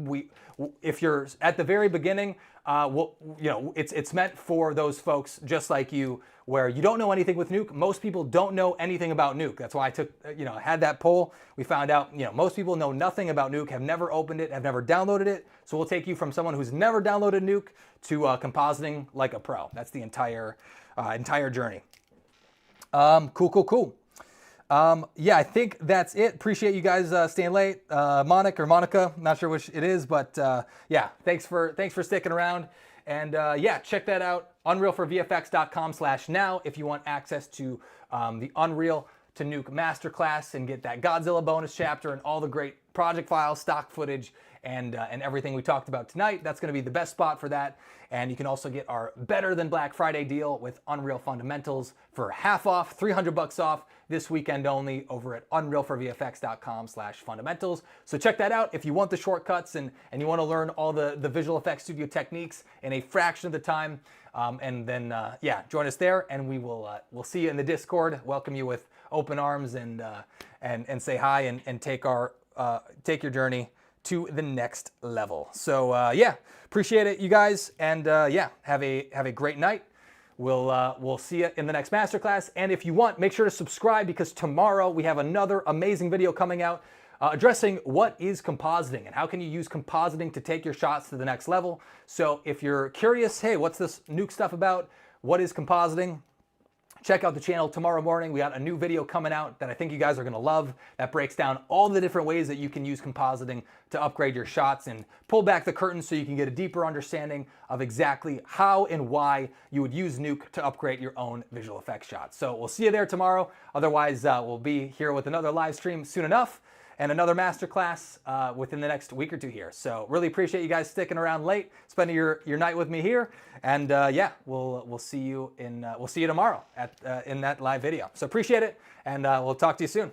Speaker 1: if you're at the very beginning, you know, it's meant for those folks just like you, where you don't know anything with Nuke. Most people don't know anything about Nuke. That's why I took, you know, had that poll. We found out, you know, most people know nothing about Nuke, have never opened it, have never downloaded it. So we'll take you from someone who's never downloaded Nuke to compositing like a pro. That's the entire journey. Cool. Yeah, I think that's it. Appreciate you guys staying late. Monica, not sure which it is, but yeah, thanks for sticking around. And yeah, check that out, unrealforvfx.com/now if you want access to the Unreal to Nuke Masterclass and get that Godzilla bonus chapter and all the great project files, stock footage, and everything we talked about tonight. That's going to be the best spot for that. And you can also get our better than Black Friday deal with Unreal Fundamentals for half off, $300 off this weekend only over at unrealforvfx.com/fundamentals. So check that out if you want the shortcuts and you want to learn all the visual effects studio techniques in a fraction of the time. And then, yeah, join us there, and we'll see you in the Discord, welcome you with open arms, and say hi and take your journey to the next level. So yeah, appreciate it, you guys, and yeah, have a great night. We'll see you in the next masterclass. And if you want, make sure to subscribe, because tomorrow we have another amazing video coming out addressing what is compositing and how can you use compositing to take your shots to the next level. So if you're curious, hey, what's this Nuke stuff about? What is compositing? Check out the channel tomorrow morning. We got a new video coming out that I think you guys are gonna love that breaks down all the different ways that you can use compositing to upgrade your shots and pull back the curtain so you can get a deeper understanding of exactly how and why you would use Nuke to upgrade your own visual effects shots. So we'll see you there tomorrow. Otherwise, we'll be here with another live stream soon enough and another masterclass within the next week or two here. So really appreciate you guys sticking around late, spending your night with me here, and yeah, we'll see you tomorrow in that live video. So appreciate it, and we'll talk to you soon.